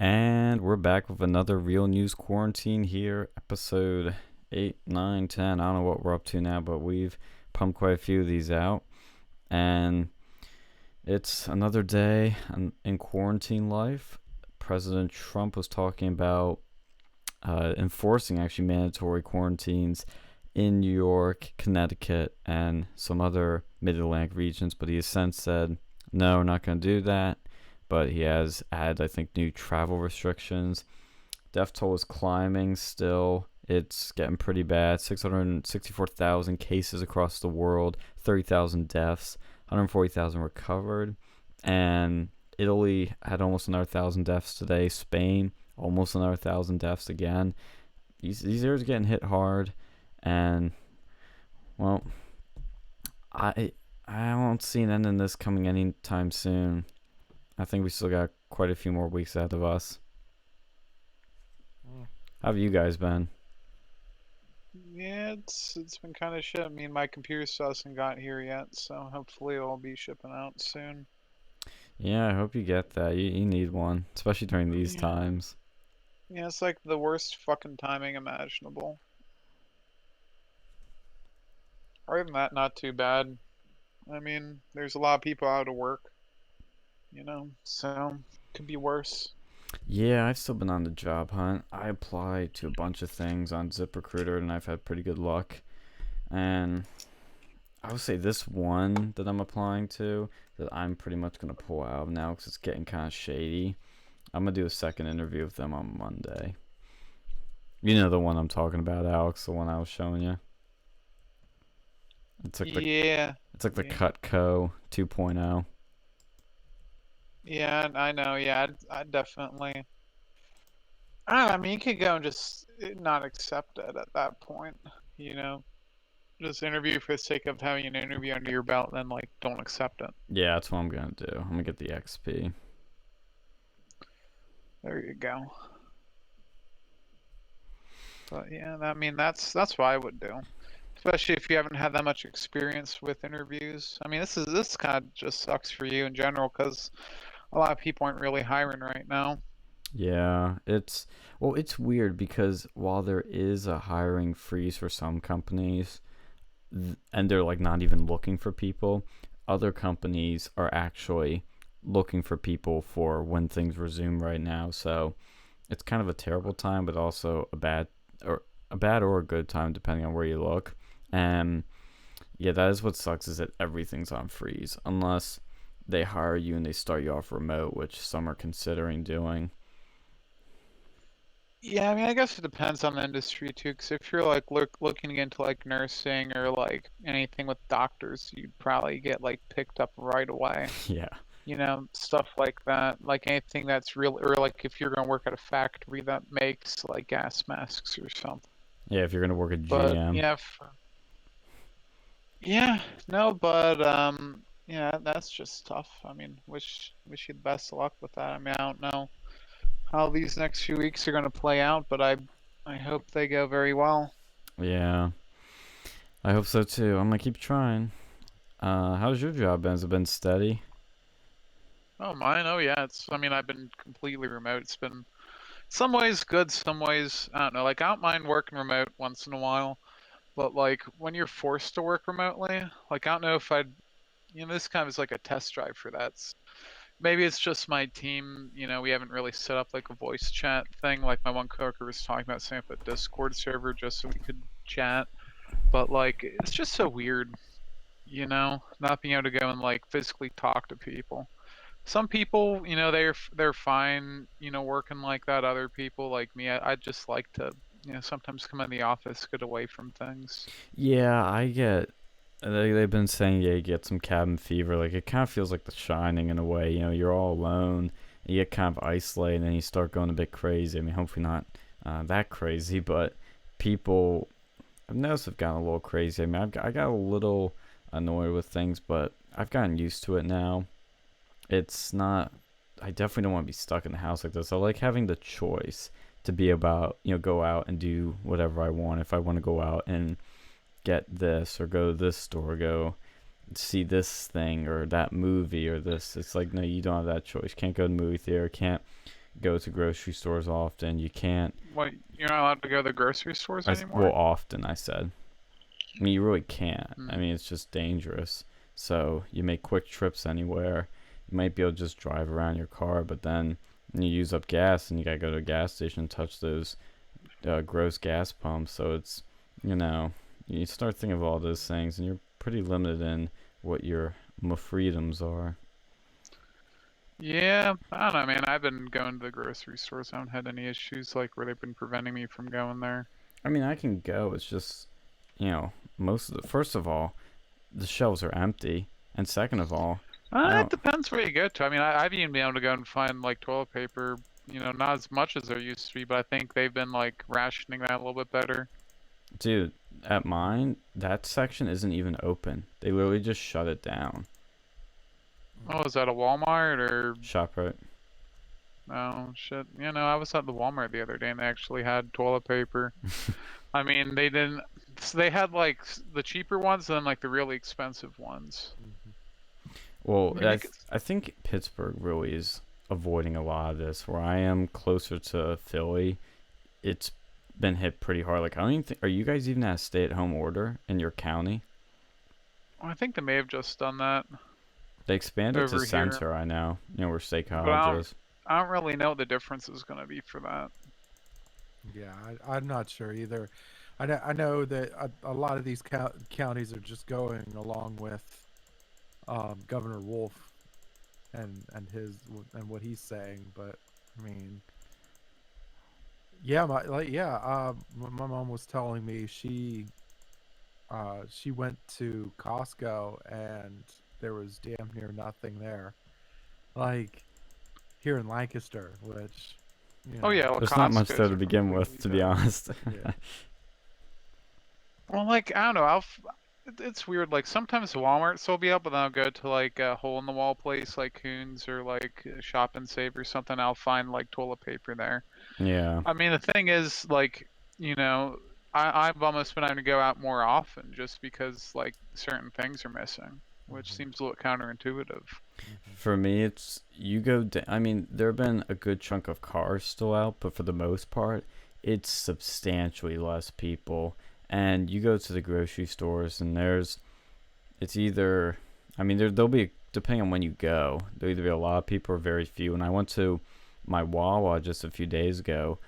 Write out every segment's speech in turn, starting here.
And we're back with another Real News Quarantine here, episode 8, 9, 10. I don't know what we're up to now, but we've pumped quite a few of these out. And it's another day in quarantine life. President Trump was talking about enforcing actually mandatory quarantines in New York, Connecticut, and some other mid-Atlantic regions, but he has since said, no, we're not going to do that. But he has added, I think, new travel restrictions. Death toll is climbing still. It's getting pretty bad. 664,000 cases across the world, 30,000 deaths, 140,000 recovered. And Italy had almost another 1,000 deaths today. Spain, almost another 1,000 deaths again. These areas are getting hit hard. And, well, I don't see an end in this coming anytime soon. I think we still got quite a few more weeks ahead of us. How have you guys been? Yeah, it's been kind of shit. I mean, my computer still hasn't got here yet, so hopefully it'll be shipping out soon. Yeah, I hope you get that. You need one, especially during these Yeah, times. yeah, it's like the worst fucking timing imaginable. Other than that, not too bad. I mean, there's a lot of people out of work, so could be worse. Yeah, I've still been on the job hunt. I applied to a bunch of things on ZipRecruiter, and I've had pretty good luck. And I would say this one that I'm applying to, that I'm pretty much going to pull out of now because it's getting kind of shady. I'm going to do a second interview with them on Monday. You know the one I'm talking about, Alex, the one I was showing you. It's like the Yeah, it's like the yeah, Cutco 2.0. yeah. I know. Yeah, I'd definitely. I don't know, I mean, you could go and just not accept it at that point. You know, just interview for the sake of having an interview under your belt, then like don't accept it. Yeah, that's what I'm going to do. I'm going to get the XP. There you go. But yeah, I mean that's what I would do, especially if you haven't had that much experience with interviews. I mean, this kind of just sucks for you in general because a lot of people aren't really hiring right now. Yeah, it's weird because while there is a hiring freeze for some companies, and they're like not even looking for people, other companies are actually looking for people for when things resume right now. So it's kind of a terrible time, but also a bad or a good time depending on where you look. And yeah, that is what sucks is that everything's on freeze unless they hire you and they start you off remote, which some are considering doing. Yeah, I mean, I guess it depends on the industry too. Because if you're like looking into like nursing or like anything with doctors, you'd probably get like picked up right away. Yeah. Stuff like that. Like anything that's real, or like if you're gonna work at a factory that makes like gas masks or something. Yeah, if you're gonna work at But GM. yeah, yeah, no, but yeah, that's just tough. I mean, wish you the best of luck with that. I mean, I don't know how these next few weeks are gonna play out, but I hope they go very well. Yeah, I hope so too. I'm gonna keep trying. How's your job been? Has it been steady? Oh, mine. Oh, yeah. I mean, I've been completely remote. It's been some ways good, some ways I don't know. Like I don't mind working remote once in a while, but like when you're forced to work remotely, like I don't know if I'd, this kind of is like a test drive for that. Maybe it's just my team. We haven't really set up like a voice chat thing. Like my one coworker was talking about setting up a Discord server just so we could chat. But like it's just so weird, not being able to go and like physically talk to people. Some people, they're fine, working like that. Other people like me, I just like to, sometimes come in the office, get away from things. Yeah, I get. They've been saying yeah, you get some cabin fever. Like it kind of feels like The Shining in a way. You know, you're all alone. You get kind of isolated, and then you start going a bit crazy. I mean, hopefully not that crazy, but people I've noticed have gotten a little crazy. I mean, I got a little annoyed with things, but I've gotten used to it now. It's not. I definitely don't want to be stuck in the house like this. I like having the choice to be about go out and do whatever I want. If I want to go out and get this or go to this store, go see this thing or that movie or this, it's like no, you don't have that choice. Can't go to the movie theater. Can't go to grocery stores often. You can't. What, you're not allowed to go to the grocery stores Well, anymore? often I said. I mean, you really can't. I Hmm. mean, it's just dangerous. So you make quick trips anywhere. You might be able to just drive around your car, but then you use up gas, and you gotta go to a gas station and touch those gross gas pumps. So it's, you know, you start thinking of all those things, and you're pretty limited in what your freedoms are. Yeah, I don't know, man. I've been going to the grocery stores. I haven't had any issues like where they've been preventing me from going there. I mean, I can go. It's just, most of the. First of all, the shelves are empty, and second of all, I It don't. depends where you go to. I mean, I've even been able to go and find like toilet paper, not as much as there used to be, but I think they've been like rationing that a little bit better. Dude, at mine, that section isn't even open. They literally just shut it down. Oh, is that a Walmart or? ShopRite. Oh, shit. I was at the Walmart the other day and they actually had toilet paper. I mean, they didn't. So they had like the cheaper ones and then like the really expensive ones. Well, I mean, I think Pittsburgh really is avoiding a lot of this. Where I am closer to Philly, it's been hit pretty hard. Like, I don't even think. Are you guys even at a stay at home order in your county? I think they may have just done that They expanded to over here, center, I know. Where State but College is. I don't really know what the difference is going to be for that. Yeah, I'm not sure either. I know that a lot of these counties are just going along with Governor Wolf and his and what he's saying. But I mean, yeah, my mom was telling me she went to Costco and there was damn near nothing there. Like here in Lancaster, which Oh yeah, well, There's not much there Costco's to are begin completely with, to be dead. honest. yeah. Well, like I don't know. It's weird. Like sometimes Walmart's will be up, but then I'll go to like a hole in the wall place like Coons or like Shop and Save or something. I'll find like toilet paper there. Yeah. I mean, the thing is, like, you know, I've almost been having to go out more often just because like certain things are missing, which Hmm. seems a little counterintuitive. Hmm. For me, it's you go. I mean, there have been a good chunk of cars still out, but for the most part, it's substantially less people. And you go to the grocery stores, and it's either, I mean, there'll be, depending on when you go, there'll either be a lot of people or very few. And I went to my Wawa just a few days ago.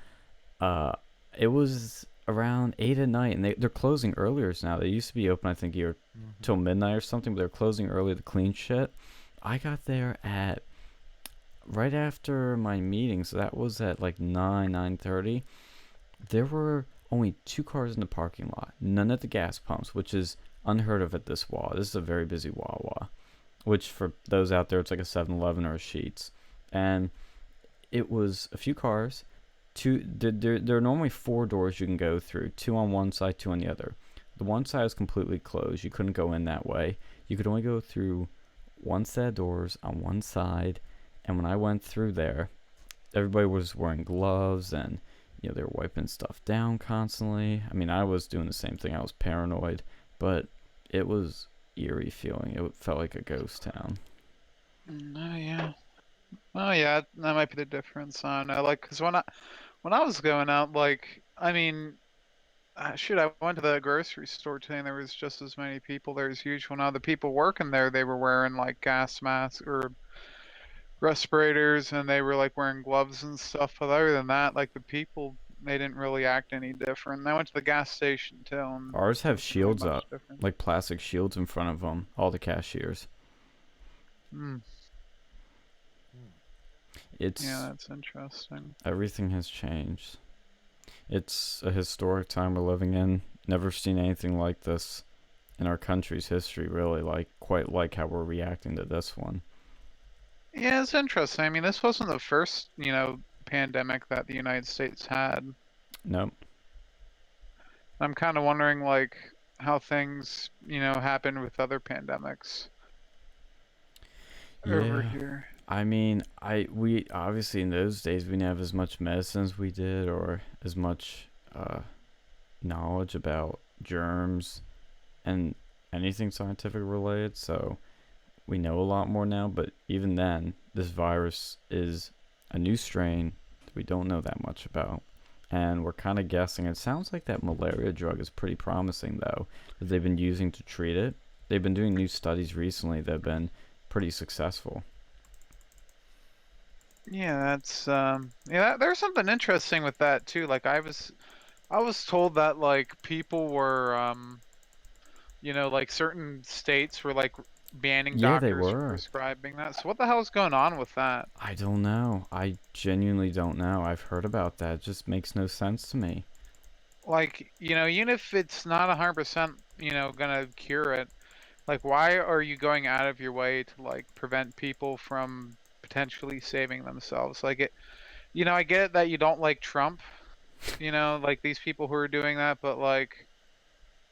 Uh, it was around 8 at night, and they're closing earlier now. They used to be open, I think, either till midnight or something, but they're closing early to clean shit. I got there at right after my meeting, so that was at like 9:30. There were only two cars in the parking lot, none at the gas pumps, which is unheard of at this Wawa. This is a very busy Wawa, which for those out there, it's like a 7-Eleven or a Sheets. And it was a few cars. There are normally four doors you can go through, two on one side, two on the other. The one side is completely closed. You couldn't go in that way. You could only go through one set of doors on one side. And when I went through there, everybody was wearing gloves and they were wiping stuff down constantly. I mean, I was doing the same thing. I was paranoid, but it was eerie feeling. It felt like a ghost town. Oh yeah. Oh yeah, that might be the difference. I don't know, like, cause when I was going out, like, I mean, shoot, I went to the grocery store today and there was just as many people there as usual. Now the people working there, they were wearing like gas masks or respirators and they were like wearing gloves and stuff. But other than that, like the people, they didn't really act any different. And I went to the gas station too, and Ours there have wasn't really shields much up, difference. like plastic shields in front of them, all the cashiers. Hmm. Yeah, It's that's interesting. everything has changed. It's a historic time we're living in. Never seen anything like this in our country's history, really. Like quite like how we're reacting to this one. Yeah, it's interesting. I mean, this wasn't the first, pandemic that the United States had. Nope. I'm kind of wondering, like, how things, happen with other pandemics over Yeah. here. I mean, we obviously in those days we didn't have as much medicine as we did, or as much knowledge about germs and anything scientific related. So we know a lot more now. But even then, this virus is a new strain that we don't know that much about. And we're kind of guessing. It sounds like that malaria drug is pretty promising, though, that they've been using to treat it. They've been doing new studies recently that have been pretty successful. Yeah, that's yeah, there's something interesting with that too. Like I was told that like people were like certain states were like banning Yeah, they doctors from were. prescribing that. So what the hell's going on with that? I don't know. I genuinely don't know. I've heard about that. It just makes no sense to me. Like, even if it's not 100%, gonna cure it, like why are you going out of your way to like prevent people from potentially saving themselves? Like I get it that you don't like Trump, like these people who are doing that, but like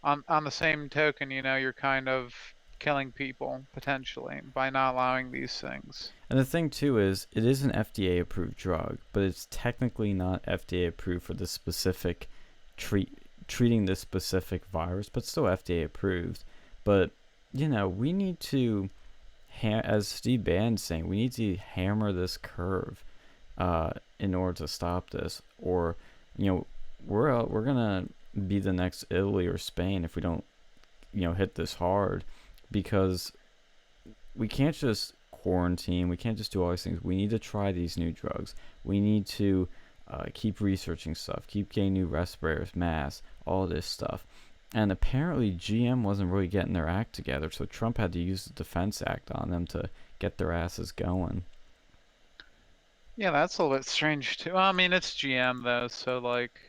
on the same token, you're kind of killing people potentially by not allowing these things. And the thing too is, it is an FDA approved drug, but it's technically not FDA approved for this specific treating this specific virus, but still FDA approved. But we need to, as Steve Bannon's saying, we need to hammer this curve in order to stop this, or we're gonna be the next Italy or Spain if we don't hit this hard, because we can't just quarantine. We can't just do all these things. We need to try these new drugs. We need to keep researching stuff, keep getting new respirators, masks, all this stuff. And apparently GM wasn't really getting their act together, so Trump had to use the Defense Act on them to get their asses going. Yeah, that's a little bit strange too. Well, I mean, it's GM though, so like,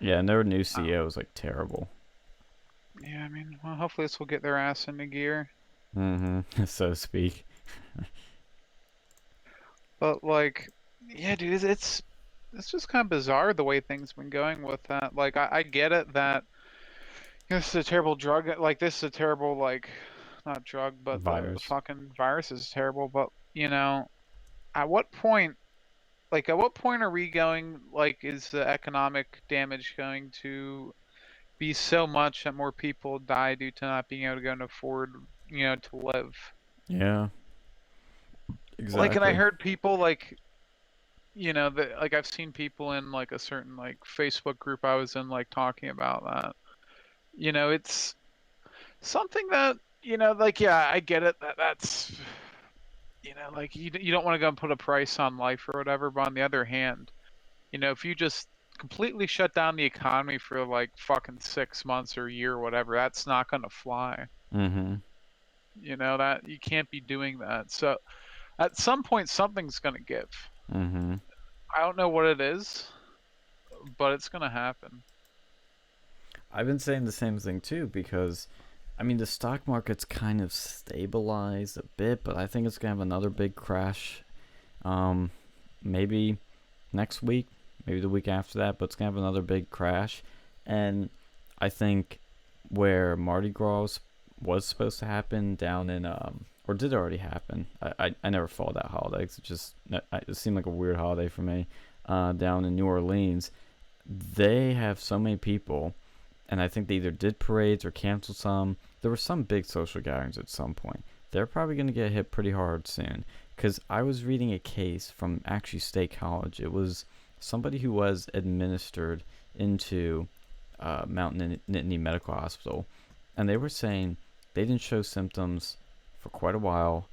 Yeah, and their new CEO is like terrible. yeah, I mean, well, hopefully this will get their ass into gear. So to speak. But like, yeah, dude, it's just kind of bizarre the way things been going with that. Like, I get it that this is a terrible drug. Like, this is a terrible like, not drug, but the Virus. fucking virus is terrible. But at what point? Like, at what point are we going? Like, is the economic damage going to be so much that more people die due to not being able to go and afford, to live? Yeah, Like, and I exactly. heard people like, that like I've seen people in like a certain like Facebook group I was in like talking about that. It's something that, like, yeah, I get it that that's, like you don't want to go and put a price on life or whatever, but on the other hand, if you just completely shut down the economy for like fucking 6 months or a year or whatever, that's not gonna fly. Mm-hmm. That you can't be doing that. So at some point something's gonna give. Mm-hmm. I don't know what it is, but it's gonna happen. I've been saying the same thing too, because I mean the stock market's kind of stabilized a bit, but I think it's gonna have another big crash. Um, maybe next week, maybe the week after that, but it's gonna have another big crash. And I think where Mardi Gras was supposed to happen down in or did it already happen? I never followed that holiday 'cause it seemed like a weird holiday for me. Down in New Orleans, they have so many people, and I think they either did parades or canceled some. There were some big social gatherings at some point. They're probably going to get hit pretty hard soon. Because I was reading a case from actually State College. It was somebody who was administered into Mount Nittany Medical Hospital, and they were saying they didn't show symptoms for quite a while,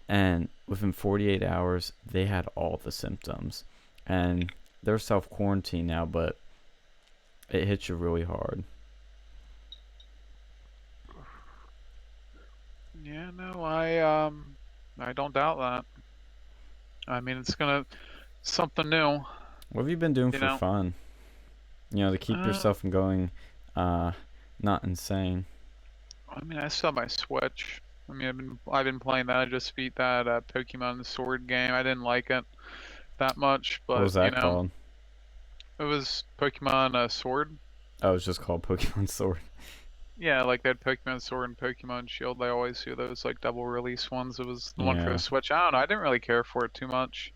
and within 48 hours they had all the symptoms, and they're self quarantined now, but it hits you really hard. Yeah, no, I don't doubt that. I mean, it's gonna something new, What have you been doing you for know. fun? To keep Uh, yourself from going uh not insane. I mean, I still have my Switch. I mean, I've been playing that. I just beat that Pokemon Sword game. I didn't like it that much, What but was that called? it was Pokemon Sword. Oh, it's just called Pokemon Sword. Yeah, like that Pokemon Sword and Pokemon Shield. They always do those like double release ones. It was the one for the Yeah. Switch. I don't know. I didn't really care for it too much.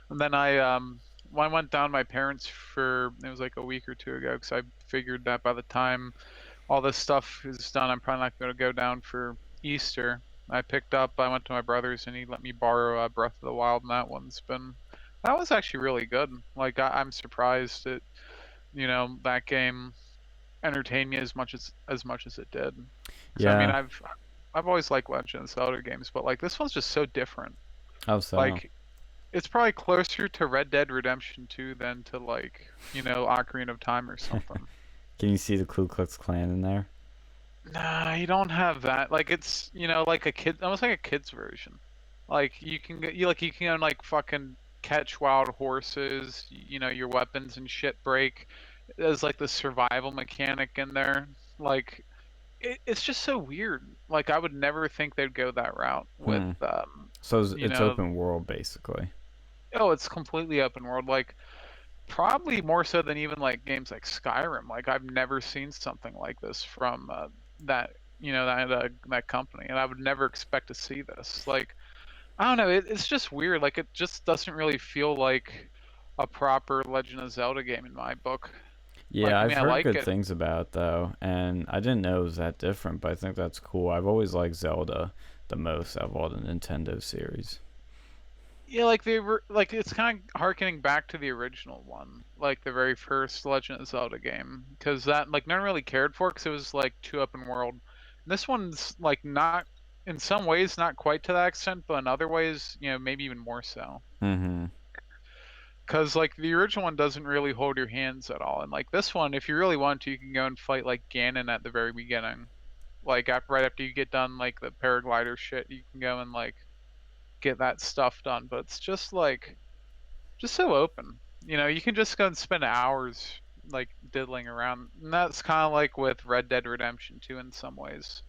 And then when I went down to my parents for it was like a week or two ago because I figured that by the time all this stuff is done, I'm probably not going to go down for Easter. I went to my brother's and he let me borrow Breath of the Wild, and That was actually really good. Like I'm surprised that that game entertained me as much as it did. Because I mean Yeah. I've always liked Legend of Zelda games, but like this one's just so different. Oh, so. Like it's probably closer to Red Dead Redemption 2 than to like Ocarina of Time or something. Can you see the Ku Klux Klan in there? Nah, you don't have that. Like it's like a kid, almost like a kid's version. Like you can like fucking catch wild horses. Your weapons and shit break. There's like the survival mechanic in there. Like it's just so weird. Like I would never think they'd go that route with Hmm. So you it's know open world basically. oh, it's completely open world. Like probably more so than even like games like Skyrim. Like I've never seen something like this from that that company, and I would never expect to see this. Like I don't know, it's just weird. Like it just doesn't really feel like a proper Legend of Zelda game in my book. Yeah, Like I I've mean, I heard like good it. things about it though, and I didn't know it was that different, but I think that's cool. I've always liked Zelda the most out of all the Nintendo series. Yeah, like they were like it's kind of harkening back to the original one, like the very first Legend of Zelda game, because that like no one really cared for because it was like too open world. This one's like not, in some ways, not quite to that extent, but in other ways, maybe even more so. Mm-hmm. Because like the original one doesn't really hold your hands at all, and like this one, if you really want to, you can go and fight like Ganon at the very beginning. Like right after you get done like the paraglider shit, you can go and like get that stuff done. But it's just so open. You can just go and spend hours like diddling around. And that's kind of like with Red Dead Redemption 2 in some ways.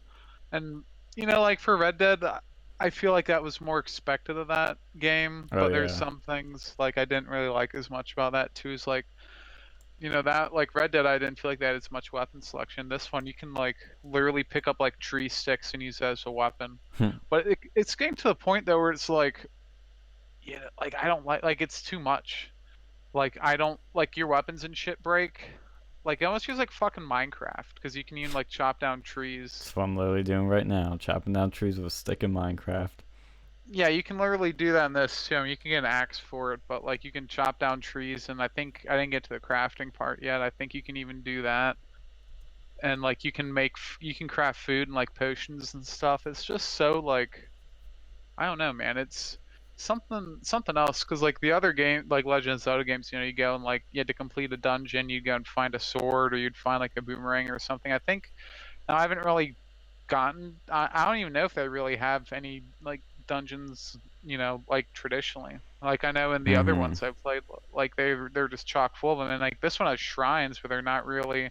And like for Red Dead, I feel like that was more expected of that game, Oh but there's yeah. some things like I didn't really like as much about that too. Is like that like Red Dead, I didn't feel like they had as much weapon selection. This one you can like literally pick up like tree sticks and use that as a weapon. But it's getting to the point though where it's like like I don't like it's too much. Like I don't like your weapons and shit break. Like it almost feels like fucking Minecraft because you can even like chop down That's trees. what I'm literally doing right now, chopping down trees with a stick in Minecraft. Yeah, you can literally do that in this too. I mean, you can get an axe for it, but like you can chop down trees, and I think I didn't get to the crafting part yet. I think you can even do that, and like you can craft food and like potions and stuff. It's just so like I don't know, man. It's something else because like the other game, like Legend of Zelda games, you go and like you had to complete a dungeon, you'd go and find a sword, or you'd find like a boomerang or something. I think now I haven't really gotten. I don't even know if they really have any like dungeons, like traditionally. Like I know in the other Mm-hmm. ones I've played, like they're just chock full of them, and like this one has shrines, but they're not really.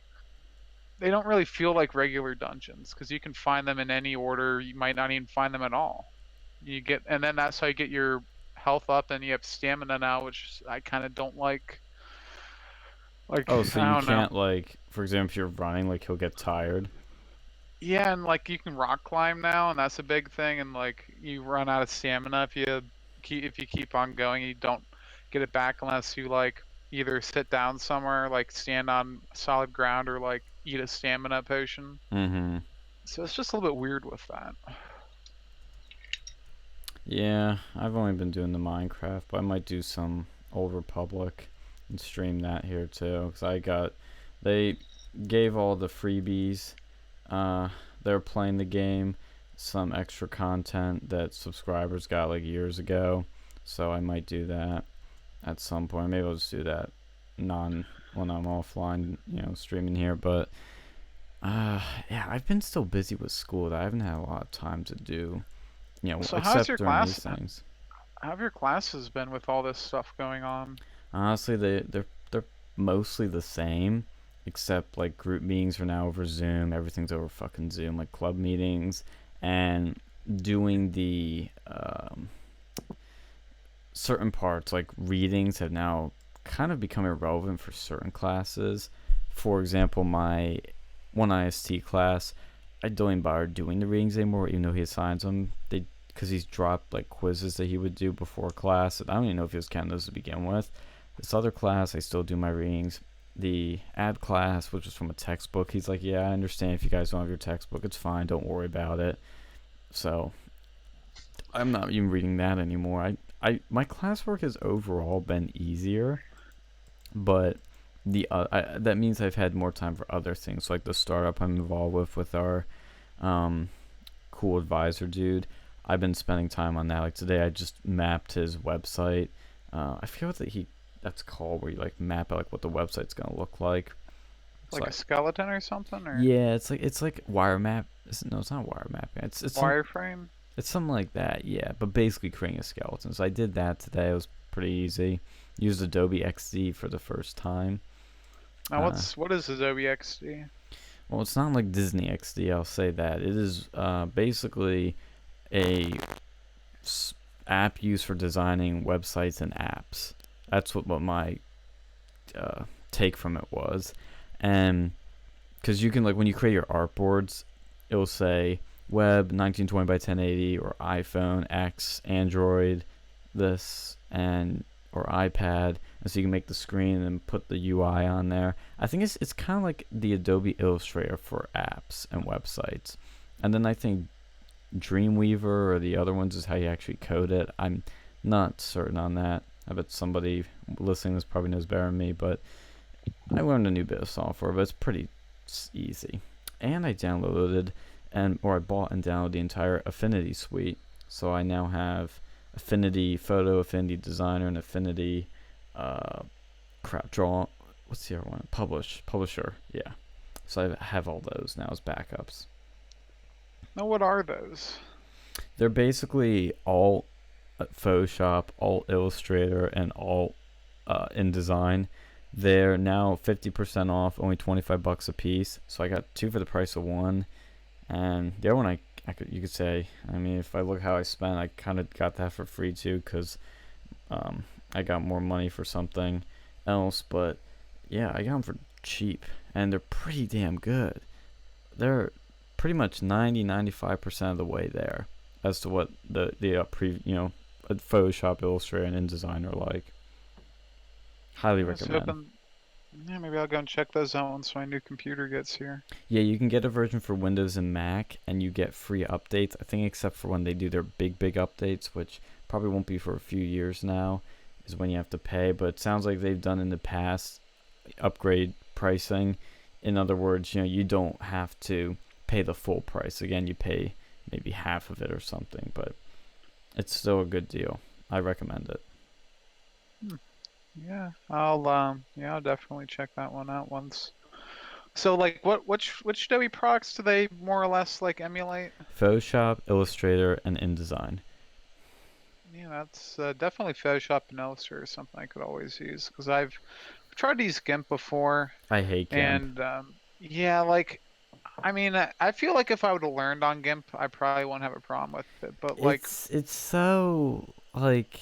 They don't really feel like regular dungeons because you can find them in any order. You might not even find them at all. And then that's how you get your health up, and you have stamina now, which I kind of don't like. Like Oh, so I you don't know. can't like, for example, if you're running, like he'll get tired. Yeah, and like you can rock climb now, and that's a big thing. And like you run out of stamina if you keep on going. You don't get it back unless you like either sit down somewhere, like stand on solid ground, or like eat a stamina potion. Mm-hmm. So it's just a little bit weird with that. Yeah, I've only been doing the Minecraft, but I might do some Old Republic and stream that here too. Cause they gave all the freebies. They're playing the game, some extra content that subscribers got like years ago. So I might do that at some point. Maybe I'll just do that when I'm offline, streaming here. But yeah, I've been still busy with school that I haven't had a lot of time to do. So how's Except your during these class? things. How have your classes been with all this stuff going on? Honestly, they're mostly the same, except like group meetings are now over Zoom. Everything's over fucking Zoom, like club meetings, and doing the certain parts like readings have now kind of become irrelevant for certain classes. For example, my one IST class, I don't even bother doing the readings anymore, even though he assigns them. Because he's dropped like quizzes that he would do before class. And I don't even know if he was counting those to begin with. This other class, I still do my readings. The ad class, which was from a textbook, he's like, yeah, I understand if you guys don't have your textbook, it's fine, don't worry about it. So I'm not even reading that anymore. My classwork has overall been easier, but that means I've had more time for other things, like the startup I'm involved with our um, cool advisor dude. I've been spending time on that. Like today, I just mapped his website. I forget what that's called, where you like map out like what the website's gonna look like. It's Like a like skeleton or something, or yeah, it's like wire map. No, it's not wire mapping. wireframe? It's something like that. Yeah, but basically creating a skeleton. So I did that today. It was pretty easy. Used Adobe XD for the first time. Now, what is Adobe XD? Well, it's not like Disney XD. I'll say that it is basically a app used for designing websites and apps. That's what my take from it was, and because you can like when you create your artboards, it'll say web 1920 by 1080 or iPhone X, Android, this and or iPad, and so you can make the screen and put the UI on there. I think it's kind of like the Adobe Illustrator for apps and websites, and then I think Dreamweaver or the other ones is how you actually code it. I'm not certain on that. I bet somebody listening to this probably knows better than me, but I learned a new bit of software, but it's pretty easy. And I downloaded I bought and downloaded the entire Affinity suite. So I now have Affinity Photo, Affinity Designer, and Affinity Draw. What's the other one? Publisher. Yeah. So I have all those now as backups. Now, what are those? They're basically all Photoshop, all Illustrator, and all InDesign. They're now 50% off, only $25 a piece. So I got two for the price of one, and the other one you could say. I mean, if I look how I spent, I kind of got that for free too, because I got more money for something else. But yeah, I got them for cheap, and they're pretty damn good. They're pretty much 95% of the way there as to what the Photoshop, Illustrator, and InDesign are like. Highly recommend. Yeah, maybe I'll go and check those out once my new computer gets here. Yeah, you can get a version for Windows and Mac, and you get free updates. I think except for when they do their big updates, which probably won't be for a few years now, is when you have to pay. But it sounds like they've done in the past upgrade pricing. In other words, you don't have to pay the full price. Again, you pay maybe half of it or something, but it's still a good deal. I recommend it. Yeah, I'll definitely check that one out once. So like which Adobe products do they more or less like emulate? Photoshop, Illustrator, and InDesign. Yeah, that's definitely Photoshop and Illustrator is something I could always use because I've tried to use GIMP before. I hate GIMP. And yeah, like I mean, I feel like if I would have learned on GIMP, I probably wouldn't have a problem with it. But like, it's so like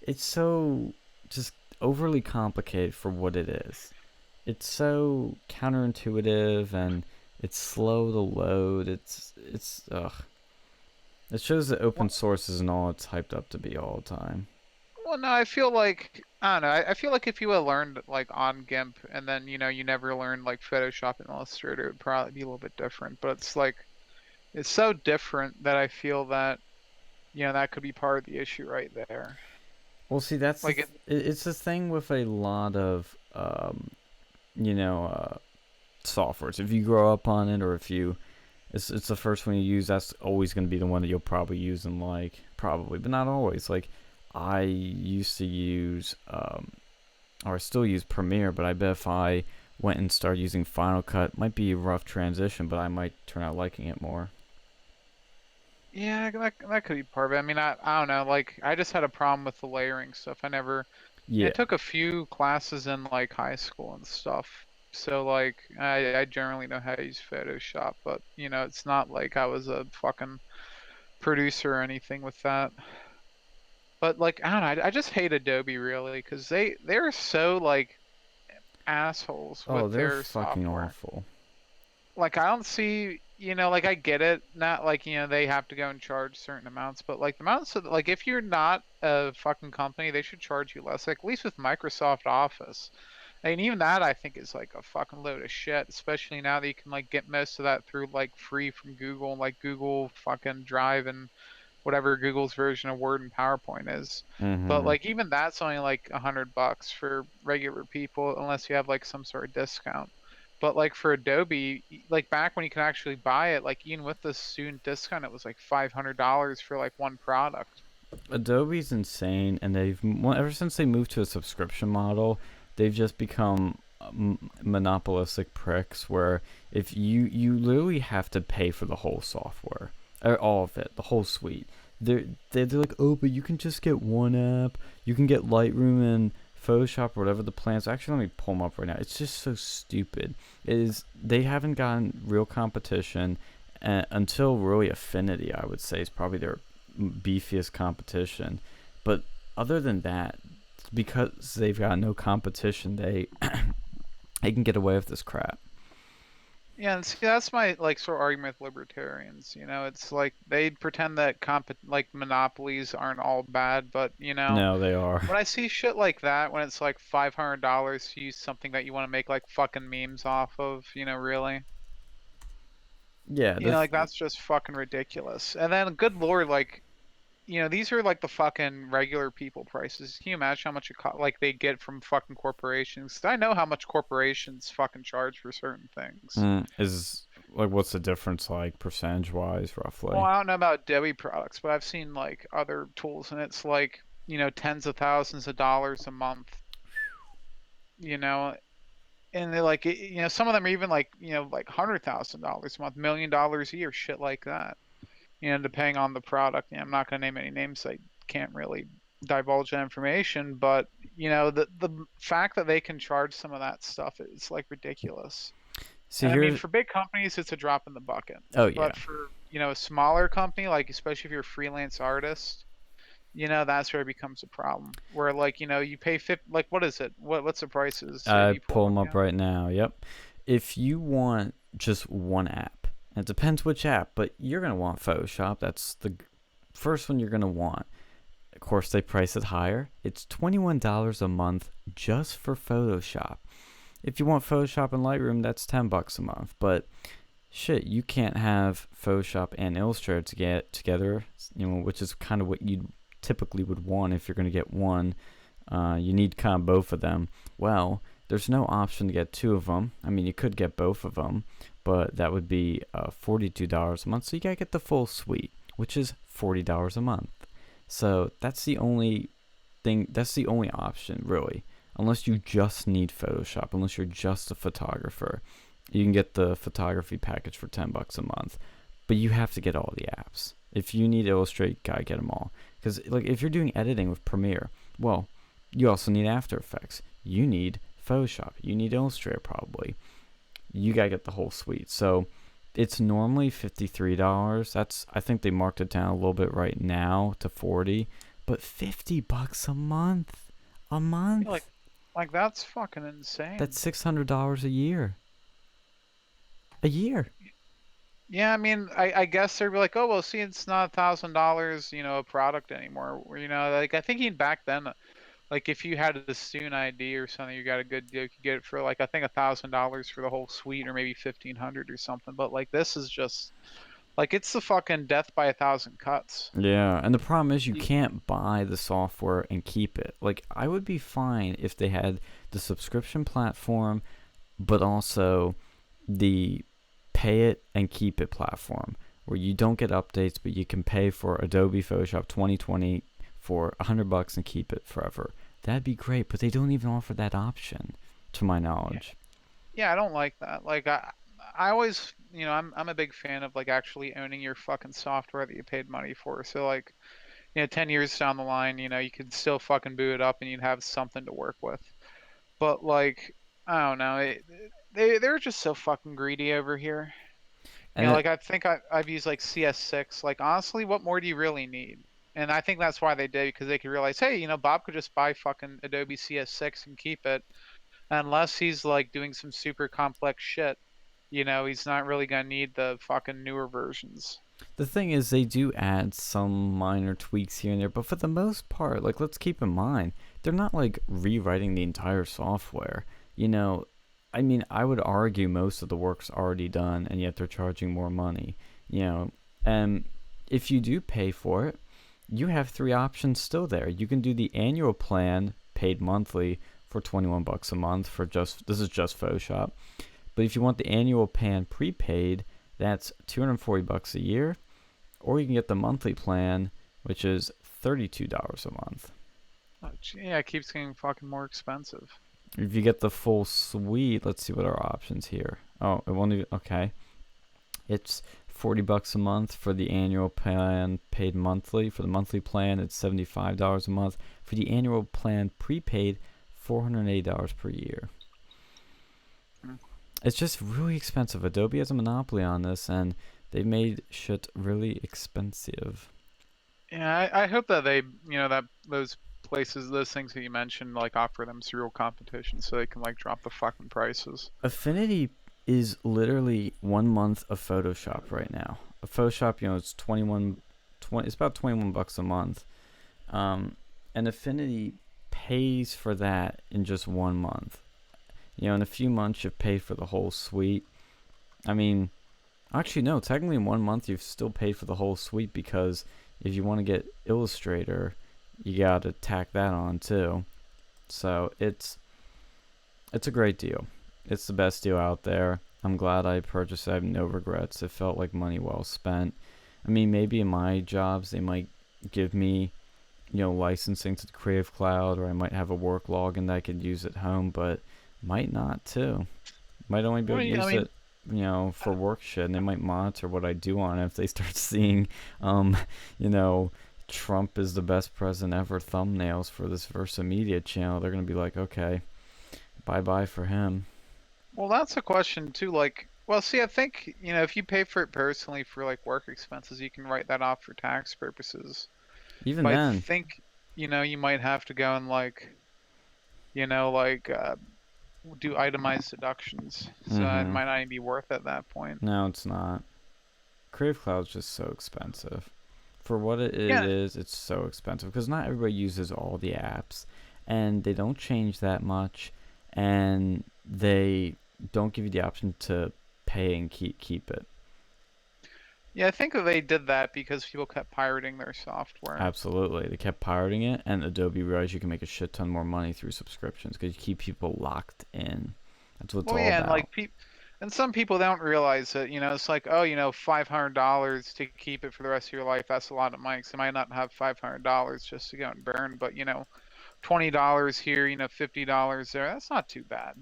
it's so just overly complicated for what it is. It's so counterintuitive and it's slow to load. It's ugh. It shows that open source isn't all it's hyped up to be all the time. well, no, I feel like I don't know. I feel like if you had learned like on GIMP and then you never learned like Photoshop and Illustrator, it would probably be a little bit different. But it's like it's so different that I feel that that could be part of the issue right there. Well, see, that's Like it's the thing with a lot of softwares. If you grow up on it, or if it's the first one you use, that's always going to be the one that you'll probably use and like, probably, but not always. Like, I used to use, or I still use Premiere, but I bet if I went and started using Final Cut, it might be a rough transition, but I might turn out liking it more. yeah, that could be part of it. I mean, I don't know. Like, I just had a problem with the layering stuff. I Yeah. took a few classes in like high school and stuff. So like, I generally know how to use Photoshop, but it's not like I was a fucking producer or anything with that. But like, I don't know. I just hate Adobe really because they're so like assholes Oh, with they're their fucking software. awful. Like I don't see, like I get it, not like, they have to go and charge certain amounts, but like the amounts of like if you're not a fucking company, they should charge you less. Like at least with Microsoft Office. And even that I think is like a fucking load of shit, especially now that you can like get most of that through like free from Google, like Google fucking Drive and whatever Google's version of Word and PowerPoint is. But Mm-hmm. like even that's only like $100 for regular people unless you have like some sort of discount. But like for Adobe, like back when you could actually buy it, like even with the student discount, it was like $500 for like one product. Adobe's insane, and ever since they moved to a subscription model, they've just become monopolistic pricks. Where if you literally have to pay for the whole software, or all of it, the whole suite. They're like, oh, but you can just get one app. You can get Lightroom and Photoshop or whatever the plans. Actually, let me pull them up right now. It's just so stupid. They haven't gotten real competition until really Affinity, I would say, is probably their beefiest competition. But other than that, because they've got no competition, they can get away with this crap. Yeah, and see, that's my like sort of argument with libertarians. You know, it's like they pretend that like monopolies aren't all bad, but you know, No, they are. when I see shit like that, when it's like $500 to use something that you want to make like fucking memes off of, you know, really, Yeah, you know, like that's just fucking ridiculous. And then, good lord, like, you know, these are like the fucking regular people prices. Can you imagine how much like they get from fucking corporations? 'Cause I know how much corporations fucking charge for certain things. is like, what's the difference, like, percentage wise, Well, roughly? I don't know about Adobe products, but I've seen like other tools, and it's like, you know, tens of thousands of dollars a month. You know, and they're like, you know, some of them are even like, you know, like $100,000 a month, $1 million a year, shit like that. You know, depending on the product. You know, I'm not going to name any names. I can't really divulge that information, but you know, the fact that they can charge some of that stuff is like ridiculous. See, And I mean, here's for big companies, it's a drop in the bucket. oh yeah, But for, you know, a smaller company, like especially if you're a freelance artist, you know, that's where it becomes a problem. Where like, you know, you pay like what is it? What's the prices? Have I you pulled pull them them up up yet? right now. Yep. If you want just one app, and it depends which app, but you're gonna want Photoshop. That's the first one you're gonna want. Of course, they price it higher. It's $21 a month just for Photoshop. If you want Photoshop and Lightroom, that's $10 a month. But shit, you can't have Photoshop and Illustrator to get together, you know, which is kind of what you typically would want if you're going to get one. You need kind of both of them. Well, there's no option to get two of them. I mean, you could get both of them, but that would be $42 a month. So you gotta get the full suite, which is $40 a month. So that's the only thing. That's the only option, really. Unless you just need Photoshop, unless you're just a photographer, you can get the photography package for $10 a month. But you have to get all the apps. If you need Illustrator, you gotta get them all. Because like if you're doing editing with Premiere, well, you also need After Effects. You need Photoshop. You need Illustrator probably. You gotta get the whole suite. So it's normally $53. I think they marked it down a little bit right now to 40, but $50 a month. A Yeah, month. like that's fucking insane. That's $600 a year. A year. Yeah, I mean, I guess they're like, oh well, see, it's not $1,000, you know, a product anymore. You know, like I think even back then, like if you had a student ID or something, you got a good deal. You could get it for like I think $1,000 for the whole suite, or maybe 1,500 or something. But like this is just like it's the fucking death by a thousand cuts. Yeah, and the problem is you Y- can't buy the software and keep it. Like I would be fine if they had the subscription platform, but also the pay it and keep it platform where you don't get updates, but you can pay for Adobe Photoshop 2020 for $100 and keep it forever. That'd be great, but they don't even offer that option, to my Yeah, knowledge. yeah, I don't like that. Like I always, you know, I'm a big fan of like actually owning your fucking software that you paid money for. So like, you know, 10 years down the line, you know, you could still fucking boot it up and you'd have something to work with. But like, I don't know, they're just so fucking greedy over here. You And know, it, like I think I've used like CS6. Like honestly, what more do you really need? And I think that's why they did because they could realize, hey, you know, Bob could just buy fucking Adobe CS6 and keep it, unless he's like doing some super complex shit. You know, he's not really gonna need the fucking newer versions. the thing is, they do add some minor tweaks here and there, but for the most part, like, let's keep in mind, they're not like rewriting the entire software. You know, I mean, I would argue most of the work's already done, and yet they're charging more money. You know, and if you do pay for it, you have 3 options still there. You can do the annual plan paid monthly for $21 a month for this is just Photoshop. But if you want the annual plan prepaid, that's $240 a year, or you can get the monthly plan, which is $32 a month. Oh, yeah, it keeps getting fucking more expensive. If you get the full suite, let's see what our options here. Oh, it won't even. Okay, it's $40 a month for the annual plan paid monthly. For the monthly plan, it's $75 a month. For the annual plan prepaid, $480 per year. It's just really expensive. Adobe has a monopoly on this, and they made shit really expensive. Yeah, I hope that they, that those places, those things that you mentioned, like offer them serial competition so they can like drop the fucking prices. Affinity is literally 1 month of Photoshop right now. A Photoshop, it's it's about $21 a month. And Affinity pays for that in just 1 month. In a few months you've paid for the whole suite. I mean, actually no, technically in 1 month you've still paid for the whole suite, because if you want to get Illustrator, you gotta tack that on too. So it's a great deal. It's the best deal out there. I'm glad I purchased it. I have no regrets. It felt like money well spent. I mean, maybe in my jobs they might give me, licensing to the Creative Cloud, or I might have a work login that I could use at home, but might not too. Might only be able to use it, for work shit, and they might monitor what I do on it. If they start seeing, Trump is the best president ever thumbnails for this Versa Media channel, they're gonna be like, okay, bye for him. Well, that's a question too. Like, well, see, I think if you pay for it personally for like work expenses, you can write that off for tax purposes. Even But then, I think you might have to go and do itemized deductions, so it might not even be worth it at that point. No, it's not. Creative Cloud's just so expensive. For what it Yeah. is, it's so expensive because not everybody uses all the apps, and they don't change that much, and they don't give you the option to pay and keep it. Yeah, I think that they did that because people kept pirating their software. Absolutely, they kept pirating it, and Adobe realized you can make a shit ton more money through subscriptions because you keep people locked in. That's what it's all about. And some people don't realize it. It's like, oh, $500 to keep it for the rest of your life. That's a lot of money. So you might not have $500 just to go and burn, but $20 here, $50 there. That's not too bad.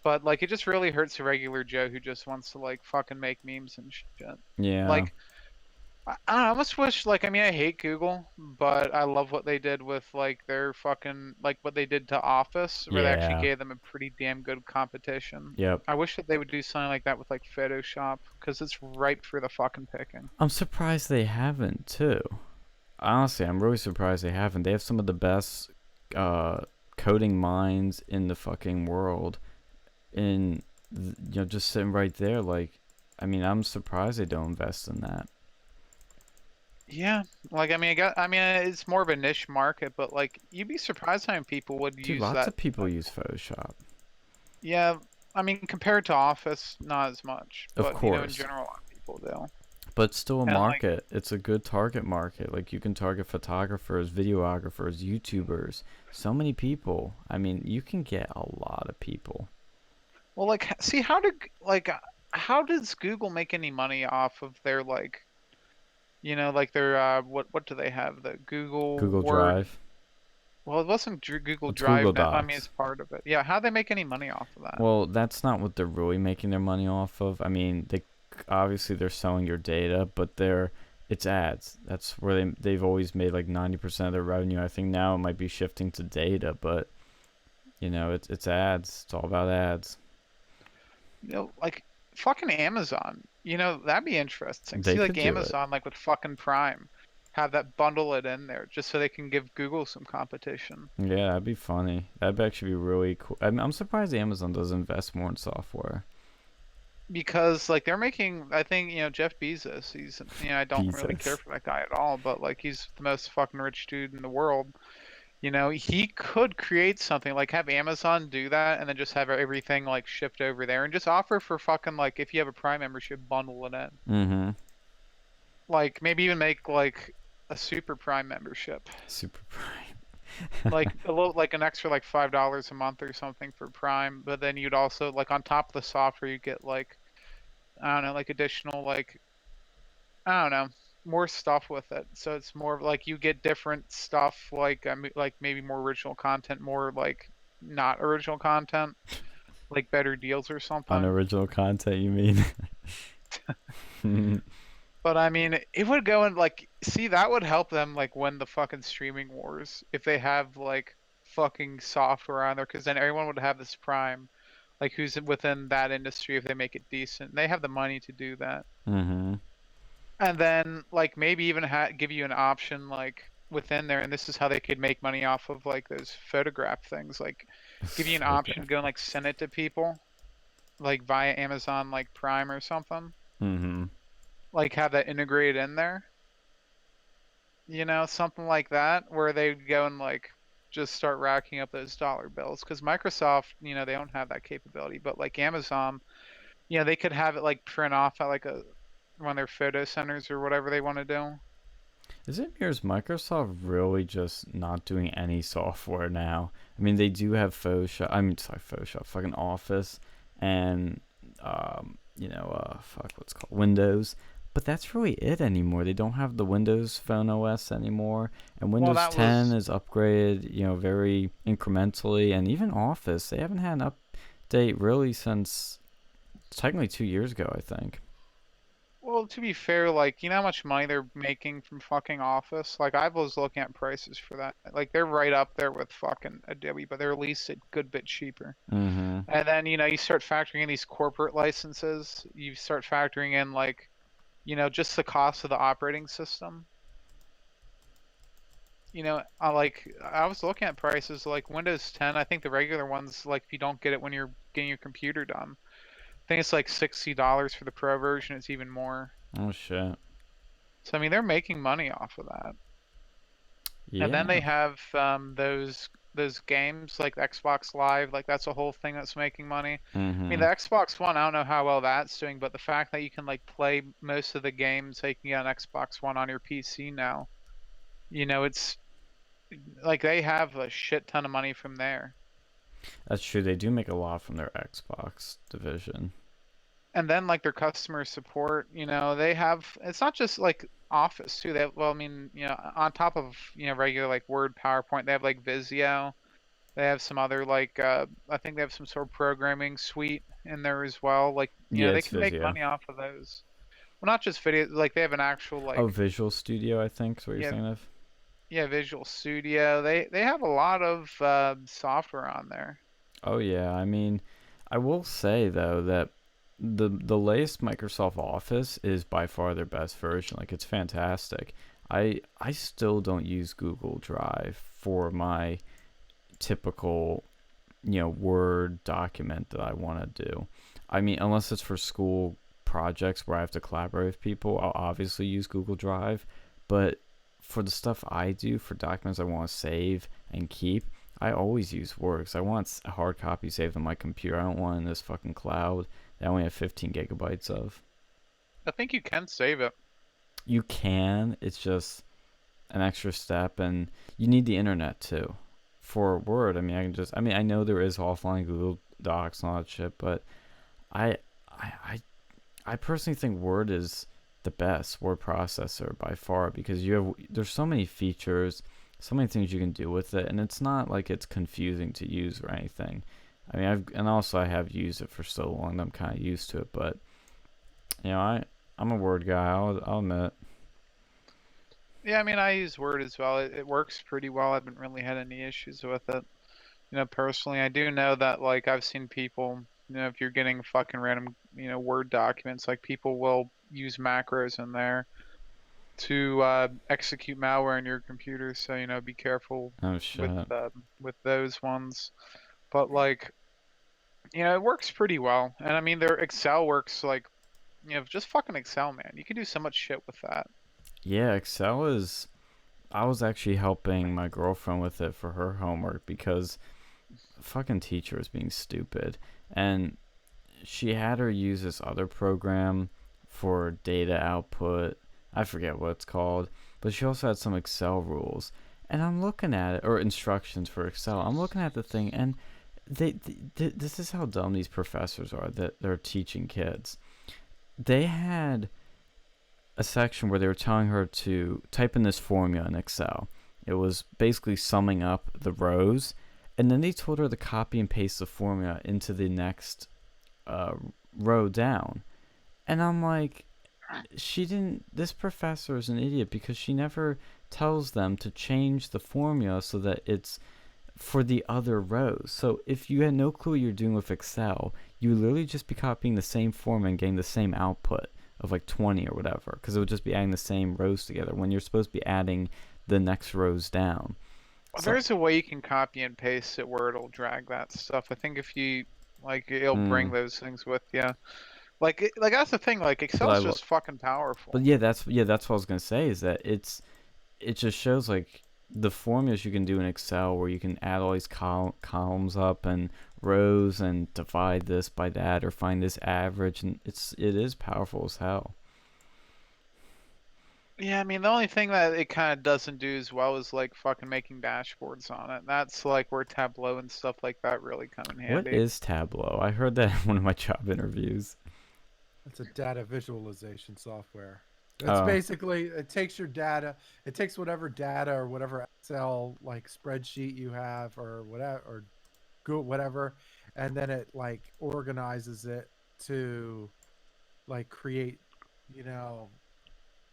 But like, it just really hurts a regular Joe who just wants to like fucking make memes and shit. Yeah. Like, I don't know, I almost wish, like, I mean, I hate Google, but I love what they did with like their fucking, like what they did to Office, where they actually Yeah. gave them a pretty damn good competition. Yep. I wish that they would do something like that with like Photoshop, because it's ripe for the fucking picking. I'm surprised they haven't too. Honestly, I'm really surprised they haven't. They have some of the best coding minds in the fucking world, in just sitting right there. Like, I mean, I'm surprised they don't invest in that. Yeah, like, I mean, it's more of a niche market, but like, you'd be surprised how many people would Dude, use lots that. of people use Photoshop. Yeah, I mean, compared to Office, not as much, Of but in course. general, a lot of people do. But it's still a And, like- market. It's a good target market. Like, you can target photographers, videographers, YouTubers. So many people. I mean, you can get a lot of people. Well, like, see, how does Google make any money off of their like, like their what do they have? The Google Google Word. Drive. Well, it wasn't Google It's Drive. Google I mean, Docs. it's part of it. Yeah, how do they make any money off of that? Well, that's not what they're really making their money off of. I mean, they're selling your data, but it's ads. That's where they've always made like 90% of their revenue. I think now it might be shifting to data, but it's ads. It's all about ads. Like fucking Amazon. That'd be interesting. They See, like could do it. Amazon, like with fucking Prime, have that bundle it in there just so they can give Google some competition. Yeah, that'd be funny. That'd actually be really cool. I'm surprised Amazon doesn't invest more in software. Because like they're making, I think Jeff Bezos. He's I don't really Bezos. care for that guy at all, but like he's the most fucking rich dude in the world. He could create something like have Amazon do that and then just have everything like shipped over there and just offer for fucking like if you have a Prime membership, bundle it in. Mm-hmm. Like maybe even make like a Super Prime membership, Super Prime. like a little, like an extra like $5 a month or something for Prime. But then you'd also like on top of the software, you get like I don't know, like additional like I don't know, more stuff with it. So it's more of like you get different stuff, like maybe more original content, more like not original content, like better deals or something. Unoriginal content, you mean? But I mean, it would go in like, see, that would help them like win the fucking streaming wars if they have like fucking software on there, because then everyone would have this Prime, like who's within that industry if they make it decent. They have the money to do that. Mm-hmm. And then like maybe even give you an option like within there, and this is how they could make money off of like those photograph things, like give you an option to Photograph. go and like send it to people like via Amazon like Prime or something, Mm-hmm. like have that integrated in there, something like that, where they go and like just start racking up those dollar bills, because Microsoft, they don't have that capability, but like Amazon, they could have it like print off at like a one of their photo centers or whatever they want to do. Is it me or is Microsoft really just not doing any software now? I mean, they do have Photoshop. I mean, sorry, Photoshop, fucking Office, and fuck, what's it called Windows. But that's really it anymore. They don't have the Windows Phone OS anymore, and Well, Windows that 10 was is upgraded, very incrementally, and even Office, they haven't had an update really since technically 2 years ago, I think. Well, to be fair, like, you know how much money they're making from fucking Office? Like, I was looking at prices for that. Like, they're right up there with fucking Adobe, but they're at least a good bit cheaper. Mm-hmm. And then, you start factoring in these corporate licenses. You start factoring in, like, just the cost of the operating system. I was looking at prices like Windows 10. I think the regular ones, like, if you don't get it when you're getting your computer done, I think it's like $60 for the Pro version. It's even more. Oh shit. So I mean, they're making money off of that. And then Yeah. they have those games like Xbox Live, like that's a whole thing that's making money. I mean, Mm-hmm. the Xbox One, I don't know how well that's doing, but the fact that you can like play most of the games that you can get on Xbox One on your PC now, it's like they have a shit ton of money from there. That's true. They do make a lot from their Xbox division. And then like their customer support, they have, it's not just like Office too. They have, well, I mean, on top of, regular like Word, PowerPoint, they have like Visio. They have some other like I think they have some sort of programming suite in there as well. Like, Yeah, they it's can make Visio. money off of those. Well, not just video, like they have an actual Oh, like Visual Studio, I think is what you're yeah, thinking of. yeah, Visual Studio. They have a lot of software on there. Oh yeah, I mean, I will say though that the latest Microsoft Office is by far their best version. Like it's fantastic. I still don't use Google Drive for my typical, Word document that I want to do. I mean, unless it's for school projects where I have to collaborate with people, I'll obviously use Google Drive. But for the stuff I do, for documents I want to save and keep, I always use Word because I want a hard copy saved on my computer. I don't want it in this fucking cloud that I only have 15 gigabytes of. I think you can save it. You can, it's just an extra step, and you need the internet too. For Word, I mean, I know there is offline Google Docs and all that shit, but I, I, I, I personally think Word is the best word processor by far because there's so many features, so many things you can do with it, and it's not like it's confusing to use or anything. I mean, I have used it for so long that I'm kind of used to it, but I'm a Word guy. I'll admit. Yeah, I mean, I use Word as well. It works pretty well. I haven't really had any issues with it. Personally, I do know that like I've seen people, if you're getting fucking random, Word documents, like people will use macros in there to execute malware on your computer. So, be careful Oh with shit. those ones. But like, it works pretty well. And I mean, their Excel works like, just fucking Excel, man. You can do so much shit with that. Yeah, Excel is. I was actually helping my girlfriend with it for her homework because fucking teacher was being stupid, and she had her use this other program for data output I forget what it's called, but she also had some Excel rules. And I'm looking at it, or instructions for Excel. I'm looking at the thing, and this is how dumb these professors are that they're teaching kids. They had a section where they were telling her to type in this formula in Excel. It was basically summing up the rows, and then they told her to copy and paste the formula into the next uh, row down. And I'm like, she didn't. This professor is an idiot because she never tells them to change the formula so that it's for the other rows. So if you had no clue what you're doing with Excel, you would literally just be copying the same formula and getting the same output of like 20 or whatever, because it would just be adding the same rows together when you're supposed to be adding the next rows down. Well, So, there's a way you can copy and paste it where it'll drag that stuff. I think if you like, it'll bring those things with you. Like that's the thing. Like Excel's just fucking powerful. But that's what I was gonna say, is that it just shows like the formulas you can do in Excel, where you can add all these columns up and rows and divide this by that or find this average, and it is powerful as hell. Yeah, I mean, the only thing that it kind of doesn't do as well is like fucking making dashboards on it. That's like where Tableau and stuff like that really come in handy. What is Tableau? I heard that in one of my job interviews. It's a data visualization software. It's basically, it takes your data, it takes whatever data or whatever Excel like spreadsheet you have or whatever, or Google, whatever, and then it like organizes it to like create, you know,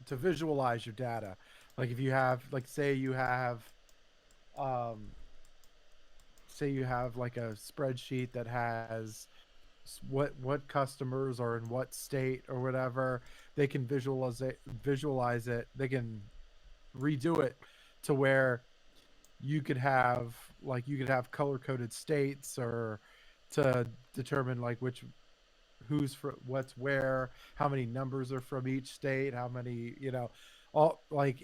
to visualize your data. Like if you have, like say you have like a spreadsheet that has what customers are in what state or whatever, they can visualize it, they can redo it to where you could have color coded states, or to determine like who's for what's where, how many numbers are from each state, how many, all like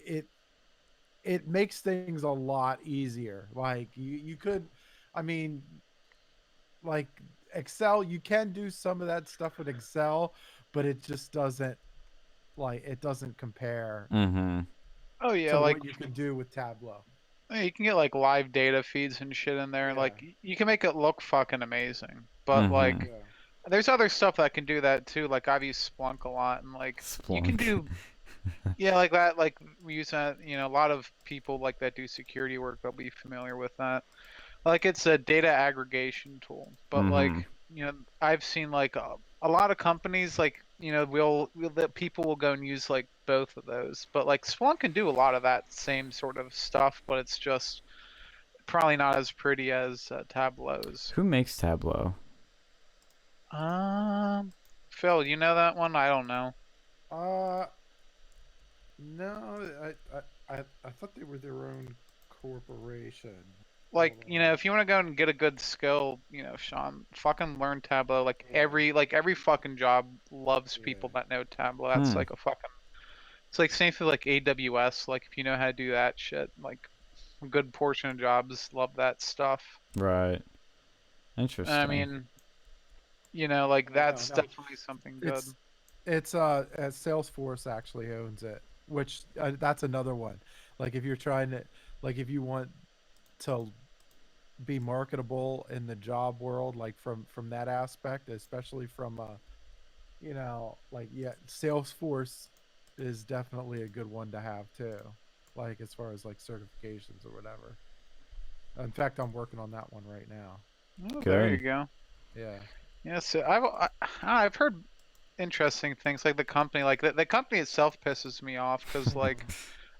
it makes things a lot easier. Like you could, I mean, like Excel, you can do some of that stuff with Excel, but it just doesn't compare Oh yeah, to like what you can do with Tableau. you can get like live data feeds and shit in there. Yeah. Like you can make it look fucking amazing. But like there's other stuff that can do that too. Like I've used Splunk a lot, and like you can do yeah, like that. Like we use that. You know, a lot of people like that do security work, they'll be familiar with that. Like it's a data aggregation tool, but like I've seen like a lot of companies like that people will go and use like both of those, but like Splunk can do a lot of that same sort of stuff, but it's just probably not as pretty as Tableau's. Who makes Tableau? Phil, you know that one? I don't know. No, I thought they were their own corporation. Like, if you want to go and get a good skill, Sean, fucking learn Tableau. Like every fucking job loves people that know Tableau. That's like it's like same thing like AWS. Like if you know how to do that shit, like a good portion of jobs love that stuff. Right. Interesting. I mean, like that's definitely something good. It's Salesforce actually owns it, which that's another one. Like if you're trying to, like if you want to be marketable in the job world, like from that aspect, especially from Salesforce is definitely a good one to have too, like as far as like certifications or whatever. In fact, I'm working on that one right now. Oh, there you go. Yeah, so I've heard interesting things. Like the company, like the company itself pisses me off because like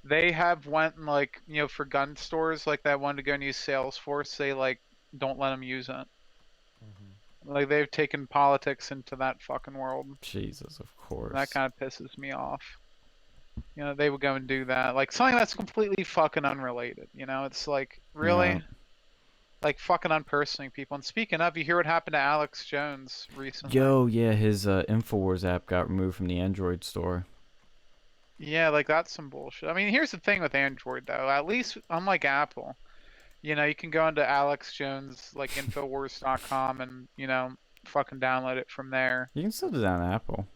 they have went and like for gun stores like that wanted to go and use Salesforce, they like don't let them use it. Like they've taken politics into that fucking world. Jesus, of course. And that kind of pisses me off. They would go and do that, like something that's completely fucking unrelated. It's like really, like fucking unpersoning people. And speaking of, you hear what happened to Alex Jones recently? Yo, yeah, his Infowars app got removed from the Android store. Yeah, like that's some bullshit. I mean, here's the thing with Android though. At least unlike Apple, you can go into Alex Jones like Infowars.com and fucking download it from there. You can still do that on Apple.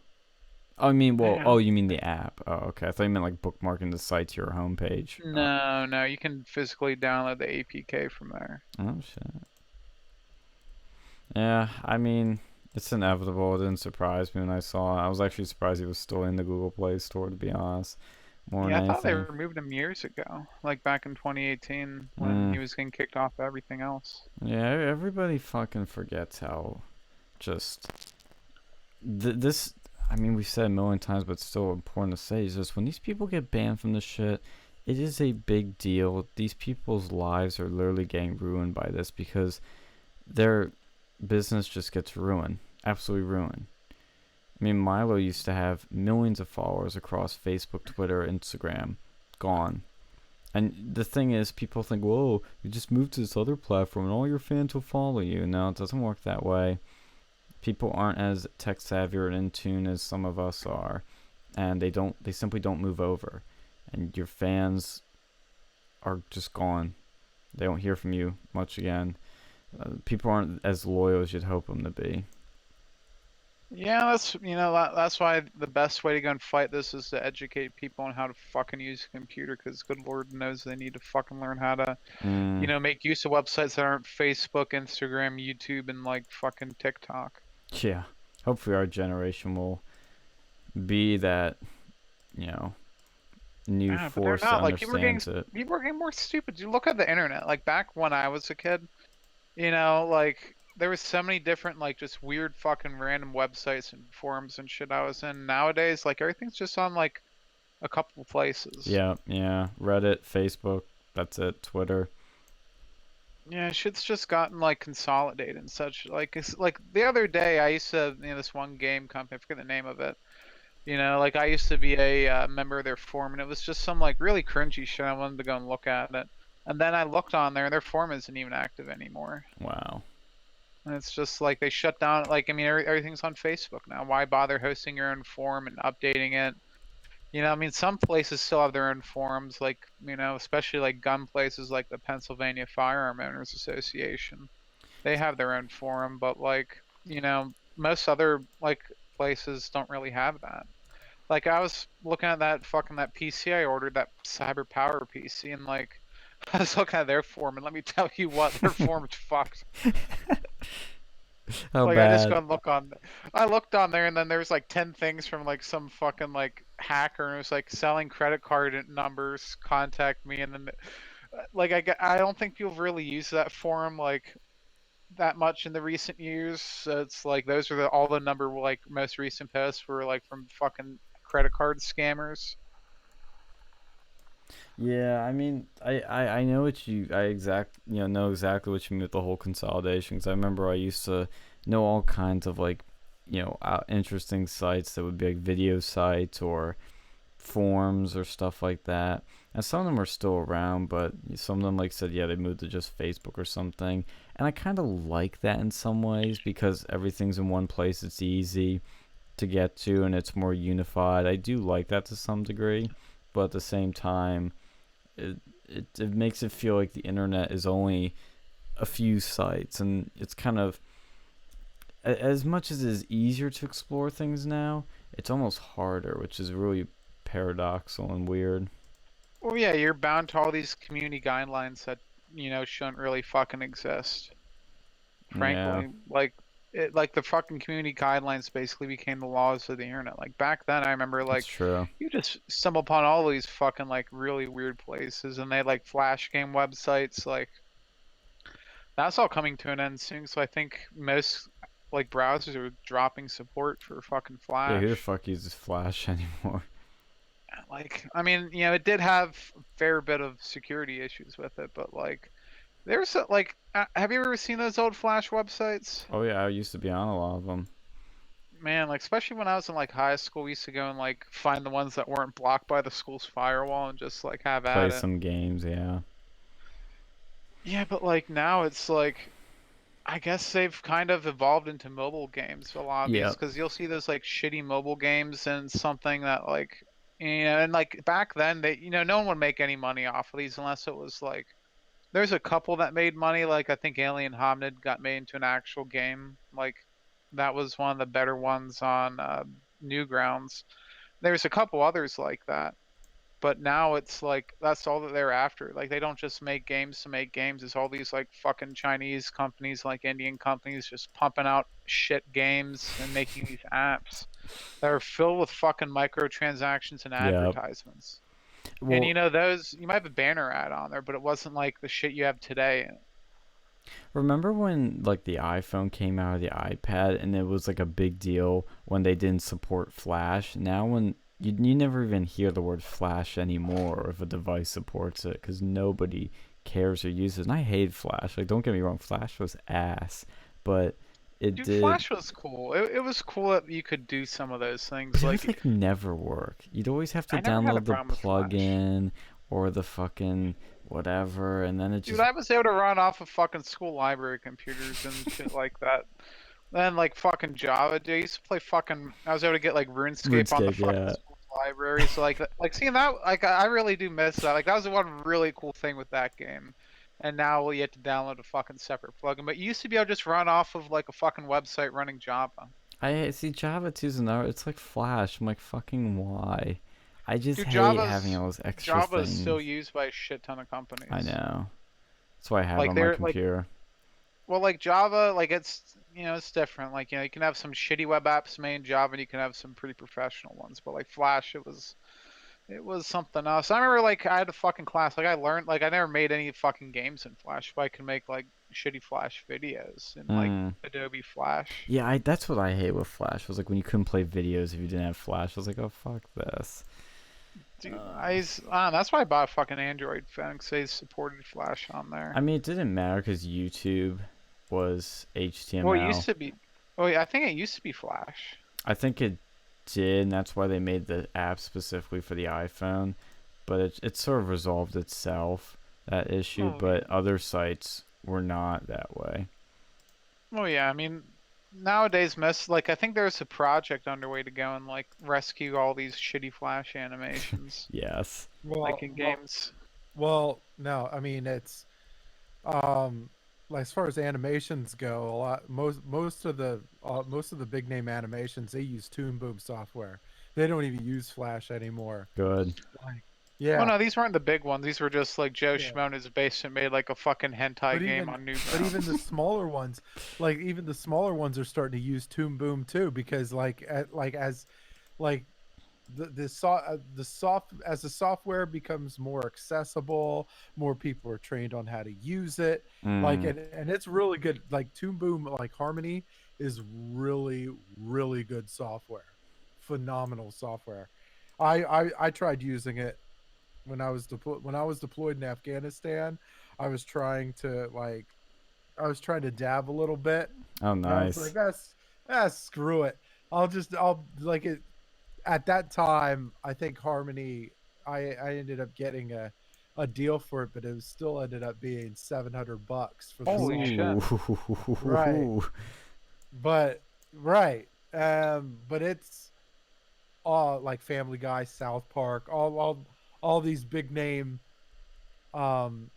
Oh, I mean, well, Yeah. oh, you mean the app? Oh, okay. I thought you meant like bookmarking the site to your homepage. Oh, No, no, you can physically download the APK from there. oh shit. Yeah, I mean, it's inevitable. It didn't surprise me when I saw it. I was actually surprised he was still in the Google Play Store, to be honest, more Yeah, than I thought they anything. removed him years ago, like back in 2018 when Mm, he was getting kicked off everything else. yeah, everybody fucking forgets how just this. I mean, we've said it a million times, but it's still important to say is just when these people get banned from the shit, it is a big deal. These people's lives are literally getting ruined by this because their business just gets ruined, absolutely ruined. I mean, Milo used to have millions of followers across Facebook, Twitter, Instagram, gone. And the thing is, people think, whoa, you just moved to this other platform and all your fans will follow you. No, it doesn't work that way. People aren't as tech savvy or in tune as some of us are, and they simply don't move over. And your fans are just gone. They don't hear from you much again. People aren't as loyal as you'd hope them to be. Yeah, that's why the best way to go and fight this is to educate people on how to fucking use a computer, because good lord knows they need to fucking learn how to, Mm, make use of websites that aren't Facebook, Instagram, YouTube, and like fucking TikTok. yeah. Hopefully our generation will be that, you know, new Yeah, but they're force that not. Like understands it. people are getting more stupid. You look at the internet. Like back when I was a kid, like there was so many different like just weird fucking random websites and forums and shit I was in. Nowadays, like everything's just on like a couple places. Yeah, yeah. Reddit, Facebook, that's it. Twitter. Yeah, shit's just gotten like consolidated and such. Like it's like the other day I used to, this one game company, I forget the name of it. Like I used to be a member of their forum, and it was just some like really cringy shit. I wanted to go and look at it, and then I looked on there, and their forum isn't even active anymore. Wow. And it's just like they shut down. Like I mean, everything's on Facebook now. Why bother hosting your own forum and updating it? I mean, some places still have their own forums, like especially like gun places like the Pennsylvania Firearm Owners Association. They have their own forum, but like most other like places don't really have that. Like I was looking at that PC I ordered, that Cyber Power PC, and like I was looking at their forum, and let me tell you what, their forum's fucked. How Like I just go bad? and I looked on there, and then there was like 10 things from like some fucking like hacker, and it was like selling credit card numbers, contact me, and then like I don't think people really use that forum like that much in the recent years. So it's like those are all the number like most recent posts were like from fucking credit card scammers. Yeah, I mean, I know what know exactly what you mean with the whole consolidation. Because I remember I used to know all kinds of like, interesting sites that would be like video sites or forums or stuff like that. And some of them are still around, but some of them, like said, yeah, they moved to just Facebook or something. And I kind of like that in some ways because everything's in one place. It's easy to get to and it's more unified. I do like that to some degree, but at the same time, it makes it feel like the internet is only a few sites, and it's kind of as much as it is easier to explore things now, it's almost harder, which is really paradoxical and weird. Well, yeah, you're bound to all these community guidelines that shouldn't really fucking exist. Yeah, Frankly, like the fucking community guidelines basically became the laws of the internet. Like back then, I remember it's like true. you just stumble upon all these fucking like really weird places, and they had like flash game websites. Like that's all coming to an end soon. So I think most like browsers are dropping support for fucking Yeah, who the Flash. fuck uses Flash anymore? Like I mean, it did have a fair bit of security issues with it, but like there's like, have you ever seen those old Flash websites? Oh yeah, I used to be on a lot of them. Man, like especially when I was in like high school, we used to go and like find the ones that weren't blocked by the school's firewall and just like have Play at it. some games, yeah. Yeah, but like now it's like I guess they've kind of evolved into mobile games a lot of these, Yeah, because you'll see those like shitty mobile games and something that like and like back then they no one would make any money off of these unless it was like there's a couple that made money, like I think Alien Hominid got made into an actual game. Like that was one of the better ones on Newgrounds. There's a couple others like that. But now it's like that's all that they're after. Like they don't just make games to make games. It's all these like fucking Chinese companies, like Indian companies, just pumping out shit games and making these apps that are filled with fucking microtransactions and Yep. advertisements. And Well, you know those you might have a banner ad on there, but it wasn't like the shit you have today. remember when like the iPhone came out, or the iPad, and it was like a big deal when they didn't support Flash? Now when you never even hear the word Flash anymore if a device supports it, because nobody cares or uses it. And I hate Flash. Like, don't get me wrong, Flash was ass, but it Dude, did. Flash was cool. It was cool that you could do some of those But things. it would Like like never work. You'd always have to I never had a download the problem with Flash. plugin or the fucking whatever, and then it Dude, just I was able to run off of fucking school library computers and shit like that. Then like fucking Java, dude. I used to play fucking. I was able to get like RuneScape on the RuneScape. fucking Yeah. school library. So like seeing that, like I really do miss that. Like that was one really cool thing with that game. And now you have to download a fucking separate plugin. But you used to be able to just run off of like a fucking website running Java. I see Java 2's another. It's like Flash. I'm like, fucking why? I just Dude, hate having all those extra Java is still things. used by a shit ton of I companies. know. That's why I have it Like on my they're like computer. well, like Java, like it's it's different. Like you can have some shitty web apps made in Java, and you can have some pretty professional ones. But like Flash, it was something else. I remember like I had a fucking class. Like I learned like I never made any fucking games in Flash, but I can make like shitty Flash videos in like Mm. Adobe Flash. Yeah, that's what I hate with Flash. Was like when you couldn't play videos if you didn't have Flash. I was like, oh fuck this. Dude, Uh, that's why I bought a fucking Android phone because they supported Flash on I there. mean, it didn't matter because YouTube was Well, it HTML. used to be. Oh, yeah, I think it used to be Flash. I think it did, and that's why they made the app specifically for the iPhone. But it sort of resolved itself, that issue. Oh, But other sites were not that way. well, yeah. I mean, nowadays, like I think there's a project underway to go and like rescue all these shitty Flash animations, Yes. like Well, in well, games. well, no, I mean it's um like as far as animations go, a lot most of the big name animations they use Toon Boom software. They don't even use Flash anymore. Good. Like Well, yeah, no, these weren't the big ones. These were just like Joe yeah. Schmo in his basement made like a fucking hentai But game even on but even the Newgrounds. smaller ones, like even the smaller ones are starting to use Toon Boom too because as like the soft as the software becomes more accessible, more people are trained on how to use it. Like Mm. and it's really good. Like Toon Boom, like Harmony is really good software, phenomenal software. I tried using it when I was deployed in Afghanistan. I was trying to like I was trying to dab a little bit, Oh, and I was like, nice. that's screw it. I'll like it at that time. I think Harmony. I ended up getting a deal for it, but it was still ended up being $700 for the Holy shit! software. Right, Ooh. but right, but it's all like Family Guy, South Park, all these big name, um,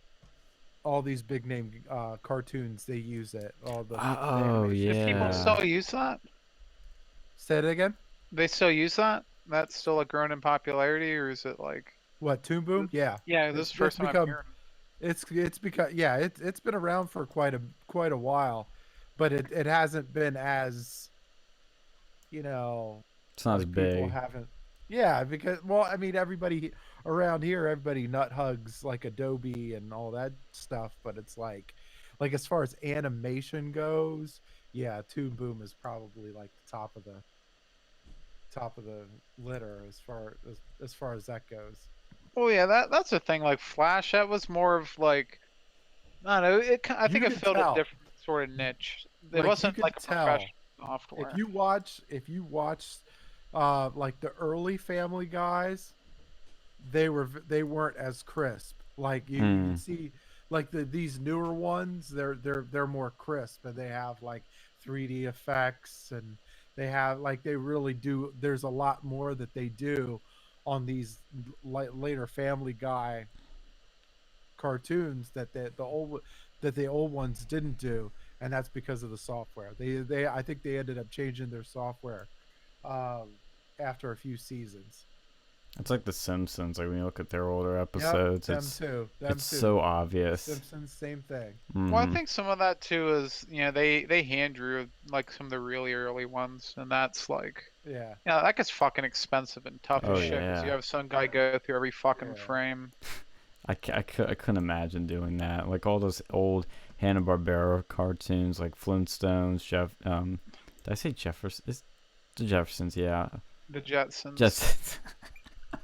all these big name cartoons. They use it. All the Oh, animation Do people studio. yeah. still use that? Say it again. They still use that? That's still like grown in popularity, or is it like? What Toon Boom? Yeah, Yeah, this is the it's first time I'm become hearing. it's because yeah it's been around for quite a while, but it hasn't been as you know It's not as like people big. haven't yeah because well I mean everybody around here everybody nut hugs like Adobe and all that stuff, but it's like as far as animation goes, yeah, Toon Boom is probably like the top of the litter as far as that goes. Well, yeah, that's the thing. Like Flash, that was more of like I don't know. I You think it could filled a tell different sort of niche. It like you wasn't could like a tell professional software. if you watch like the early Family Guys, they weren't as crisp. Like you Hmm. can see like these newer ones, they're more crisp and they have like 3D effects and they have like they really do. There's a lot more that they do on these later Family Guy cartoons that the old ones didn't do, and that's because of the software. They I think they ended up changing their software. Um, after a few seasons. It's like The Simpsons. Like when you look at their older episodes, Yep, them too. Them it's too. so obvious. Simpsons, same thing. Well, I Mhm. think some of that too is, you know, they hand drew like some of the really early ones, and that's like, Yeah. yeah, that gets fucking expensive and tough as Oh shit because you yeah. have some guy go through every fucking Yeah. frame. I couldn't imagine doing that. Like all those old Hanna-Barbera cartoons, like Flintstones, did I say Jefferson? It's the Jeffersons, yeah. The Jetsons, Jetsons.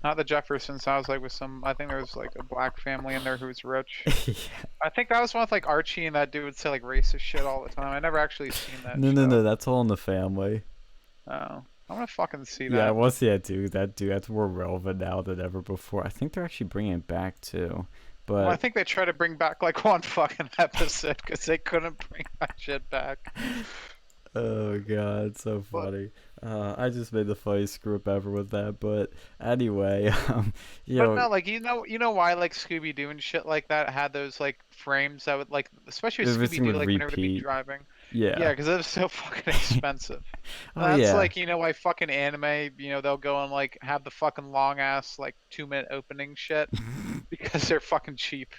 not the Jeffersons. I was like with some. I think there was like a black family in there who was rich. Yeah. I think that was one with like Archie and that dude would say like racist shit all the time. I never actually seen that No, show. no, no. That's All in the Family. Oh, I want to fucking see Yeah, I that. want to see that dude. That's more relevant now than ever before. I think they're actually bringing it back too. Well, I But think they tried to bring back like one fucking episode because they couldn't bring that shit back. oh god, it's so But funny. I just made the funniest screw up ever with that. But anyway, you But know, no, like you know why like Scooby Doo and shit like that had those like frames that would like, especially with Scooby everything Doo, would like whenever they'd be repeat. driving. Yeah. Yeah, because it was so fucking expensive. Oh That's yeah. like, you know, why fucking anime, you know, they'll go and like have the fucking long ass like 2 minute opening shit because they're fucking cheap.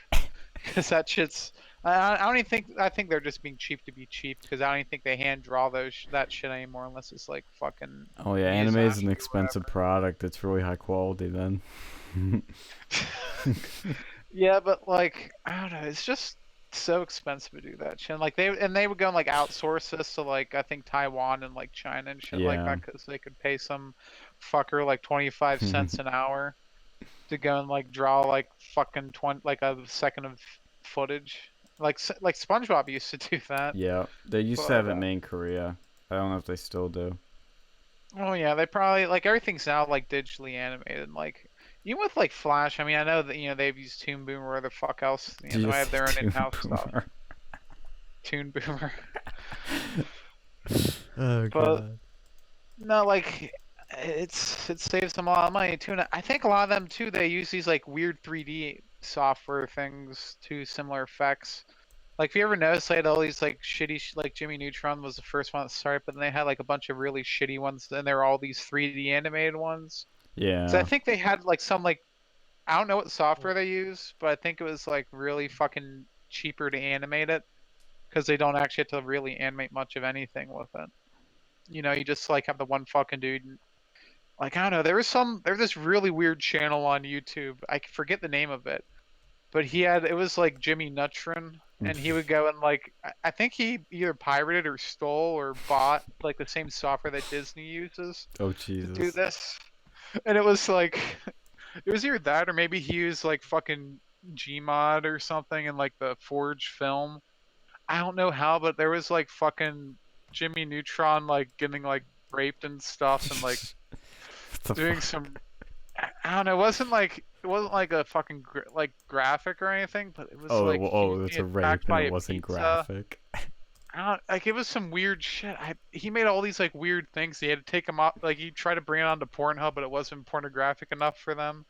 Because that shit's, I don't even think, I think they're just being cheap to be cheap because I don't even think they hand draw that shit anymore unless it's like fucking Oh yeah, anime is an Miyazaki expensive product. It's really high quality then. or whatever. Yeah, but like I don't know, it's just so expensive to do that shit. Like they would go and like outsource this to like I think Taiwan and like China and shit like Yeah. that because they could pay some fucker like 25 cents an hour to go and like draw like fucking 20 like a second of footage. Like SpongeBob used to do that. Yeah, they used to But have it made in Korea. I don't know if they still do. oh yeah, they probably like everything's now like digitally animated. Like even with like Flash, I mean I know that you know they've used Toon Boom or the fuck else. You Did know, you they have say their own Toon in-house stuff. Boomer? Toon Boomer. Oh But god. no, like it saves them a lot of money too. And I think a lot of them too. They use these like weird 3D software things to similar effects. Like, if you ever noticed, they had all these like shitty, like Jimmy Neutron was the first one that started, but then they had like a bunch of really shitty ones, and there were all these 3D animated ones. So I Yeah. think they had like some like I don't know what software they use, but I think it was like really fucking cheaper to animate it because they don't actually have to really animate much of anything with it. You know, you just like have the one fucking dude. Like I don't know, there's this really weird channel on YouTube. I forget the name of it, but it was like Jimmy Neutron, and he would go and like I think he either pirated or stole or bought like the same software that Disney uses Oh to do Jesus. this, and it was like it was either that or maybe he used like fucking Gmod or something in like the Forge film. I don't know how, but there was like fucking Jimmy Neutron like getting like raped and stuff and like What the doing fuck? some I don't know. It wasn't like a fucking like graphic or anything, but it was like he was It's being a rape attacked and by it a wasn't pizza. graphic. I don't like it was some weird shit. He made all these like weird things. He had to take them off. Like he tried to bring it onto Pornhub, but it wasn't pornographic enough for them.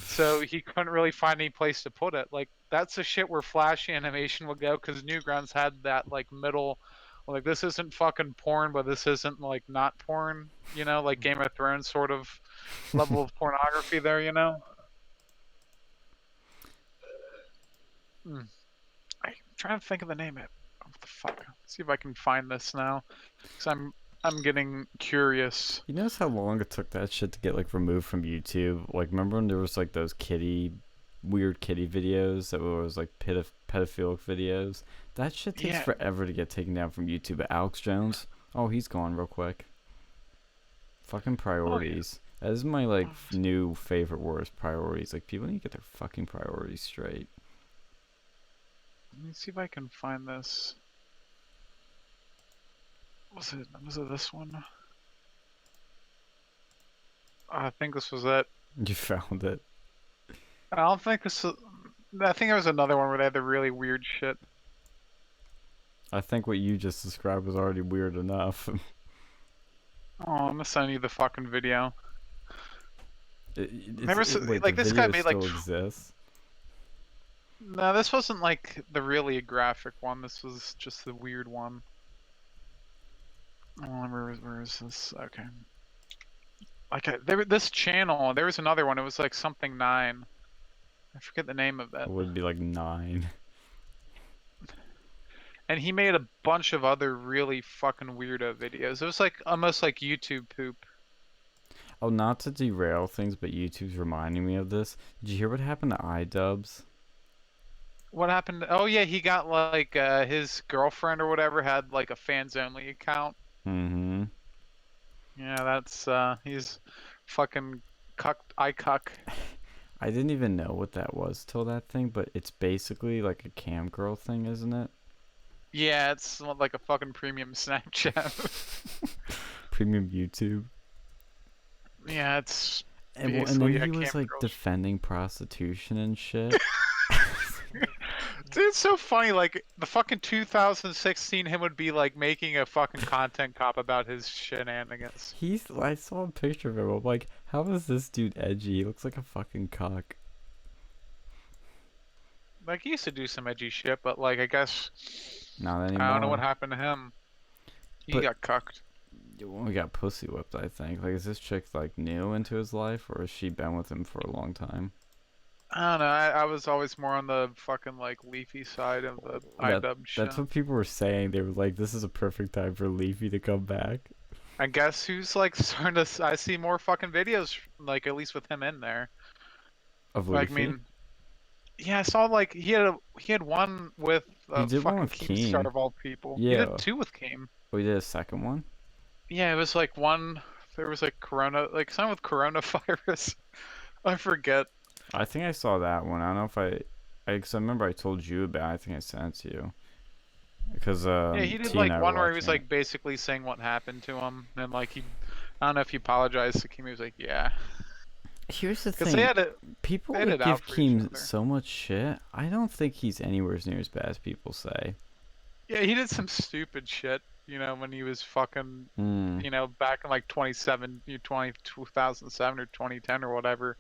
So he couldn't really find any place to put it. Like that's the shit where Flash animation would go because Newgrounds had that like middle, like this isn't fucking porn, but this isn't like not porn. You know, like Game of Thrones sort of level of pornography there. You know. Hmm. I'm trying to think of the name of it. What the fuck? Let's see if I can find this now, because I'm getting curious. You notice how long it took that shit to get like removed from YouTube? Like, remember when there was like those weird kitty videos that was like pedophilic videos? That shit takes Yeah. forever to get taken down from YouTube. But Alex Jones, oh, he's gone real quick. Fucking Oh yeah. priorities. That is my like new favorite word, is priorities. Like people need to get their fucking priorities straight. Let me see if I can find this. Was it this one? I think this was it. You found it. I don't think this. I think there was another one where they had the really weird shit. I think what you just described was already weird enough. Oh, I'm gonna send you the fucking video. Wait, the Like this guy video made like. still exists? No, this wasn't like the really graphic one. This was just the weird one. Oh, where is this? Okay. like this channel. There was another one. It was like something 9. I forget the name of it. It would be like 9. And he made a bunch of other really fucking weirdo videos. It was like almost like YouTube poop. Oh, not to derail things, but YouTube's reminding me of this. Did you hear what happened to iDubbbz? What happened? Oh yeah, he got like his girlfriend or whatever had like a fans only account. Mm-hmm. Yeah, that's he's fucking cucked. I cuck. I didn't even know what that was till that thing, but it's basically like a cam girl thing, isn't it? Yeah, it's like a fucking premium Snapchat. Premium YouTube. Yeah, it's And then basically a he was cam like girl. defending prostitution and shit. Dude, it's so funny. Like the fucking 2016, him would be like making a fucking content cop about his shenanigans. I saw a picture of him. I'm like, how is this dude edgy? He looks like a fucking cock. Like he used to do some edgy shit, but like I guess Not anymore. I don't know what happened to him. He But- got cucked. We got pussy whipped, I think. Like, is this chick like new into his life, or has she been with him for a long time? I don't know. I was always more on the fucking like leafy side of the iDub shit. That's what people were saying. They were like, "This is a perfect time for Leafy to come back." I guess who's like starting to. I see more fucking videos, like at least with him in there. Of Like, Leafy. I mean, yeah, I saw like he had one with He did one fucking with Keemstar Keem. of all people. He Yeah. did 2 with Keem. We did a second one. Yeah, it was like one. There was like Corona, like something with coronavirus. I forget. I think I saw that one. I don't know if because I remember I told you about it. I think I sent it to you. Because Yeah, he did T like and I were one where he was watching like basically saying what happened to him, and like he, I don't know if he apologized to Keem. He was like, yeah, it. Here's the because thing. they had it. People they had like it out give for each Keem other. so much shit. I don't think he's anywhere near as bad as people say. Yeah, he did some stupid shit. You know, when he was fucking, Mm. you know, back in like 2007 or 2010 or whatever.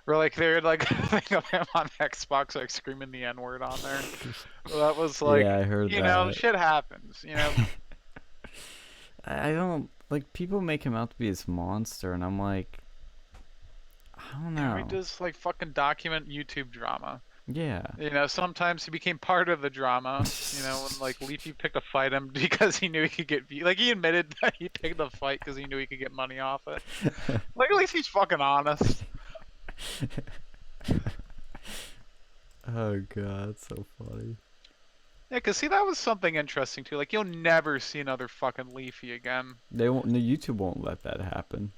Where like they had like a thing of him on Xbox like screaming the N-word on there. Well, that was like, Yeah, I heard you know, that. shit happens. You know, I don't like people make him out to be this monster, and I'm like, I don't know. he does like fucking document YouTube drama. Yeah. You know, sometimes he became part of the drama. You know, when like Leafy picked a fight him because he knew he could get like he admitted that he picked the fight because he knew he could get money off it. Like at least he's fucking honest. Oh god, that's so funny. Yeah, cause see that was something interesting too. Like you'll never see another fucking Leafy again. They won't. No, YouTube won't let that happen.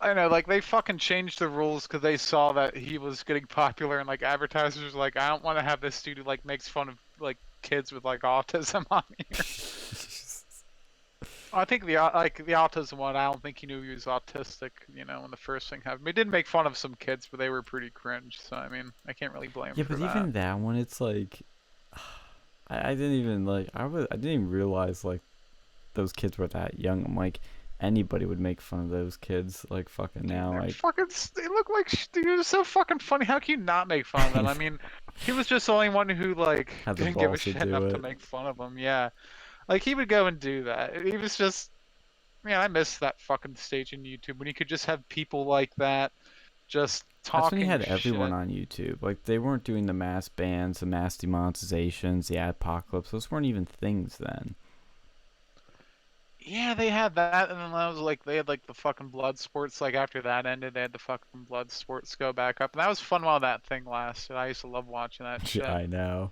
I know, like they fucking changed the rules because they saw that he was getting popular, and like advertisers were like, I don't want to have this dude who like makes fun of like kids with like autism on here. I think the autism one, I don't think he knew he was autistic. You know, when the first thing happened, he did make fun of some kids, but they were pretty cringe. So I mean, I can't really blame him Yeah, for but that. even that one, it's like, I didn't even like. I didn't even realize like those kids were that young. I'm like, anybody would make fun of those kids. Like fucking now, They're like fucking, they look like dude, it was so fucking funny. How can you not make fun of them? I mean, he was just the only one who like Had the didn't give a balls to shit do enough to it. make fun of him. Yeah, like he would go and do that. He was just, man, I miss that fucking stage in YouTube when you could just have people like that, just talking. That's when you had everyone shit. on YouTube. Like they weren't doing the mass bans, the mass demonetizations, the apocalypse. Those weren't even things then. Yeah, they had that, and then that was like they had like the fucking blood sports. Like after that ended, they had the fucking blood sports go back up, and that was fun while that thing lasted. I used to love watching that shit. I know.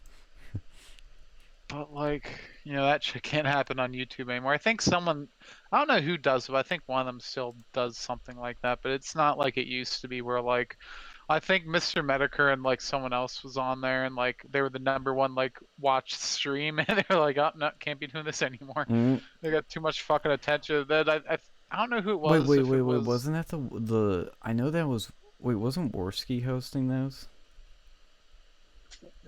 But like, you know, that shit can't happen on YouTube anymore. I think someone, I don't know who does it, but I think one of them still does something like that. But it's not like it used to be where like, I think Mr. Medicare and like someone else was on there and like they were the #1 like watch stream and they were like, oh no, can't be doing this anymore. Mm. They got too much fucking attention. That I don't know who it was. Wait, if it was... wasn't that the? I know that was. Wait, wasn't Worski hosting those?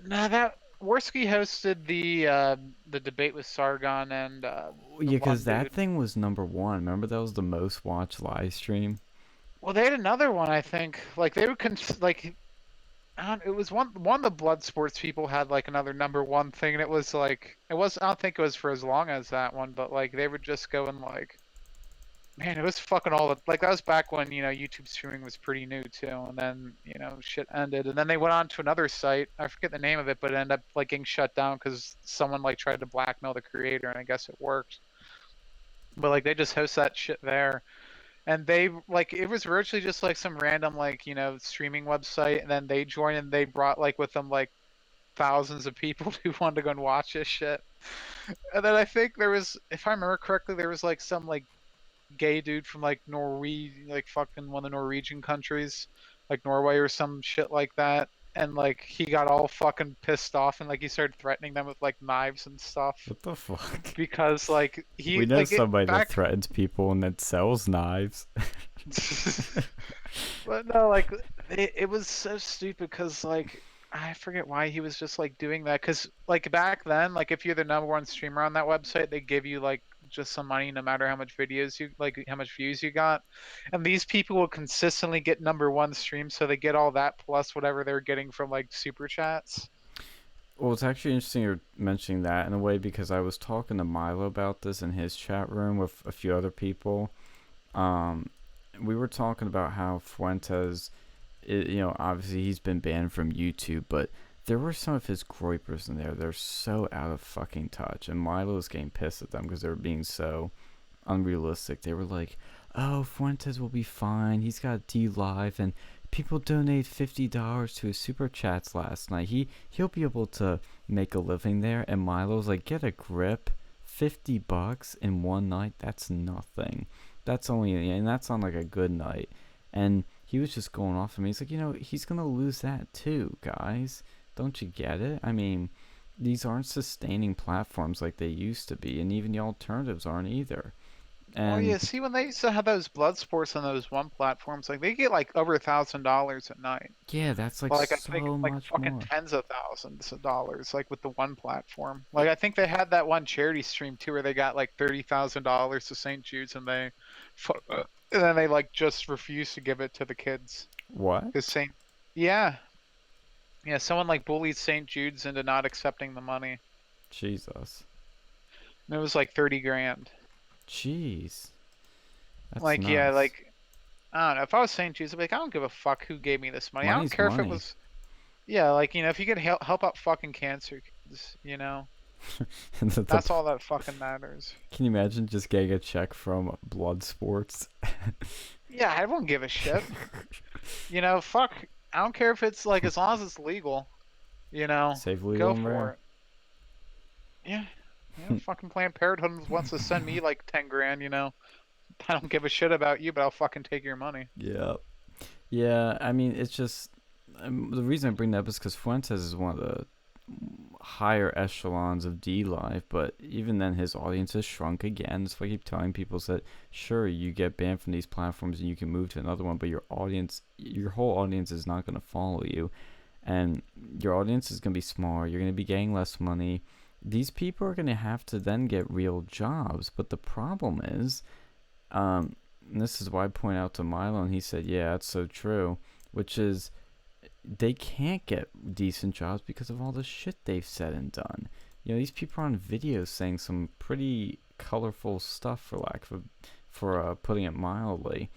Nah, that Worski hosted the debate with Sargon and Yeah, one because that dude. thing was #1. Remember that was the most watched live stream. Well, they had another one, I think. Like they would like, it was one of the blood sports people had like another #1 thing, and it was like it was. I don't think it was for as long as that one, but like they would just go and like man, it was fucking all like that was back when YouTube streaming was pretty new too, and then shit ended, and then they went on to another site. I forget the name of it, but it ended up like getting shut down because someone like tried to blackmail the creator, and I guess it worked. But like they just host that shit there, and they like it was virtually just like some random like streaming website, and then they joined and they brought like with them like thousands of people who wanted to go and watch this shit. And then I think there was, if I remember correctly, there was like some like gay dude from like Norway, like fucking one of the Norwegian countries, like Norway or some shit like that. And like he got all fucking pissed off and like he started threatening them with like knives and stuff What the fuck? because like We he know like it somebody that back. threatens people and that sells knives. But no, like it was so stupid because like I forget why he was just like doing that because like back then like if you're the number one streamer on that website they give you like just some money no matter how much videos you like how much views you got, and these people will consistently get number one streams so they get all that plus whatever they're getting from like super chats. Well, it's actually interesting you're mentioning that in a way because I was talking to Milo about this in his chat room with a few other people. Um, we were talking about how Fuentes, obviously he's been banned from YouTube, but there were some of his groypers in there. They're so out of fucking touch, and Milo's getting pissed at them because they were being so unrealistic. They were like, "Oh, Fuentes will be fine. He's got D Live, and people donate $50 to his super chats last night. He'll be able to make a living there." And Milo's like, "Get a grip. $50 in one night? That's nothing. That's only, and that's on like a good night." And he was just going off of me. He's like, he's gonna lose that too, guys. Don't you get it? I mean, these aren't sustaining platforms like they used to be, and even the alternatives aren't either. Oh yeah, And see when they used to have those blood sports on those one platforms, like they get like over $1,000 at night. yeah, that's like Like I think so like much fucking more. tens of thousands of dollars, like with the one platform. Like I think they had that one charity stream too, where they got like $30,000 to St. Jude's, and and then they like just refused to give it to the kids because What? St. Yeah, yeah, someone like bullied St. Jude's into not accepting the money, Jesus. and it was like 30 grand. Jeez. That's Like yeah, nuts. like I don't know. If I was St. Jude's, I'd be like, I don't give a fuck who gave me this money. I don't Money's care if it money. was. Yeah, like if you could help out fucking cancer kids. The That's all that fucking matters. Can you imagine just getting a check from Blood Sports? Yeah, I won't give a shit. Fuck. I don't care if it's like as long as it's legal. Save legal Go and for rare. it. Yeah. Fucking Planned Parenthood wants to send me like 10 grand. I don't give a shit about you, but I'll fucking take your money. Yeah. Yeah, I mean, it's just the reason I bring that up is because Fuentes is one of the higher echelons of D Live, but even then, his audience has shrunk again. That's why I keep telling people that sure, you get banned from these platforms and you can move to another one, but your whole audience is not going to follow you, and your audience is going to be smaller. You're going to be getting less money. These people are going to have to then get real jobs, but the problem is, and this is why I point out to Milo, and he said, "Yeah, that's so true," which is they can't get decent jobs because of all the shit they've said and done. These people are on videos saying some pretty colorful stuff, for putting it mildly,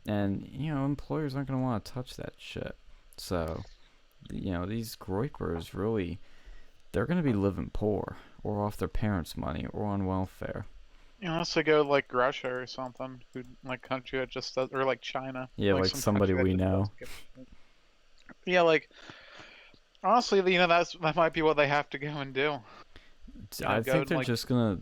and employers aren't gonna want to touch that shit. So, these groypers really, they're gonna be living poor or off their parents' money or on welfare. Unless they go like Russia or something, who like country that just does, or like China, Yeah, like like some somebody country that we just know. doesn't give a shit. Yeah, like honestly, that might be what they have to go and do. I Go think and like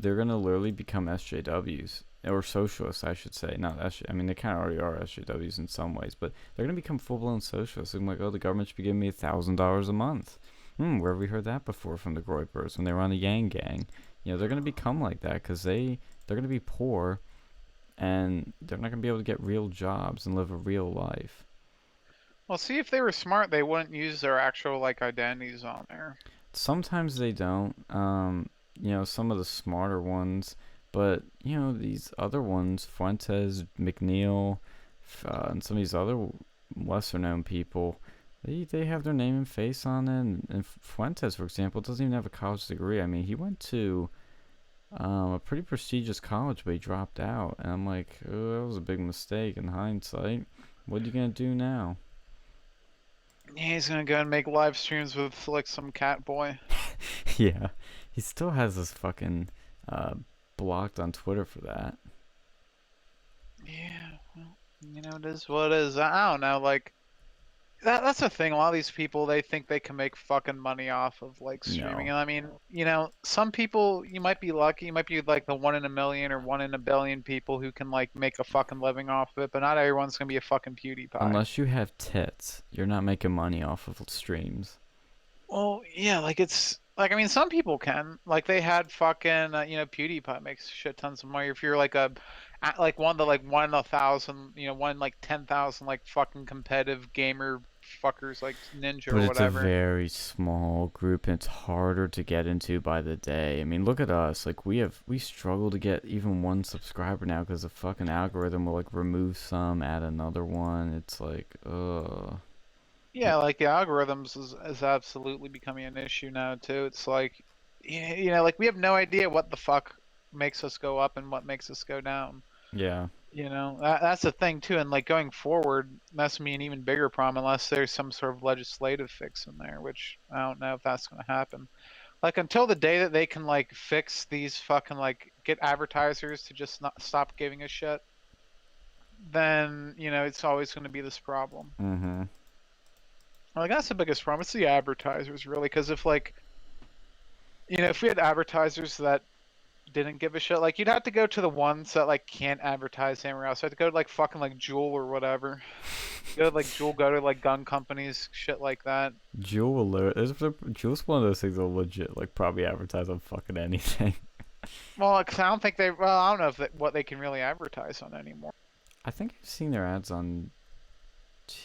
they're gonna literally become SJWs or socialists, I should say. Not SJ. I mean, they kind of already are SJWs in some ways, but they're gonna become full blown socialists. They're like, oh, the government should be giving me $1,000 a month. Where have we heard that before from the Groypers when they were on the Yang Gang? They're gonna become like that because they're gonna be poor and they're not gonna be able to get real jobs and live a real life. well, see if they were smart, they wouldn't use their actual like identities on there. Sometimes they don't. Some of the smarter ones, but these other ones, Fuentes, McNeil, and some of these other lesser known people, they have their name and face on it. And Fuentes, for example, doesn't even have a college degree. I mean, he went to a pretty prestigious college, but he dropped out. And I'm like, oh, that was a big mistake in hindsight. What are you gonna do now? Yeah, he's gonna go and make live streams with like some cat boy. Yeah, he still has us fucking uh, blocked on Twitter for that. Yeah, well, it is what it is. I don't know, like that's the thing. A lot of these people, they think they can make fucking money off of like streaming. No, And I mean, some people, you might be lucky. You might be like the 1 in a million or 1 in a billion people who can like make a fucking living off of it. But not everyone's gonna be a fucking PewDiePie. unless you have tits, you're not making money off of streams. Well, yeah, like it's like I mean, some people can. Like they had fucking PewDiePie makes shit tons of money. If you're like like one of the like 1 in 1,000, one in like 10,000 like fucking competitive gamer fuckers like Ninja But or it's a whatever. very small group, and it's harder to get into by the day. I mean, look at us. Like we struggle to get even one subscriber now because the fucking algorithm will like remove some, add another one. It's like, Yeah, like the algorithms is absolutely becoming an issue now too. It's like, like we have no idea what the fuck makes us go up and what makes us go down. yeah. That's the thing too. And like going forward, that's gonna be an even bigger problem unless there's some sort of legislative fix in there, which I don't know if that's gonna happen. Like until the day that they can like fix these fucking like get advertisers to just not stop giving a shit, then it's always gonna be this problem. Mm-hmm. Like that's the biggest problem. It's the advertisers really, because if like if we had advertisers that didn't give a shit, like you'd have to go to the ones that like can't advertise anywhere else. You have to go to like fucking like Jewel or whatever. Go to like Jewel, go to like gun companies, shit like that. Jewel alert. Jewel's one of those things that legit like probably advertise on fucking anything. Well, 'cause I don't think they. Well, I don't know if what they can really advertise on anymore. I think I've seen their ads on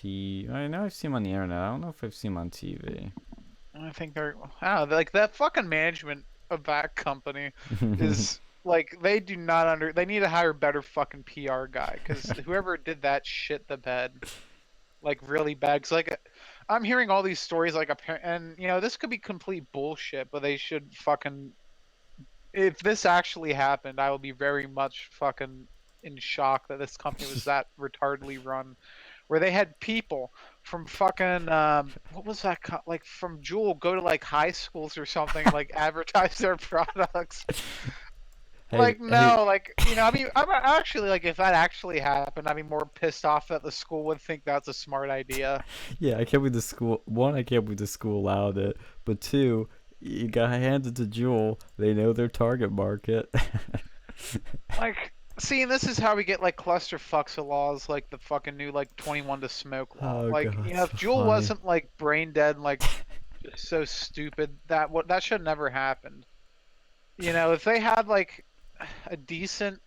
I know I've seen them on the internet. I don't know if I've seen them on TV. I think they're. I don't know, like that fucking management of that company is like they do not under. They need to hire a better fucking PR guy because whoever did that shit the bed, like really bad. 'Cause like I'm hearing all these stories like and this could be complete bullshit, but they should fucking. If this actually happened, I will be very much fucking in shock that this company was that retardedly run, where they had people from fucking what was that like from Jewel go to like high schools or something like advertise their products. Like no, like I mean, I'm actually like if that actually happened, I'd be more pissed off that the school would think that's a smart idea. Yeah, I can't believe the school. One, I can't believe the school allowed it. But two, you got handed to Jewel. They know their target market. Like, see, and this is how we get like clusterfucks of laws, like the fucking new like 21 to smoke law. Oh, Like, God, if so Jewel funny. wasn't like brain dead, and, like just so stupid that should never happened. If they had like a decent,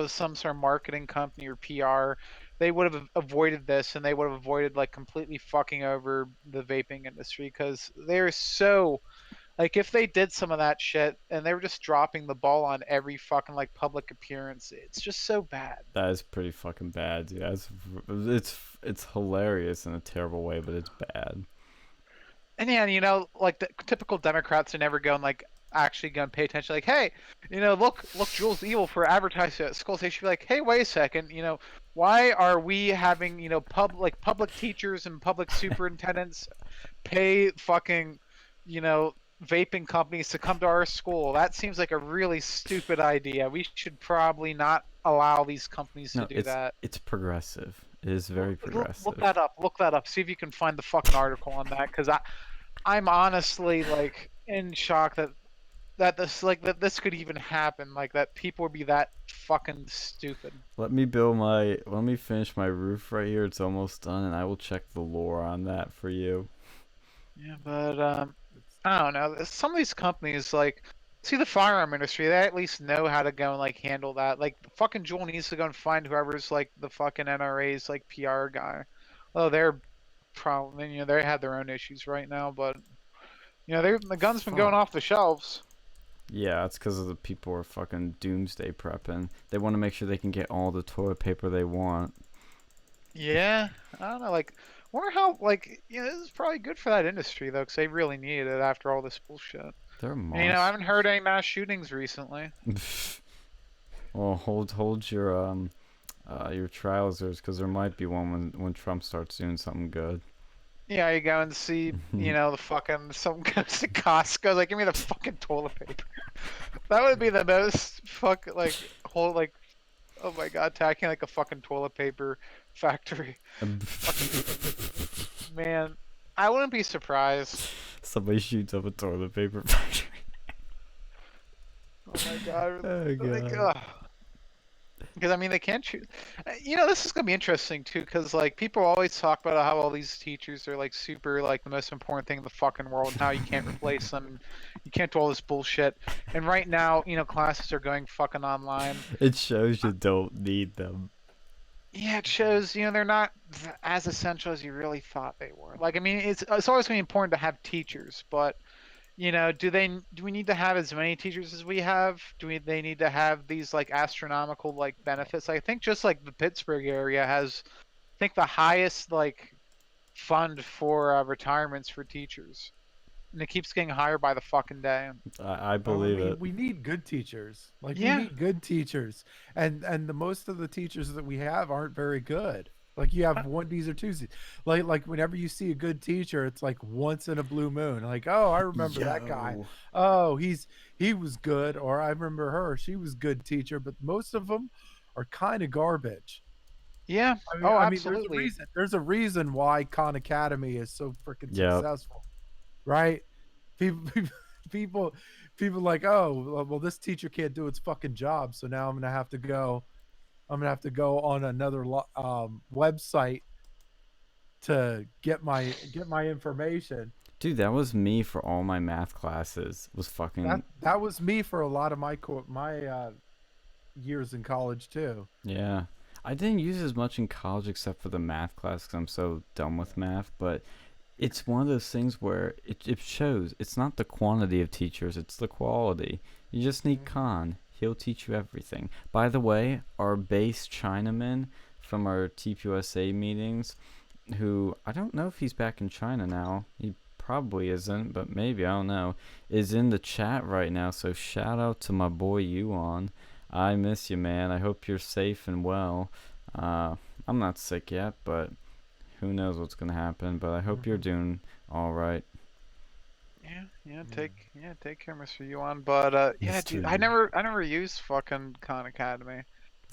some sort of marketing company or PR, they would have avoided this, and they would have avoided like completely fucking over the vaping industry because they're so like if they did some of that shit and they were just dropping the ball on every fucking like public appearance, it's just so bad. That is pretty fucking bad, dude. It's hilarious in a terrible way, but it's bad. And yeah, like the typical Democrats are never going like actually going to pay attention. Like, hey, look, Jules evil for advertising at schools. They should be like, hey, wait a second, why are we having public teachers and public superintendents pay fucking vaping companies to come to our school? That seems like a really stupid idea. We should probably not allow these companies to do that. It's progressive. It is very progressive. Look that up. Look that up. See if you can find the fucking article on that, because I'm honestly like in shock that this could even happen. Like that people would be that fucking stupid. Let me finish my roof right here. It's almost done, and I will check the lore on that for you. Yeah, but I don't know. Some of these companies, like, see the firearm industry, they at least know how to go and like handle that. Like, fucking Joel needs to go and find whoever's like the fucking NRA's like PR guy. Oh, they're probably they have their own issues right now, but the gun's been going off the shelves. Yeah, it's because of the people who are fucking doomsday prepping. They want to make sure they can get all the toilet paper they want. Yeah, I don't know. Like, wonder how this is probably good for that industry though, because they really needed it after all this bullshit. They're And, you know, I haven't monsters. heard any mass shootings recently. Well, hold your trousers, because there might be one when Trump starts doing something good. Yeah, you go and see, you know, the fucking some goes to Costco, like give me the fucking toilet paper. That would be the most fuck like whole like oh my god, attacking like a fucking toilet paper factory. Fucking man, I wouldn't be surprised. Somebody shoots up a toilet paper factory. Oh my god, Oh like god. because I mean they can't shoot. You know, this is gonna be interesting too, because like people always talk about how all these teachers are like super like the most important thing in the fucking world, and how you can't replace them, you can't do all this bullshit. And right now, you know, classes are going fucking online. It shows you don't need them. Yeah, it shows, you know, they're not as essential as you really thought they were. Like, I mean, it's always going to be important to have teachers, but you know, do we need to have as many teachers as we have? They need to have these like astronomical like benefits? I think just like the Pittsburgh area has, I think the highest like fund for retirements for teachers, and it keeps getting higher by the fucking day. I I believe mean, it. we need good teachers. Like we Yeah, need good teachers, and the most of the teachers that we have aren't very good. Like you have one D's or two C's. Like whenever you see a good teacher, it's like once in a blue moon. Like, oh, I remember that guy. Yo. Oh, he was good, or I remember her. She was a good teacher. But most of them are kind of garbage. yeah. I mean, Oh, I mean, there's a absolutely. reason. There's a reason why Khan Academy is so freaking Yep. successful, right? People, people, people like, oh, well, this teacher can't do its fucking job, so now I'm gonna have to go. I'm gonna have to go on another website to get my information. Dude, that was me for all my math classes. Was That fucking that was me for a lot of my years in college too. yeah. I didn't use as much in college except for the math class because I'm so done with math. But it's one of those things where it shows. It's not the quantity of teachers; it's the quality. You just need Khan. He'll teach you everything. By the way, our base Chinaman from our TPUSA meetings, who I don't know if he's back in China now. He probably isn't, but maybe, I don't know, is in the chat right now. So shout out to my boy Yuan. I miss you, man. I hope you're safe and well. Uh, I'm not sick yet, but who knows what's gonna happen. But I hope you're doing all right, Take care, Mr. Yuan. But yeah, Mister dude, Yu. I never used fucking Khan Academy.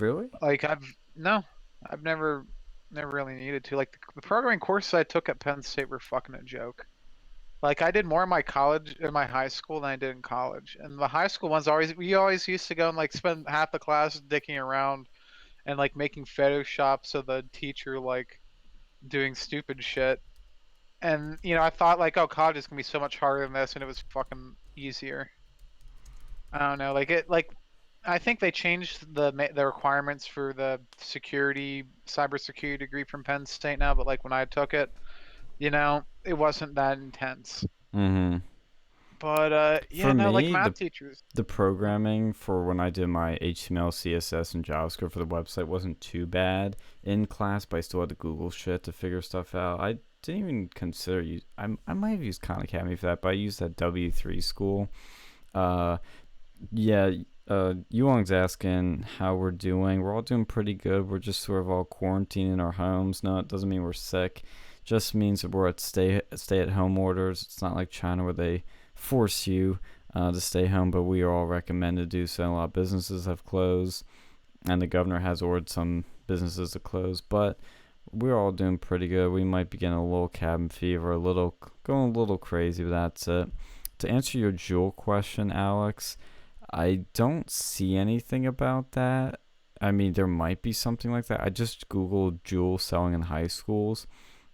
Really? Like no, I've never really needed to. Like the programming courses I took at Penn State were fucking a joke. Like I did more in my high school than I did in college. And the high school ones we always used to go and like spend half the class dicking around and like making photoshops of the teacher like doing stupid shit. And you know, I thought like, oh, college is gonna be so much harder than this, and it was fucking easier. I don't know, I think they changed the requirements for the cybersecurity degree from Penn State now, but like when I took it, you know, it wasn't that intense. Mm-hmm. But yeah, For no, like me, math teachers. the programming for when I did my HTML, CSS, and JavaScript for the website wasn't too bad in class, but I still had to Google shit to figure stuff out. I didn't even consider I might have used Khan Academy for that, but I used that W3 school. Uh, yeah. Yuong's asking how we're doing. We're all doing pretty good. We're just sort of all quarantined in our homes. No, it doesn't mean we're sick. Just means that we're at stay at home orders. It's not like China where they force you to stay home, but we are all recommended to do so. A lot of businesses have closed, and the governor has ordered some businesses to close. But we're all doing pretty good. We might be getting a little cabin fever, going a little crazy, but that's it. To answer your Jewel question, Alex, I don't see anything about that. I mean, there might be something like that. I just googled Jewel selling in high schools.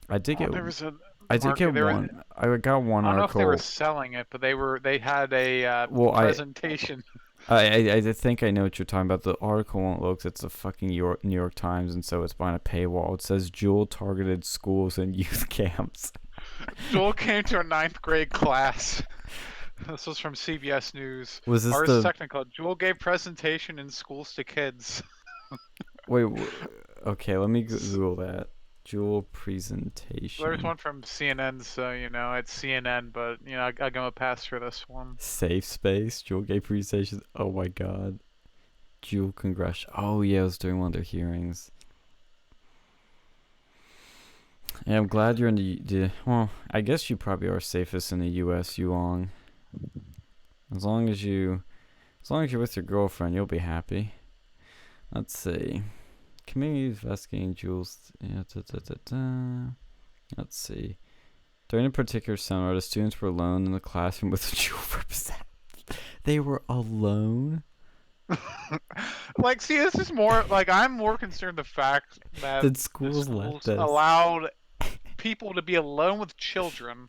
I did Oh, get there was a I did market. get one. I got one I don't know if they were article. selling it, but they had a Well, presentation. I think I know what you're talking about. The article won't look. It's the fucking New York Times, and so it's behind a paywall. It says Jewel targeted schools and youth camps. Joel came to a ninth grade class. This was from CBS News. Was this Ars the Technica. Jewel gave presentation in schools to kids. wait? Okay, let me Google that. Jewel presentation. There's one from CNN, so it's CNN, but I give him a pass for this one. Safe space. Jewel gay presentation. Oh my god. Jewel Congress. Oh yeah, I was doing one of their hearings. Yeah, I'm glad you're in well, I guess you probably are safest in the U.S., Yuong. As long as you're with your girlfriend, you'll be happy. Let's see. Community investigating Jules. Yeah, Let's see. During a particular seminar, the students were alone in the classroom with a Jewel representative. They were alone? Like, see, this is more like I'm more concerned the fact that Did schools let this? allowed people to be alone with children.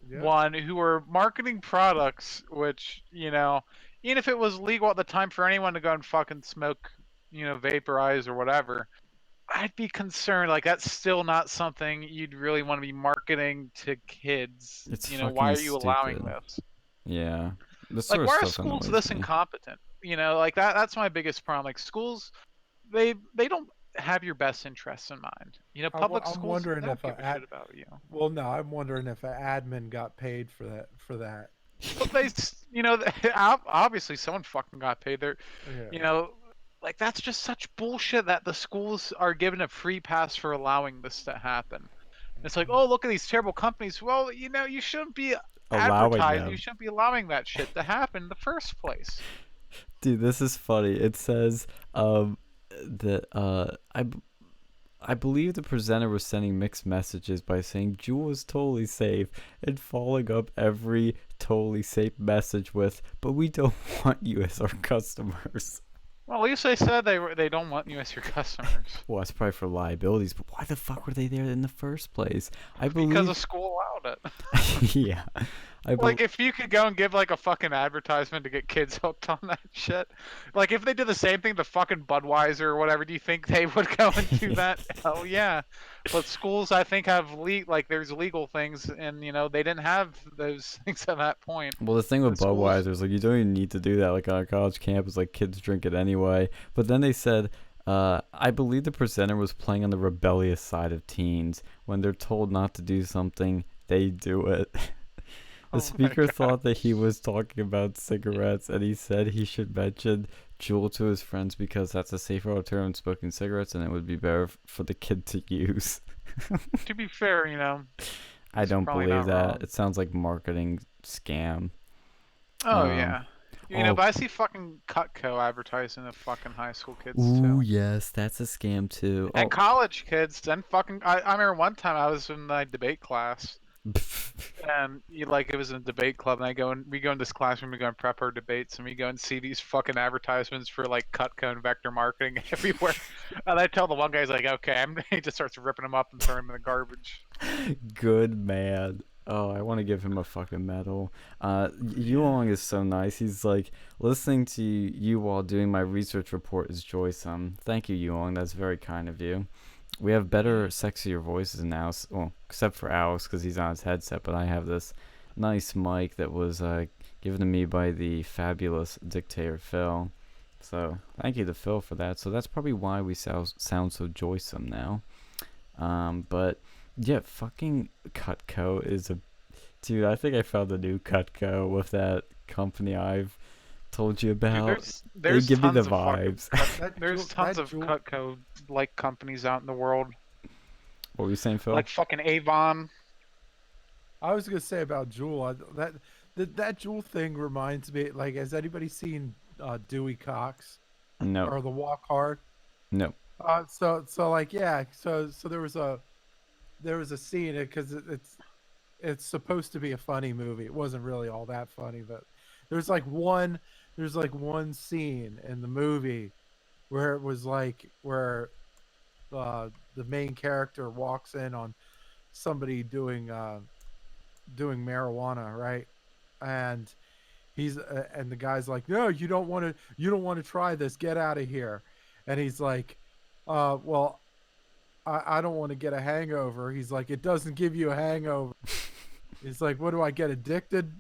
Yeah. One who are marketing products, which even if it was legal at the time for anyone to go and fucking smoke, vaporize or whatever, I'd be concerned. Like, that's still not something you'd really want to be marketing to kids. It's why are fucking you allowing stupid. this? Yeah. This Like, sort of why are stuff schools annoys this me. incompetent? Like that's my biggest problem. Like, schools, they don't have your best interests in mind. Public I'm schools wondering don't if give a shit about you. Well, no, I'm wondering if an admin got paid for that. But they, obviously someone fucking got paid. They're, Yeah. like, that's just such bullshit that the schools are given a free pass for allowing this to happen. It's like, oh, look at these terrible companies. Well, you shouldn't be Allowing advertising. them. You shouldn't be allowing that shit to happen in the first place. Dude, this is funny. It says that I believe the presenter was sending mixed messages by saying Jewel is totally safe and following up every totally safe message with, but we don't want you as our customers. Well, at least they said they don't want you as your customers. Well, that's probably for liabilities, but why the fuck were they there in the first place? I believe Because the school allowed it. yeah. Like, if you could go and give like a fucking advertisement to get kids hooked on that shit, like if they did the same thing to fucking Budweiser or whatever, do you think they would go and do that? Hell yeah. But schools, I think, have there's legal things, and they didn't have those things at that point. Well, the thing with The schools- Budweiser is like you don't even need to do that. Like on a college campus, like kids drink it anyway. But then they said, I believe the presenter was playing on the rebellious side of teens. When they're told not to do something, they do it. The speaker thought that he was talking about cigarettes, and he said he should mention Juul to his friends because that's a safer alternative than smoking cigarettes, and it would be better for the kid to use. To be fair, I don't probably believe not that. wrong. It sounds like marketing scam. Oh yeah. oh. But I see fucking Cutco advertising to fucking high school kids Ooh, too. yes, that's a scam too. And college kids, and fucking. I remember one time I was in my debate class, and it was in a debate club, and we go in this classroom, we go and prep our debates, and we go and see these fucking advertisements for like Cutco and Vector Marketing everywhere. And I tell the one guy, he's like, okay, he just starts ripping them up and throwing them in the garbage. Good man. Oh, I want to give him a fucking medal. Yuong is so nice. He's like, listening to you while doing my research report is joysome. Thank you, Yuong. That's very kind of you. We have better, sexier voices now. Well, except for Alex because he's on his headset. But I have this nice mic that was given to me by the fabulous Dictator Phil. So thank you to Phil for that. So that's probably why we sound so joysome now. But yeah, fucking Cutco is a... Dude, I think I found a new Cutco with that company I've told you about. Dude, there's they give me the tons of vibes. There's tons of Cutco like companies out in the world. What were you saying, Phil? Like fucking Avon. I was gonna say about Jewel. That Jewel thing reminds me. Like, has anybody seen Dewey Cox? No. Or The Walk Hard? No. So like, yeah. So there was a scene because it's supposed to be a funny movie. It wasn't really all that funny, but there's like one scene in the movie where it was like where the main character walks in on somebody doing marijuana, right? And and the guy's like, no, you don't want to try this, get out of here. And he's like, well, I don't want to get a hangover. He's like, it doesn't give you a hangover. He's like, what do I get, addicted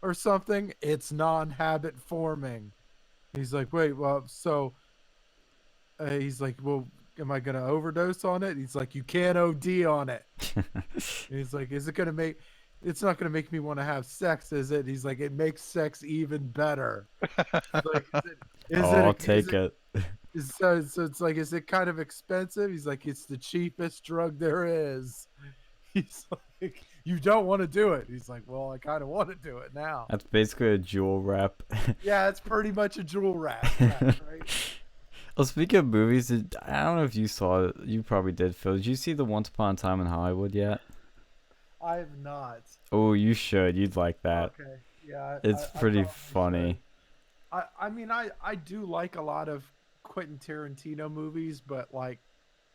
or something? It's non-habit forming. He's like, wait, well, so he's like, well, am I gonna overdose on it? He's like, you can't OD on it. And he's like, is it gonna make? It's not gonna make me want to have sex, is it? He's like, it makes sex even better. He's like, Oh, I'll take it. So it's like, is it kind of expensive? He's like, it's the cheapest drug there is. He's like, you don't want to do it. He's like, well, I kind of want to do it now. That's basically a jewel rep. Yeah, it's pretty much a jewel wrap. Right? Well, speaking of movies, I don't know if you saw it. You probably did, Phil. Did you see the Once Upon a Time in Hollywood yet? I have not. Oh, you should. You'd like that. Okay. Yeah. It's pretty I funny. I mean, I do like a lot of Quentin Tarantino movies, but like,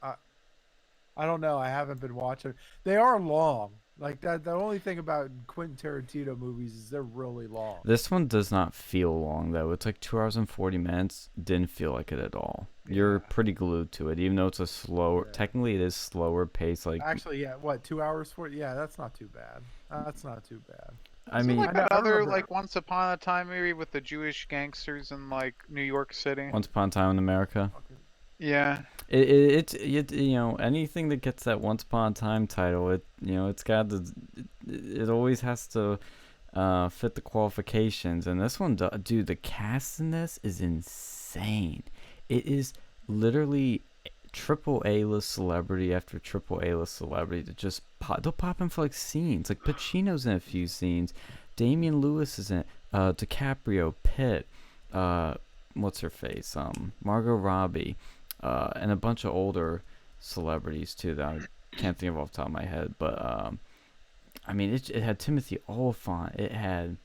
I don't know. I haven't been watching. They are long. Like that. The only thing about Quentin Tarantino movies is they're really long. This one does not feel long, though. It's like 2 hours and 40 minutes. Didn't feel like it at all. You're Yeah. pretty glued to it, even though it's a slower. Yeah. Technically, it is slower pace. Like, Actually, yeah. What, 2 hours for it? Yeah, that's not too bad. That's not too bad. I Is it mean, like I know, I another remember. like Once Upon a Time movie with the Jewish gangsters in like New York City? Once Upon a Time in America. Yeah. It you know, anything that gets that Once Upon a Time title, it's got it always has to fit the qualifications, and this one, dude, the cast in this is insane. It is literally triple A list celebrity after triple A list celebrity that just they'll pop in for like scenes. Like Pacino's in a few scenes, Damian Lewis is in it, DiCaprio, Pitt, what's her face, Margot Robbie, and a bunch of older celebrities too that I can't think of off the top of my head. But I mean, it had Timothy Olyphant. It had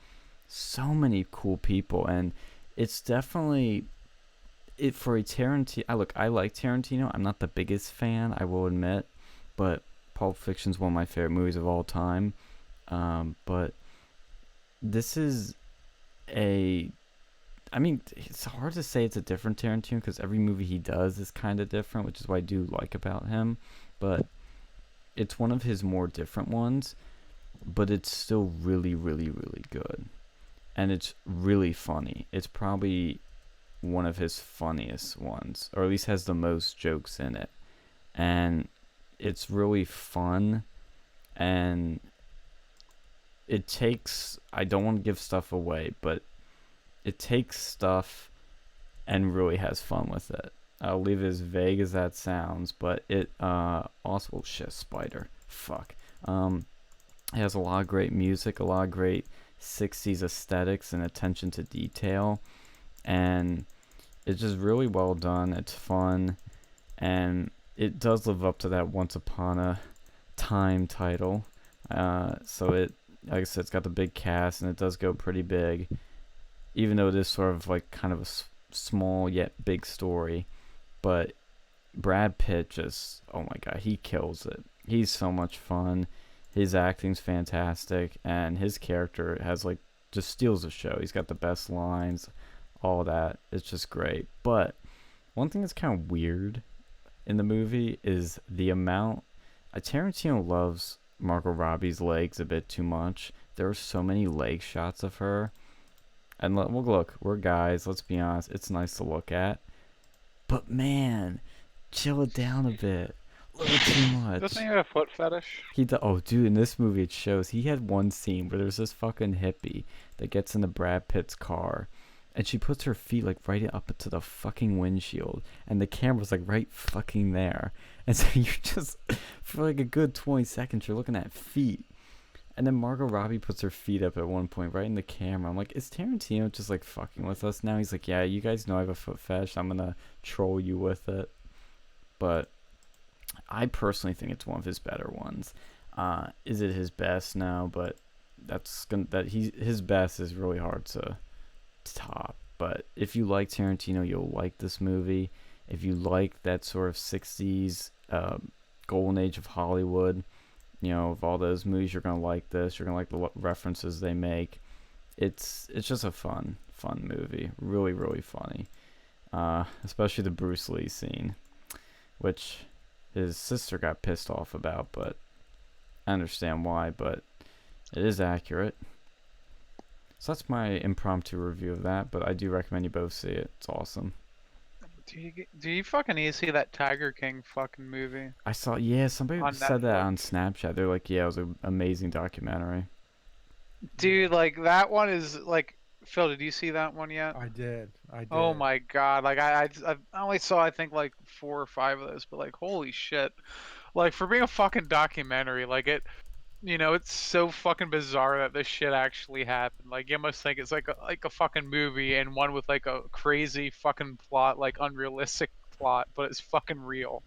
so many cool people, and it's definitely it for a Tarantino. I like Tarantino. I'm not the biggest fan, I will admit, but Pulp Fiction's one of my favorite movies of all time. But this is I mean, it's hard to say it's a different Tarantino because every movie he does is kind of different, which is what I do like about him. But it's one of his more different ones, but it's still really, really, really good. And it's really funny. It's probably one of his funniest ones, or at least has the most jokes in it. And it's really fun, and I don't want to give stuff away, but it takes stuff and really has fun with it. I'll leave it as vague as that sounds, but it also spider. Fuck. It has a lot of great music, a lot of great 60s aesthetics and attention to detail, and it's just really well done. It's fun, and it does live up to that Once Upon a Time title. So it, like I said, it's got the big cast, and it does go pretty big, even though it is sort of like kind of a small yet big story. But Brad Pitt just, oh my god, he kills it. He's so much fun. His acting's fantastic, and his character has like just steals the show. He's got the best lines, all that. It's just great. But one thing that's kind of weird in the movie is the amount. Tarantino loves Margot Robbie's legs a bit too much. There are so many leg shots of her. And look, we're guys. Let's be honest. It's nice to look at. But man, chill it down a bit. A little too much. Doesn't he have a foot fetish? Oh, dude, in this movie it shows. He had one scene where there's this fucking hippie that gets into Brad Pitt's car, and she puts her feet like right up to the fucking windshield, and the camera's like right fucking there. And so you're just, for like a good 20 seconds, you're looking at feet. And then Margot Robbie puts her feet up at one point right in the camera. I'm like, is Tarantino just like fucking with us now? He's like, yeah, you guys know I have a foot fetish. I'm gonna troll you with it. But I personally think it's one of his better ones. Is it his best? No, but his best is really hard to top. But if you like Tarantino, you'll like this movie. If you like that sort of 60s golden age of Hollywood, of all those movies, you're gonna like this. You're gonna like the references they make. It's just a fun movie. Really, really funny. Especially the Bruce Lee scene, which his sister got pissed off about, but I understand why. But it is accurate. So that's my impromptu review of that. But I do recommend you both see it. It's awesome. Do you fucking need to see that Tiger King fucking movie I saw, yeah, somebody on said that Netflix? on Snapchat. They're like, yeah, it was an amazing documentary. Dude, like that one is like, Phil, did you see that one yet? I did. I Oh did. my god, like I only saw I think like 4 or 5 of those, but like holy shit. Like for being a fucking documentary, like it's so fucking bizarre that this shit actually happened. Like you must think it's like a fucking movie and one with like a crazy fucking plot, like unrealistic plot, but it's fucking real.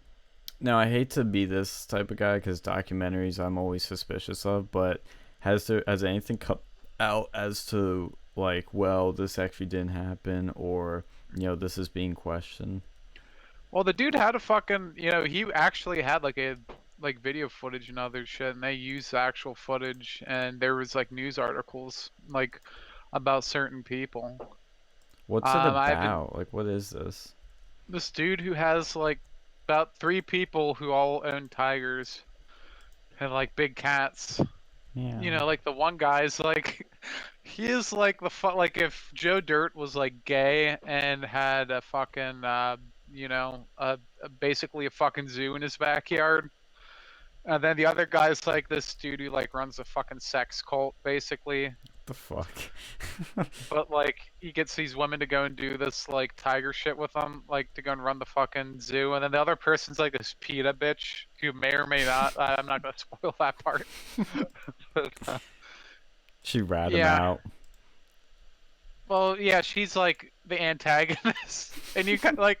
Now, I hate to be this type of guy because documentaries I'm always suspicious of, but has anything come out as to like, well, this actually didn't happen, or this is being questioned? Well, the dude had a fucking, he actually had like a like video footage and other shit, and they used the actual footage, and there was like news articles like about certain people. What's it I've been about? Like, what is this? this dude who has like about 3 people who all own tigers and like big cats. Yeah. Like the one guy's like, he is like like if Joe Dirt was like gay and had a fucking basically a fucking zoo in his backyard. And then the other guy's like this dude who like runs a fucking sex cult basically. The fuck? But like he gets these women to go and do this like tiger shit with them, like to go and run the fucking zoo. And then the other person's like this PETA bitch who may or may not. I'm not gonna spoil that part. But, She rat him yeah. out. Well, yeah, she's like the antagonist, and you kind of like,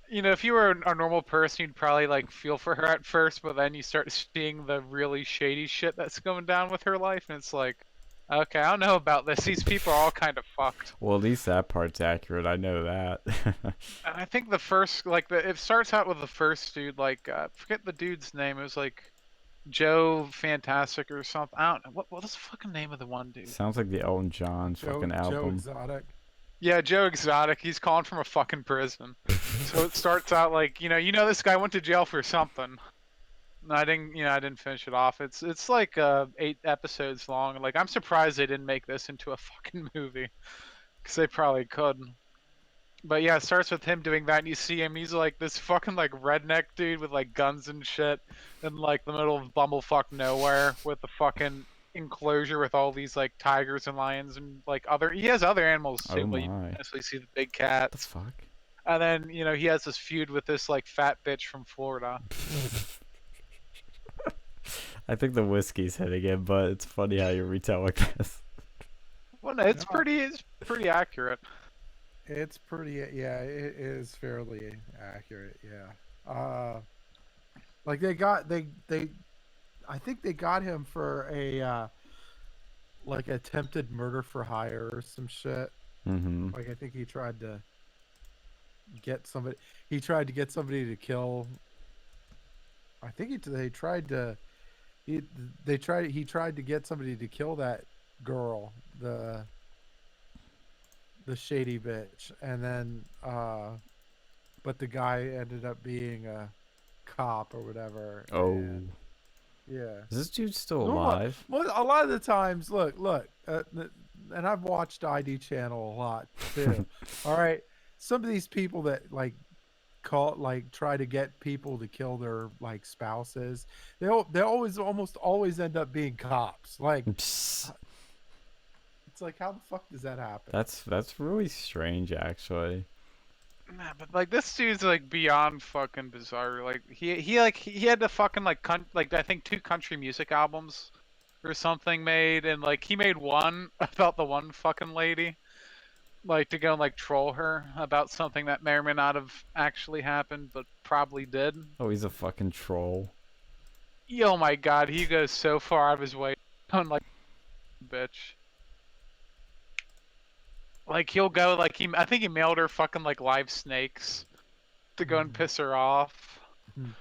if you were a normal person, you'd probably like feel for her at first, but then you start seeing the really shady shit that's going down with her life, and it's like, okay, I don't know about this. These people are all kind of fucked. Well, at least that part's accurate. I know that. And I think the first, like, it starts out with the first dude, like, forget the dude's name. It was like Joe Fantastic or something. I don't know. What's the fucking name of the one dude? Sounds like the Elton John fucking Joe album. Exotic. Yeah, Joe Exotic. He's calling from a fucking prison. So it starts out like, this guy went to jail for something. And I didn't finish it off. It's like 8 episodes long. Like I'm surprised they didn't make this into a fucking movie, because they probably could. But yeah, it starts with him doing that, and you see him. He's like this fucking like redneck dude with like guns and shit, in like the middle of bumblefuck nowhere with the fucking enclosure with all these like tigers and lions and like other. He has other animals too, Oh but you my. mostly see the big What the cats. fuck? And then he has this feud with this like fat bitch from Florida. I think the whiskey's hitting it, but it's funny how you retell like this. Well, no, it's No. pretty accurate. It's pretty. Yeah, it is fairly accurate. Yeah. Like they. I think they got him for a like attempted murder for hire or some shit. Mm-hmm. Like I think he tried to get somebody. He tried to get somebody to kill. I think they tried to. He tried to get somebody to kill that girl, the shady bitch, and then but the guy ended up being a cop or whatever. Oh. and, yeah. Is this dude still No, alive? Well, a lot of the times, look, and I've watched ID Channel a lot too. All right, some of these people that like try to get people to kill their like spouses, they almost always end up being cops. Like Psst. it's like, how the fuck does that happen? That's really strange, actually. Nah, but like this dude's like beyond fucking bizarre. Like he had the fucking like like I think 2 country music albums or something made, and like he made one about the one fucking lady, like to go and like troll her about something that may or may not have actually happened, but probably did. Oh, he's a fucking troll. Oh my god, he goes so far out of his way on like bitch. Like he'll go like I think he mailed her fucking like live snakes to go and piss her off. Mhm.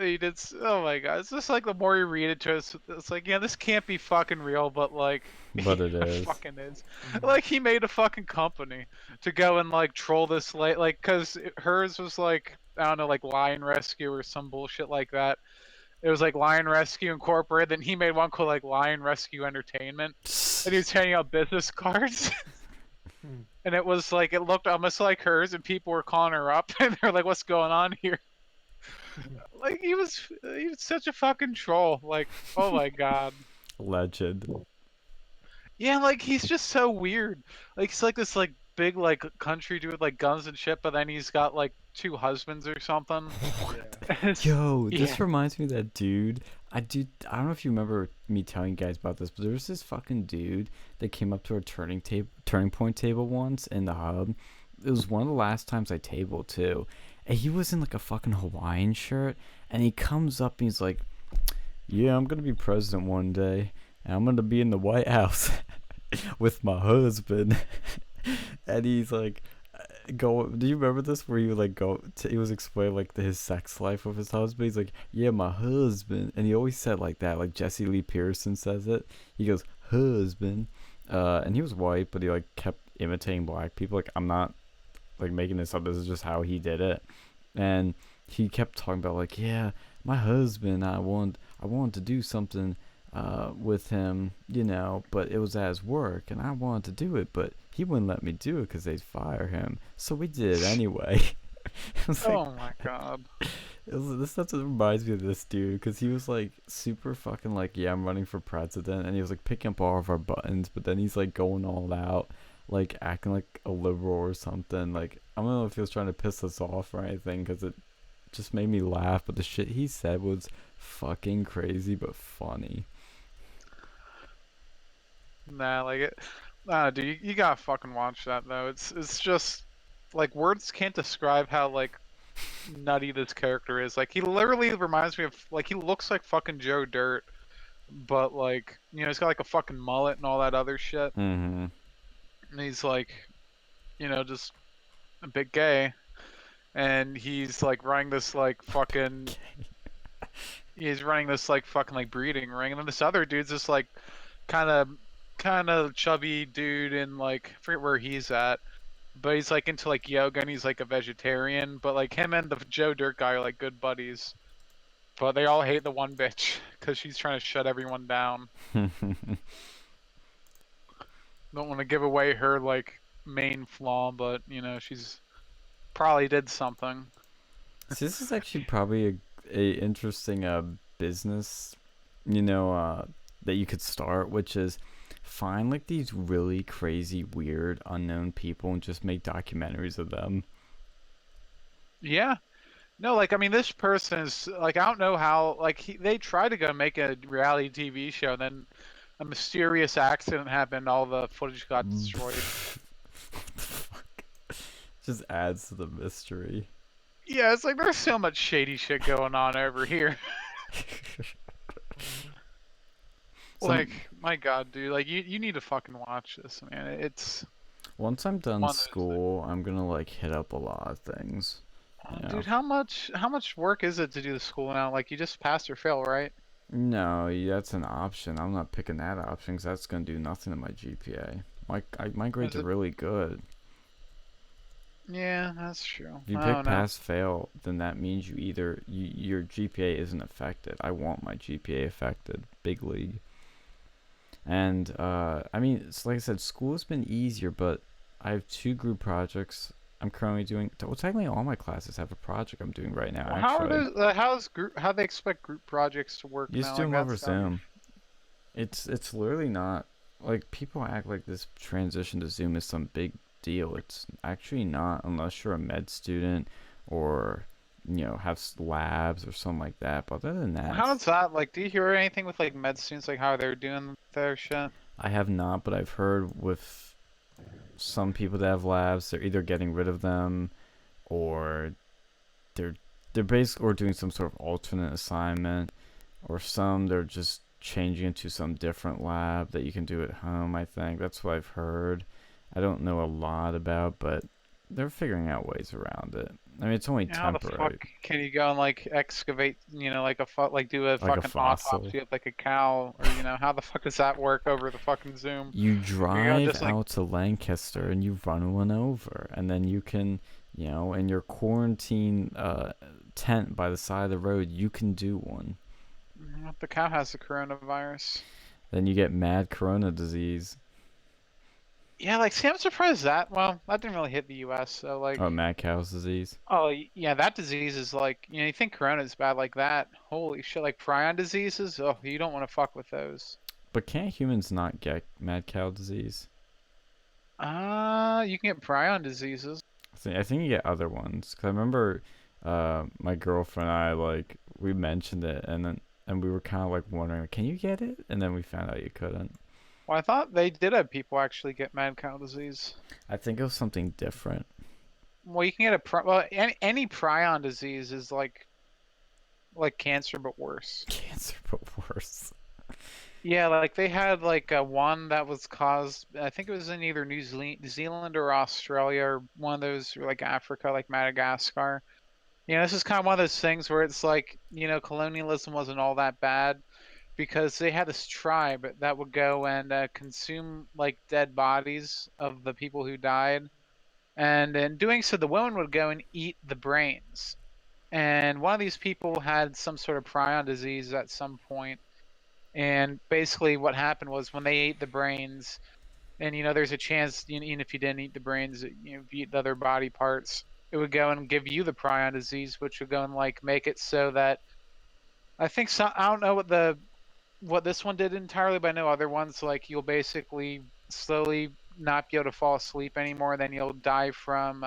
He did. Oh my god! It's just like the more you read it to us, it's like, yeah, this can't be fucking real, but like, But it is. fucking is. Like he made a fucking company to go and like troll this like, cause hers was like, I don't know, like Lion Rescue or some bullshit like that. It was like Lion Rescue Incorporated. Then he made one called like Lion Rescue Entertainment, and he was handing out business cards. Hmm. and it was like it looked almost like hers, and people were calling her up, and they're like, "What's going on here?" Like he was such a fucking troll. Like, oh my god. Legend. Yeah, like he's just so weird. Like he's like this like big like country dude with like guns and shit, but then he's got like two husbands or something. Yeah. Yo, Yeah. this reminds me of that dude. I don't know if you remember me telling you guys about this, but there was this fucking dude that came up to our turning point table once in the hub. It was one of the last times I tabled too. And he was in like a fucking Hawaiian shirt, and he comes up and he's like, "Yeah, I'm gonna be president one day, and I'm gonna be in the White House with my husband." And he's like, go. Do you remember this where he would like go? He was explaining like his sex life with his husband. He's like, "Yeah, my husband," and he always said like that, like Jesse Lee Pearson says it. He goes, "Husband," and he was white, but he like kept imitating black people. Like I'm not like making this up. This is just how he did it, and he kept talking about like, "Yeah, my husband. I wanted to do something." With him, you know, but it was at his work, and I wanted to do it, but he wouldn't let me do it because they'd fire him. So we did it anyway. It was like, Oh my god. this stuff reminds me of this dude because he was like super fucking like, yeah, I'm running for president, and he was like picking up all of our buttons, but then he's like going all out, like acting like a liberal or something. Like I don't know if he was trying to piss us off or anything because it just made me laugh, but the shit he said was fucking crazy but funny. Nah, like it. Nah, dude, you gotta fucking watch that though. It's just like words can't describe how like nutty this character is. Like he literally reminds me of like he looks like fucking Joe Dirt, but like you know he's got like a fucking mullet and all that other shit, Mm-hmm. and he's like you know just a bit gay, and he's like running this like fucking he's running this like fucking like breeding ring, and then this other dude's just like kind of chubby dude and like I forget where he's at, but he's like into like yoga and he's like a vegetarian, but like him and the Joe Dirt guy are like good buddies, but they all hate the one bitch because she's trying to shut everyone down. Don't want to give away her like main flaw, but you know she's probably did something. So this is actually probably a interesting business, you know, that you could start, which is find like these really crazy, weird, unknown people and just make documentaries of them. Yeah. No, like I mean, this person is like I don't know how like they tried to go make a reality TV show, and then a mysterious accident happened, all the footage got destroyed. What the fuck? Just adds to the mystery. Yeah, it's like there's so much shady shit going on over here. Like, my god, dude, like you need to fucking watch this, man. It's Once I'm done one of those school, I'm gonna like hit up a lot of things. things. Yeah. Dude, how much work is it to do the school now? Like you just pass or fail, right? No, that's an option. I'm not picking that option because that's gonna do nothing to my GPA. My grades Is are it? really good. Yeah, that's true. If you I pick don't know. pass fail, then that means your GPA isn't affected. I want my GPA affected, big league. And I mean, it's like I said, school has been easier, but I have 2 group projects I'm currently doing. Well, technically, all my classes have a project I'm doing right now. Well, how are Actually, those? How they expect group projects to work you just now? do Like them over that's gotta be. Zoom. It's literally not like people act like this transition to Zoom is some big deal. It's actually not unless you're a med student or have labs or something like that. But other than that, How's that? Like, do you hear anything with like med students, like how they're doing their shit? I have not, but I've heard with some people that have labs, they're either getting rid of them or they're they're basically or doing some sort of alternate assignment, or some they're just changing into some different lab that you can do at home. I think that's what I've heard. I don't know a lot about, but they're figuring out ways around it. I mean, it's only Yeah, how the fuck temporary, can you go and like excavate, like like do a like a fucking fossil. autopsy of like a cow, or how the fuck does that work over the fucking Zoom? You You're gonna drive just like, out to Lancaster and you run one over, and then you can, in your quarantine tent by the side of the road, you can do one. The cow has the coronavirus. Then you get mad corona disease. Yeah, like see, I'm surprised that. Well, that didn't really hit the U.S. So like, Oh, mad cow's disease. oh yeah, that disease is like, you think Corona is bad like that? Holy shit! Like prion diseases. Oh, you don't want to fuck with those. But can't humans not get mad cow disease? You can get prion diseases. I think you get other ones. Cause I remember, my girlfriend and I like we mentioned it, and we were kind of like wondering, can you get it? And then we found out you couldn't. Well, I thought they did have people actually get mad cow disease. I think it was something different. Well, you can get well, any prion disease is like cancer but worse. Cancer, but worse. Yeah, like they had like one that was caused. I think it was in either New Zealand or Australia or one of those, or like Africa, like Madagascar. This is kind of one of those things where it's like, colonialism wasn't all that bad because they had this tribe that would go and consume like dead bodies of the people who died, and in doing so, the women would go and eat the brains. And one of these people had some sort of prion disease at some point. And basically, what happened was when they ate the brains, and there's a chance, even if you didn't eat the brains, if you eat the other body parts, it would go and give you the prion disease, which would go and like make it so that I think so. I don't know what this one did entirely, but I know other ones like you'll basically slowly not be able to fall asleep anymore. Then you'll die from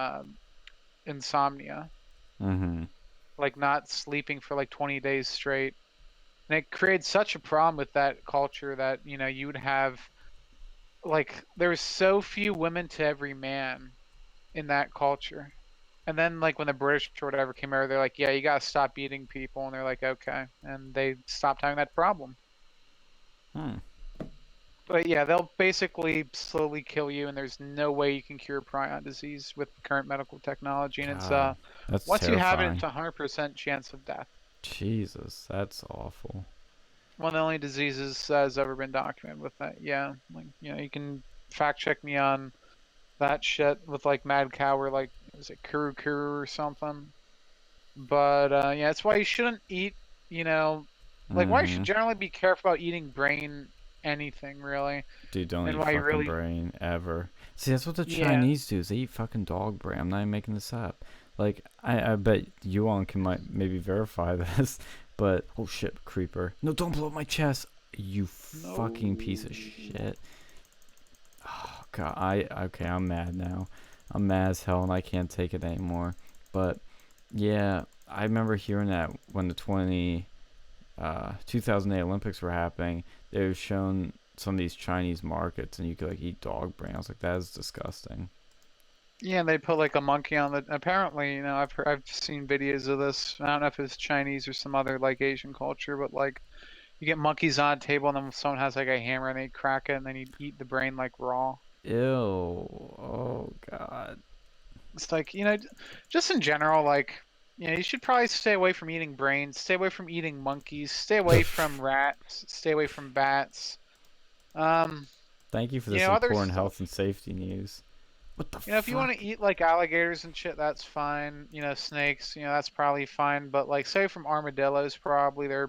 insomnia, Mm-hmm. like not sleeping for like 20 days straight. And it created such a problem with that culture that, you would have like there's so few women to every man in that culture. And then like when the British or whatever came over, they're like, yeah, you gotta stop eating people, and they're like, okay, and they stopped having that problem. Hmm. But yeah, they'll basically slowly kill you, and there's no way you can cure prion disease with current medical technology. And it's God, that's once you have it, terrifying. it's 100% chance of death. Jesus, that's awful. One of the only diseases that has ever been documented with that. Yeah, like you can fact check me on that shit with like mad cow or like is it kuru kuru or something. But yeah, that's why you shouldn't eat. Like why you should Mm-hmm. generally be careful about eating brain anything really, Dude, don't and eat why you fucking really brain ever. See, that's what the yeah. Chinese do. Is they eat fucking dog brain. I'm not even making this up. Like, I bet Yuan can maybe verify this, but oh shit, creeper! No, don't blow up my chest. You fucking piece of No. shit. Oh god, okay. I'm mad now. I'm mad as hell, and I can't take it anymore. But yeah, I remember hearing that when the 2008 Olympics were happening, they were shown some of these Chinese markets, and you could like eat dog brain. I was like, that is disgusting. Yeah, and they put like a monkey on the. Apparently, I've seen videos of this. I don't know if it's Chinese or some other like Asian culture, but like you get monkeys on a table, and then someone has like a hammer, and they crack it, and then you eat the brain like raw. Ew. Oh god. It's like, just in general, like, you should probably stay away from eating brains, stay away from eating monkeys, stay away from rats, stay away from bats. Um, Thank you for this other important stuff. health and safety news. What the If you want fuck? to eat like alligators and shit, that's fine. Snakes, that's probably fine. But like, say from armadillos, probably I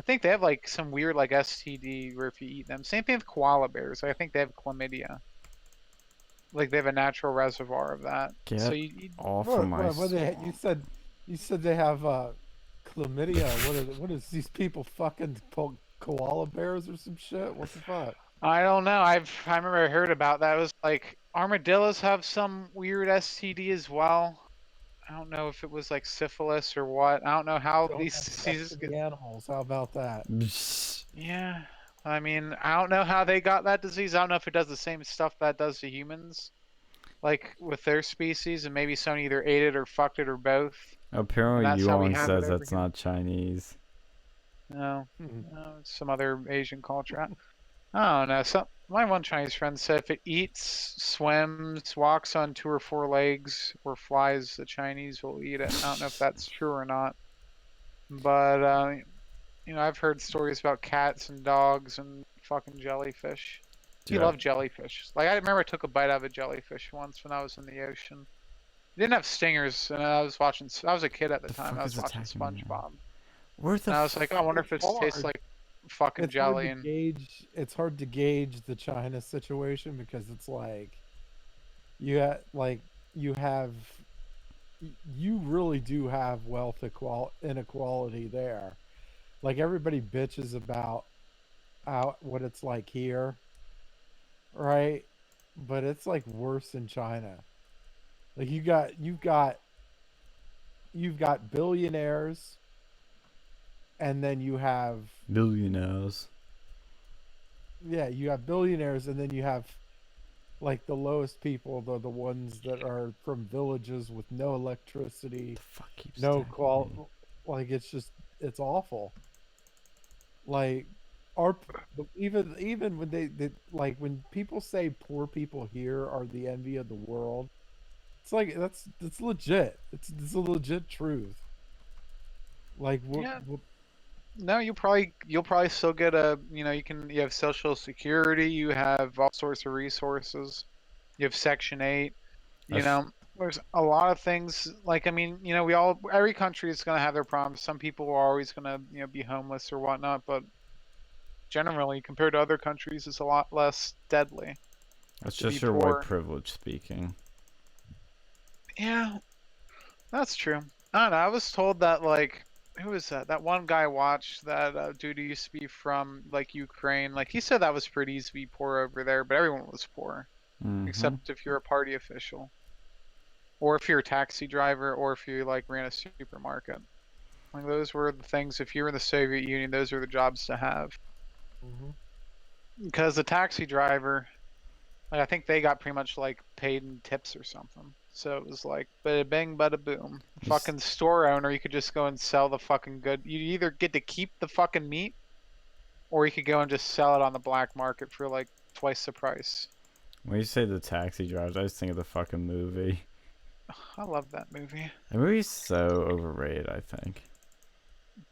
think they have like some weird like STD where if you eat them. Same thing with koala bears. I think they have chlamydia. Like they have a natural reservoir of that. So Get you off of What? my. What they? You said they have chlamydia. What is these people fucking koala bears or some shit? What the fuck? I don't know. I remember I heard about that. It was like armadillos have some weird STD as well. I don't know if it was like syphilis or what. I don't know how Don't these have sex diseases with get. the animals. How about that? Yeah. I mean, I don't know how they got that disease. I don't know if it does the same stuff that does to humans, like with their species, and maybe someone either ate it or fucked it or both, and Apparently, that's how we Yuan have it says over that's here. not Chinese. No, Hmm. no, it's some other Asian culture. I don't know. My one Chinese friend said if it eats, swims, walks on two or four legs, or flies, the Chinese will eat it. I don't know if that's true or not, but I've heard stories about cats and dogs and fucking jellyfish. You Dude, love jellyfish. Like I remember I took a bite out of a jellyfish once when I was in the ocean. It didn't have stingers, and I was watching. I was a kid at the the time. I fuck was is watching attacking me now? SpongeBob, Where the and I was like, oh, I wonder if It's it tastes hard. like. fucking it's hard jelly to and gauge. It's hard to gauge the China situation because it's like like you have you really do have wealth inequality there. Like everybody bitches about out what it's like here, right? But it's like worse in China. Like you've got billionaires, and then you have Billionaires. yeah, you have billionaires, and then you have like the lowest people, the ones that are from villages with no electricity, The fuck keeps no attacking me? like it's awful. Like our even when they like when people say poor people here are the envy of the world, it's like that's legit. It's a legit truth. Like yeah. No, you'll probably still get a you have Social Security, you have all sorts of resources, you have Section 8. You That's know, there's a lot of things like I mean, we all every country is gonna have their problems. Some people are always gonna be homeless or whatnot, but generally compared to other countries, it's a lot less deadly that's to be just your white poor. privilege speaking. Yeah, that's true. I don't know. I was told that like who was that? That one guy I watched that dude who used to be from like Ukraine. Like he said that was pretty easy to be poor over there, but everyone was poor Mm-hmm. except if you're a party official or if you're a taxi driver or if you like ran a supermarket. Like those were the things. If you were in the Soviet Union, those are the jobs to have. hmm Because the taxi driver, like I think they got pretty much like paid in tips or something. So it was like bada bing, bada boom. Fucking store owner, you could just go and sell the fucking good. You either get to keep the fucking meat, or you could go and just sell it on the black market for like twice the price. When you say the taxi drivers, I just think of the fucking movie. I love that movie, That movie's so overrated, I think.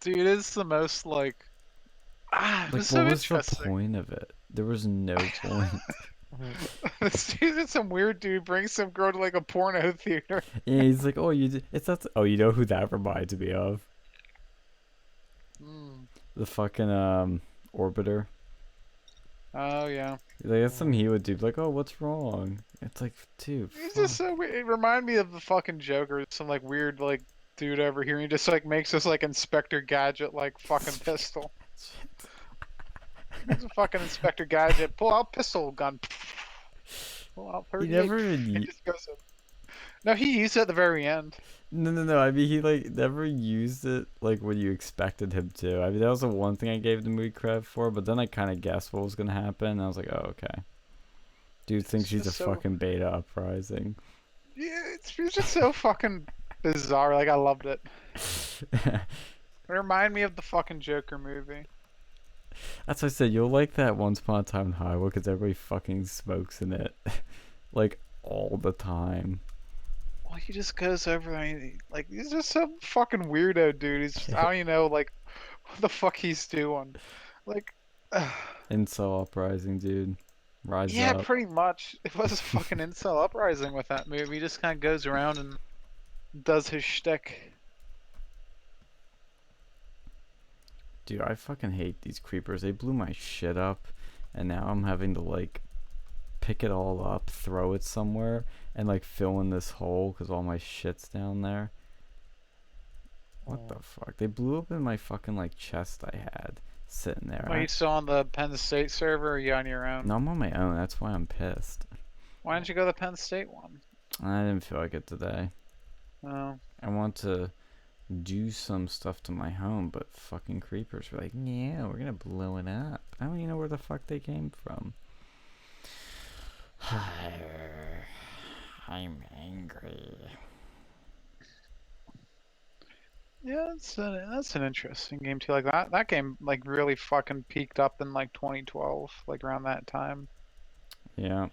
dude. It's the most like it Like, was what so was the interesting. point of it? There was no point. This dude is some weird dude brings some girl to like a porno theater. Yeah, he's like, oh, it's not. Oh, you know who that reminds me of? Mm. The fucking orbiter. Oh yeah. Like that's something he would do. Like, oh, what's wrong? It's like, dude, It's fuck. just so weird. It reminded me of the fucking Joker. Some like weird like dude over here. He just like makes this like Inspector Gadget like fucking pistol. He's a fucking Inspector Gadget. Pull out pistol gun. Pull out He 38. never even. It just goes in. No, he used it at the very end. No, no, no. I mean, he like never used it like when you expected him to. I mean, that was the one thing I gave the movie credit for. But then I kind of guessed what was gonna happen. And I was like, oh, okay. Dude thinks It's he's a just so fucking beta uprising. yeah. It's just so fucking bizarre. Like I loved it. It reminded me of the fucking Joker movie. That's why I said you'll like that Once Upon a Time in Hollywood because everybody fucking smokes in it, like all the time. Well, he just goes over there and like he's just some fucking weirdo dude. He's just, I don't even know like what the fuck he's doing. Like, Incel uprising, dude. Rise yeah, up. pretty much. It was a fucking incel uprising with that movie. He just kind of goes around and does his shtick. Dude, I fucking hate these creepers. They blew my shit up, and now I'm having to like pick it all up, throw it somewhere, and like fill in this hole because all my shit's down there. What the fuck? They blew up in my fucking like chest I had sitting there. Are you still on the Penn State server or are you on your own? No, I'm on my own. That's why I'm pissed. Why didn't you go to the Penn State one? I didn't feel like it today. Oh. I want to do some stuff to my home, but fucking creepers were like, yeah, we're gonna blow it up. I don't even know where the fuck they came from. I'm angry. Yeah, that's an interesting game too. Like that game like really fucking peaked up in like 2012, like around that time. Yeah.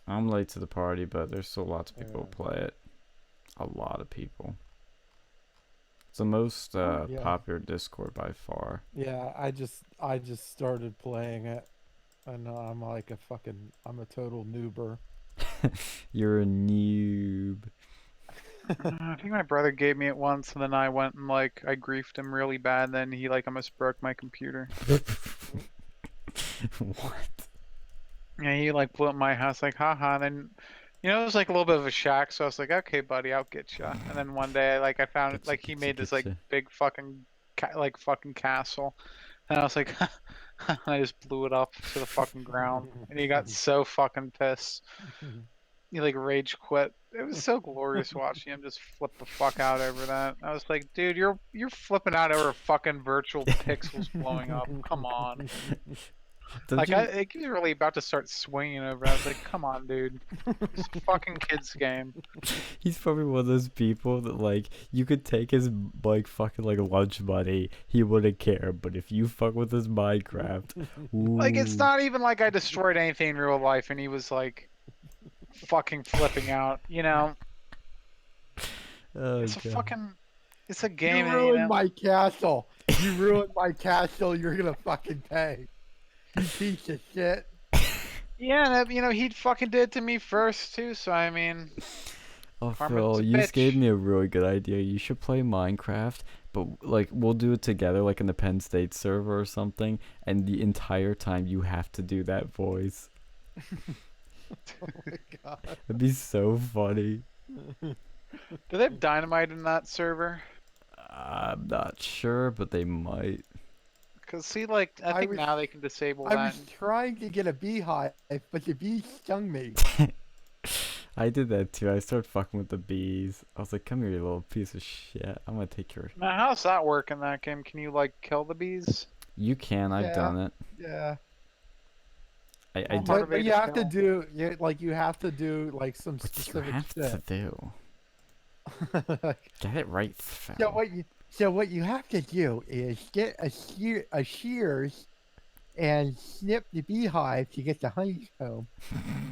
I'm late to the party, but there's still lots of people who play it. A lot of people. It's the most Yeah. popular Discord by far. Yeah, I just started playing it, and I'm like I'm a total noober. You're a noob. I think my brother gave me it once, and then I went and like I griefed him really bad. And then he like almost broke my computer. What? Yeah, he like blew up my house like haha. And then it was like a little bit of a shock. So I was like, okay, buddy, I'll get you. And then one day, like I found it, Getcha, like he getcha, made this like getcha. big fucking like fucking castle, and I was like, I just blew it up to the fucking ground, and he got so fucking pissed. He like rage quit. It was so glorious watching him just flip the fuck out over that. I was like, dude, you're flipping out over fucking virtual pixels blowing up. Come on. Don't Like you? he was really about to start swinging over. I was like, come on, dude. It's a fucking kid's game. He's probably one of those people that like you could take his like fucking like lunch money, he wouldn't care. But if you fuck with his Minecraft, Like it's ooh, not even like I destroyed anything in real life, and he was like fucking flipping out. oh It's a god. fucking, it's a You game, and ruined my castle. You ruined my castle. You're gonna fucking pay. You piece of shit. yeah, and, he'd fucking did it to me first too. So I mean, Oh karma's Phil, a you just gave bitch. me a really good idea. You should play Minecraft, but like we'll do it together, like in the Penn State server or something. And the entire time you have to do that voice. Oh my god. It'd be so funny. Do they have dynamite in that server? I'm not sure, but they might. Cause see, like I I think was- now they can disable I that. was trying to get a beehive, but the bee stung me. I did that too. I started fucking with the bees. I was like, come here, you little piece of shit. I'm gonna take your. Now, how's that work in that game? Can you like kill the bees? You can. I've Yeah. done it. Yeah. I Well, did. What are But they you to have to kill? do you have to do like some What you specific have to shit. do? Get it right, Phil. So what you have to do is get a shears and snip the beehive to get the honeycomb,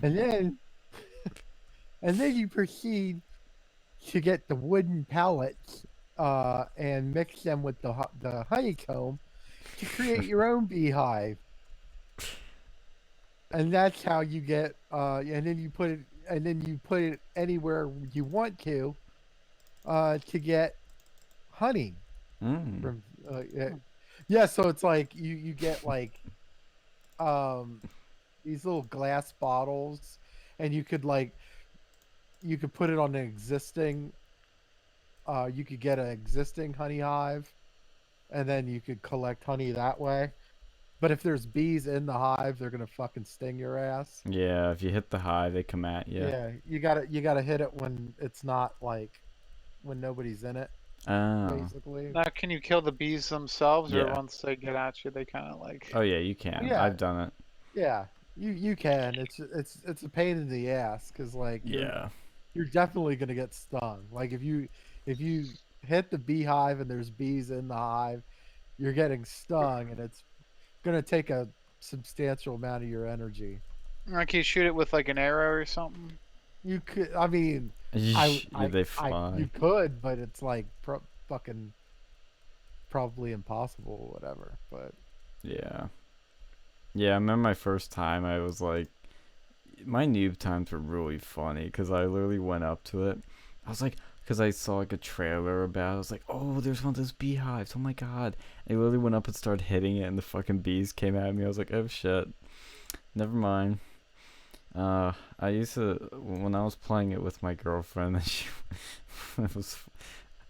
and then you proceed to get the wooden pallets and mix them with the honeycomb to create your own beehive. And that's how you get and then you put it anywhere you want to get honey Mm. from yeah, so it's like you get like these little glass bottles, and you could put it on an existing you could get an existing honey hive, and then you could collect honey that way. But if there's bees in the hive, they're gonna fucking sting your ass. Yeah, if you hit the hive, they come at you. Yeah, you gotta hit it when it's not like when nobody's in it, Oh. basically. Now, can you kill the bees themselves, or Yeah. once they get at you, they kind of like? Oh yeah, you can. Yeah. I've done it. Yeah, you can. It's a pain in the ass because like Yeah. you're definitely gonna get stung. Like if you hit the beehive and there's bees in the hive, you're getting stung, and it's gonna take a substantial amount of your energy. Can you shoot it with like an arrow or something? You could, I mean, They fly. you could, but it's like fucking probably impossible or whatever. But Yeah. Yeah, I remember my first time, I was like, my noob times were really funny because I literally went up to it. I was like, because I saw like a trailer about it. I was like, oh, there's one of those beehives. Oh my god. And I literally went up and started hitting it, and the fucking bees came at me. I was like, oh shit. Never mind. I used to, when I was playing it with my girlfriend, and she, it was,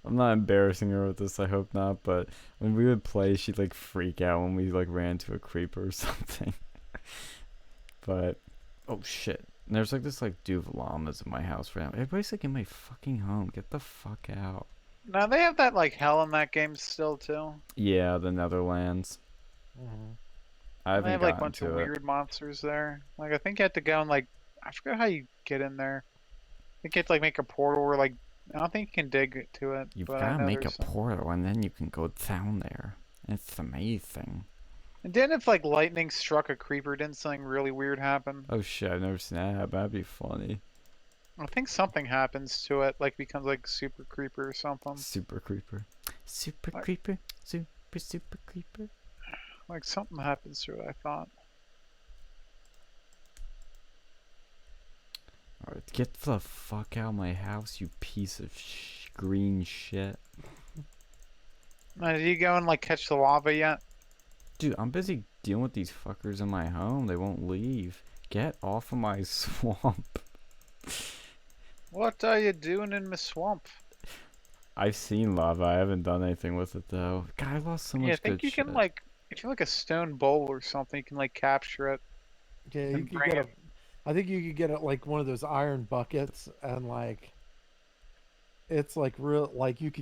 I'm not embarrassing her with this, I hope not, but when we would play, she'd like freak out when we like ran into a creeper or something. But, oh shit. There's like this like dude of llamas in my house right now. Everybody's like in my fucking home. Get the fuck out. Now they have that like hell in that game still too. Yeah, the Netherlands. I They haven't have like a gotten bunch of to it. weird monsters there. Like I think you have to go and like I forgot how you get in there. I think you have to like make a portal where like I don't think you can dig to it. You've but I gotta know make a there's some. portal and then you can go down there. It's amazing. And then if like lightning struck a creeper, didn't something really weird happen? Oh shit, I've never seen that happen. That'd be funny. I think something happens to it, like becomes like super creeper or something. Super creeper. Super Like- creeper. Super creeper. Like something happens to it, I thought. Alright, Get the fuck out of my house, you piece of green shit. Did you go and like catch the lava yet? Dude, I'm busy dealing with these fuckers in my home. They won't leave. Get off of my swamp. What are you doing in my swamp? I've seen lava. I haven't done anything with it though. God, I lost so much Yeah, I think good you shit. can like, if you like a stone bowl or something, you can like capture it. Yeah, you And could bring get it. I think you could get it like one of those iron buckets, and like it's like real. Like you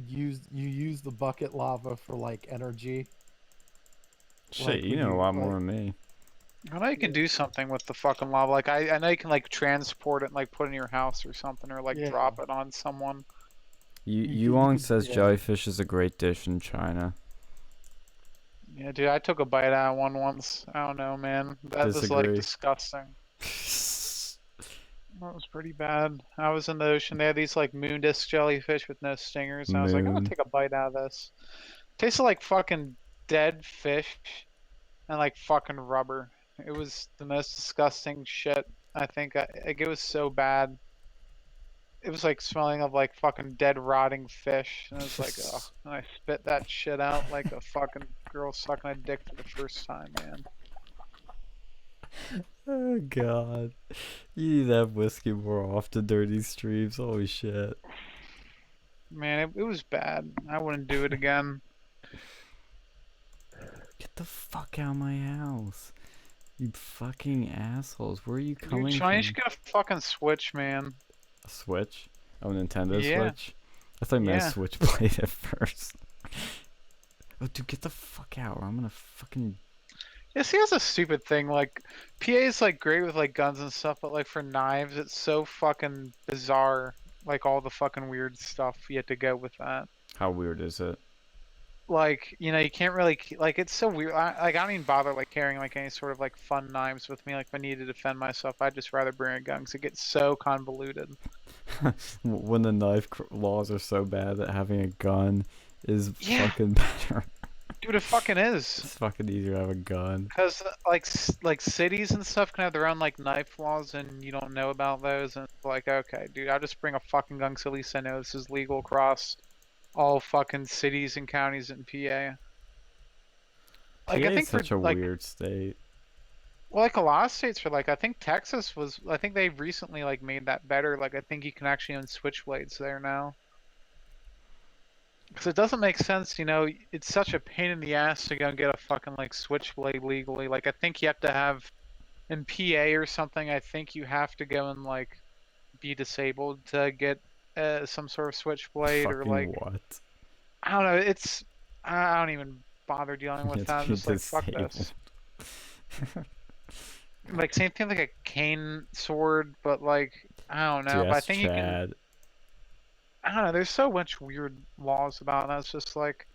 use the bucket lava for like energy. Shit, Like you when know a you lot more than me. I know you can do something with the fucking lava. Like I know you can like transport it and like put it in your house or something, or like Yeah. drop it on someone. Yuang says yeah. jellyfish is a great dish in China. Yeah, dude, I took a bite out of one once. I don't know, man. That was like Disagree. disgusting. That was pretty bad. I was in the ocean. They had these like moon disc jellyfish with no stingers. And I was like, I'm gonna Moon. take a bite out of this. Tasted like fucking dead fish and like fucking rubber. It was the most disgusting shit. I think like it was so bad. It was like smelling of like fucking dead rotting fish. And I was like, ugh. And I spit that shit out like a fucking girl sucking a dick for the first time, man. Oh god. You need to have whiskey more often during these streams. Holy shit. Man, it was bad. I wouldn't do it again. Get the fuck out of my house. You fucking assholes. Where are you Dude, coming Sean, you from? should get a fucking Switch, man. A Switch? Oh, Nintendo Yeah. Switch? I thought you meant Yeah. a Switchblade at first. Oh, dude, get the fuck out or I'm gonna fucking... Yeah, see, that's a stupid thing. Like, PA is like great with like guns and stuff, but like for knives, it's so fucking bizarre. Like all the fucking weird stuff you have to go with that. How weird is it? Like, you know, you can't really like it's so weird. I don't even bother like carrying like any sort of like fun knives with me. Like if I need to defend myself, I'd just rather bring a gun because it gets so convoluted. When the knife laws are so bad that having a gun is Yeah. fucking better. Dude, it fucking is. It's fucking easier to have a gun. Because like cities and stuff can have their own like knife laws, and you don't know about those. And it's like, okay, dude, I'll just bring a fucking gun, so at least I know this is legal across all fucking cities and counties in PA. Like PA I think is such for a like, weird state. well, like a lot of states for like, I think Texas was, I think they recently like made that better. Like I think you can actually own switchblades there now. Because it doesn't make sense, you know, it's such a pain in the ass to go and get a fucking like switchblade legally. Like I think you have to have in PA or something, I think you have to go and like be disabled to get some sort of switchblade or Fucking like what? I don't know. It's I don't even bother dealing You with have that. to I'm be just like fuck this. Like same thing like a cane sword, but like I don't know. Dude, But I that's think you can. Chad. I don't know. There's so much weird laws about that. It's just like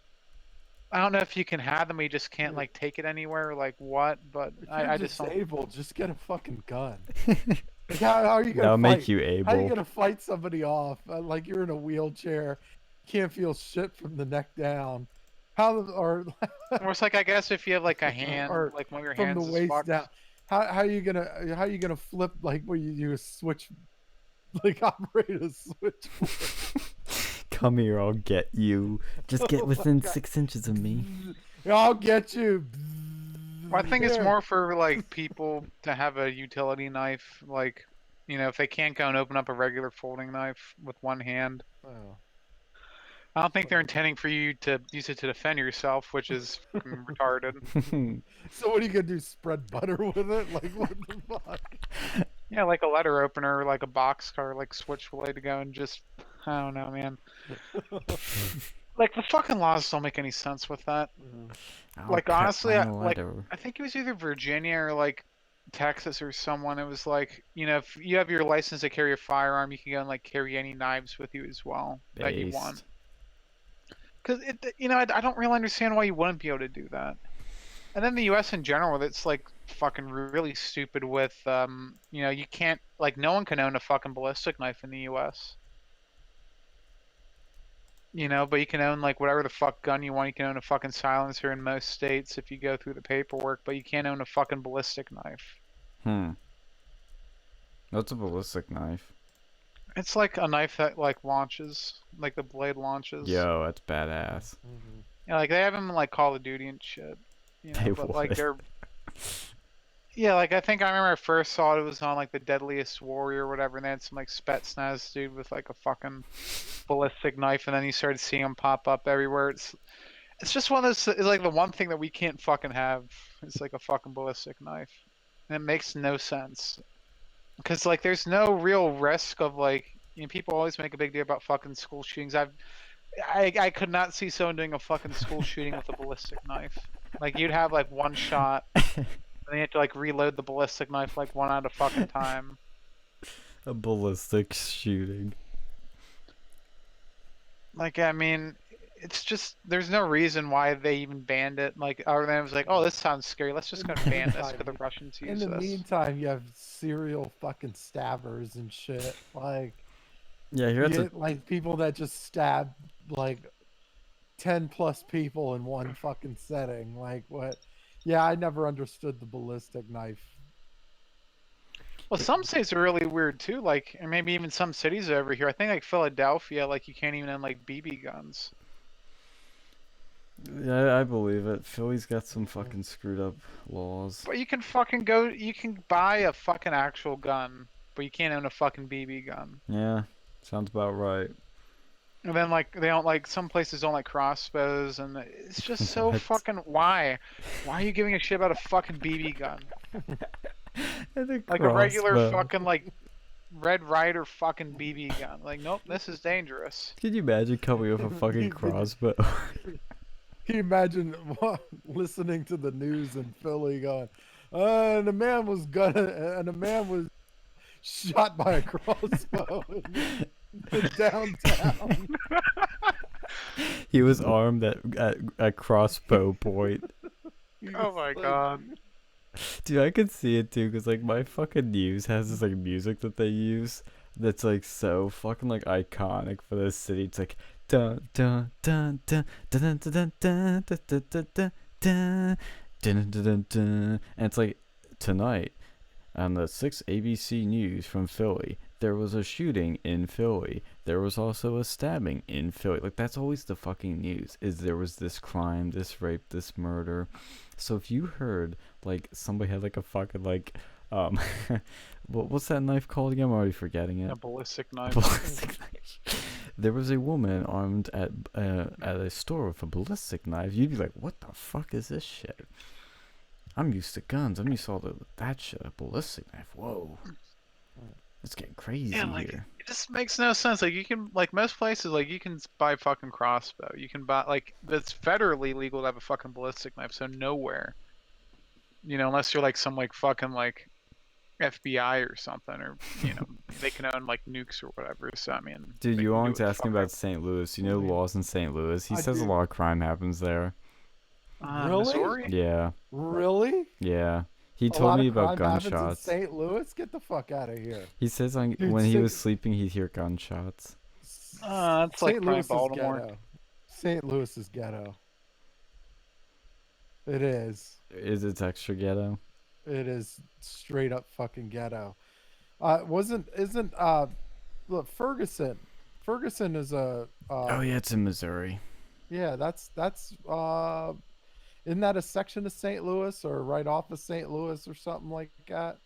I don't know if you can have them. You just can't like take it anywhere. Or, like what? But If you're I just don't. disabled, just get a fucking gun. Like, how are you gonna That'll fight? make you How are you able. gonna fight somebody off? Like you're in a wheelchair, can't feel shit from the neck down. How or Or it's like I guess if you have like a hand, or like one of your from the hands is waist fucked. down. How are you gonna flip like where you switch like operate a switch? Come here, I'll get you. Just get Oh my within God. 6 inches of me. I'll get you. Well, I think it's Here. more for like people to have a utility knife, like you know, if they can't go and open up a regular folding knife with one hand. Oh. I don't think they're intending for you to use it to defend yourself, which is fucking retarded. So what are you gonna do? Spread butter with it? Like what the fuck? Yeah, like a letter opener, like a boxcar, like switchblade to go and just I don't know, man. Like the fucking laws don't make any sense with that. I'll Like cut honestly, my like letter. I think it was either Virginia or like Texas or someone. It was like you know if you have your license to carry a firearm, you can go and like carry any knives with you as well that you want. Based. Because you know, I don't really understand why you wouldn't be able to do that. And then the U.S. in general, it's like fucking really stupid. With you know, you can't like no one can own a fucking ballistic knife in the U.S. You know, but you can own like whatever the fuck gun you want. You can own a fucking silencer in most states if you go through the paperwork, but you can't own a fucking ballistic knife. What's a ballistic knife? It's like a knife that like launches, like the blade launches. Yo, that's badass. Mm-hmm. Yeah, like they have them in like Call of Duty and shit, They but like would. they're yeah, like I think I remember I first saw it was on like the Deadliest Warrior or whatever, and they had some like Spetsnaz dude with like a fucking ballistic knife, and then you started seeing them pop up everywhere. It's just one of those. It's like the one thing that we can't fucking have. It's like a fucking ballistic knife, and it makes no sense because like there's no real risk of like people always make a big deal about fucking school shootings. I could not see someone doing a fucking school shooting with a ballistic knife. Like you'd have like one shot, and then you have to like reload the ballistic knife like one at a fucking time. A ballistic shooting. Like I mean, it's just there's no reason why they even banned it. Like other than it was like, oh, this sounds scary. Let's just go ban this because the Russians In use the this. meantime, you have serial fucking stabbers and shit. Like, Yeah, you here it's a get like people that just stab like 10 plus people in one fucking setting. Like, what? Yeah, I never understood the ballistic knife. Well, some states are really weird too. Like, and maybe even some cities over here. I think like Philadelphia, like you can't even own like BB guns. Yeah, I believe it. Philly's got some fucking screwed up laws. But you can fucking go. You can buy a fucking actual gun, but you can't own a fucking BB gun. Yeah, sounds about right. And then like they don't like some places don't like crossbows, and it's just so What? fucking why? Why are you giving a shit about a fucking BB gun? And a Like a regular crossbow. fucking like Red Ryder fucking BB gun. Like nope, this is dangerous. Can you imagine coming with a fucking crossbow? Can you imagine listening to the news in Philly going, and a man was shot by a crossbow in downtown. He was armed at crossbow point. Oh my god. Dude, I could see it too, cause like my fucking news has this like music that they use that's like so fucking like iconic for this city. It's like dun dun dun dun dun dun dun dun dun dun dun dun dun dun dun, and it's like tonight on the 6 ABC News from Philly, there was a shooting in Philly. There was also a stabbing in Philly. Like that's always the fucking news. Is there was this crime, this rape, this murder. So if you heard like somebody had like a fucking like what's that knife called again? I'm already forgetting it. A ballistic knife. Ballistic knife. There was a woman armed at a store with a ballistic knife. You'd be like, what the fuck is this shit? I'm used to guns. I'm used to all that shit. A ballistic knife. Whoa. It's getting crazy Yeah, like here. it just makes no sense. Like you can like most places like you can buy fucking crossbow. You can buy like it's federally legal to have a fucking ballistic knife, so nowhere. Unless you're like some like fucking like FBI or something, or they can own like nukes or whatever. So I mean, Dude, they can do Yuong's what the asking fuck about St. Louis. You know the laws in St. Louis? He I says a do. lot of crime happens there. Really? Missouri? Yeah. Really? Yeah. He A told lot me of about crime happens in gunshots. St. Louis? Get the fuck out of here. He says Dude, when he was St. sleeping, he'd hear gunshots. It's like St. probably Louis is Baltimore. ghetto. St. Louis is ghetto. It is. Is it extra ghetto? It is straight up fucking ghetto. Look, Ferguson. Ferguson is a Oh yeah, it's in Missouri. yeah, that's isn't that a section of St. Louis or right off of St. Louis or something like that?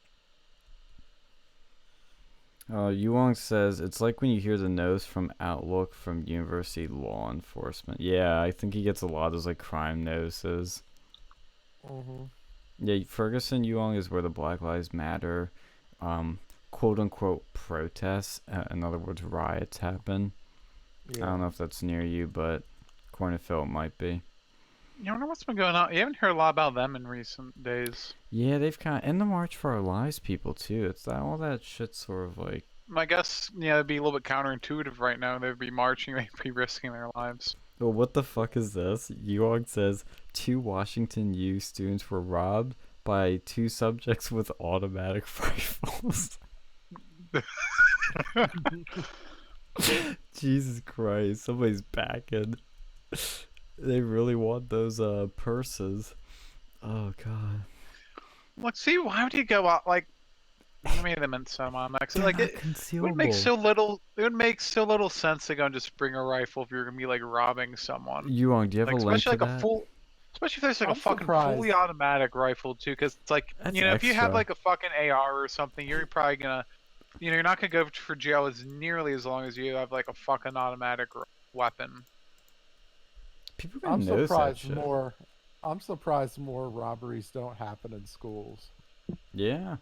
Yuong says it's like when you hear the nose from Outlook from University Law Enforcement. Yeah, I think he gets a lot of those like crime notices. Mm-hmm. Yeah, Ferguson Yuong is where the Black Lives Matter, quote unquote protests, in other words riots happen. Yeah. I don't know if that's near you, but according to Phil, it might be. You wonder what's been going on. You haven't heard a lot about them in recent days. Yeah, they've kind of, and the March for Our Lives people too. It's that all that shit sort of like. I guess it'd be a little bit counterintuitive right now. They'd be marching, they'd be risking their lives. Well, what the fuck is this? Yuong says 2 Washington U students were robbed by 2 subjects with automatic rifles. Jesus Christ, somebody's backing. They really want those purses. Oh god. Look, see, why would you go out like I mean, them in some Max. They're Like not it would make concealable. so little. It would make so little sense to go and just bring a rifle if you're gonna be like robbing someone. Yuang, do you have a Like link especially to like a that? full, especially if there's like a I'm fucking surprised. fully automatic rifle too. Because it's like That's if you have extra. like a fucking AR or something, you're probably gonna, you're not gonna go for jail as nearly as long as you have like a fucking automatic weapon. People I'm gonna notice that surprised shit. more. I'm surprised more robberies don't happen in schools. Yeah.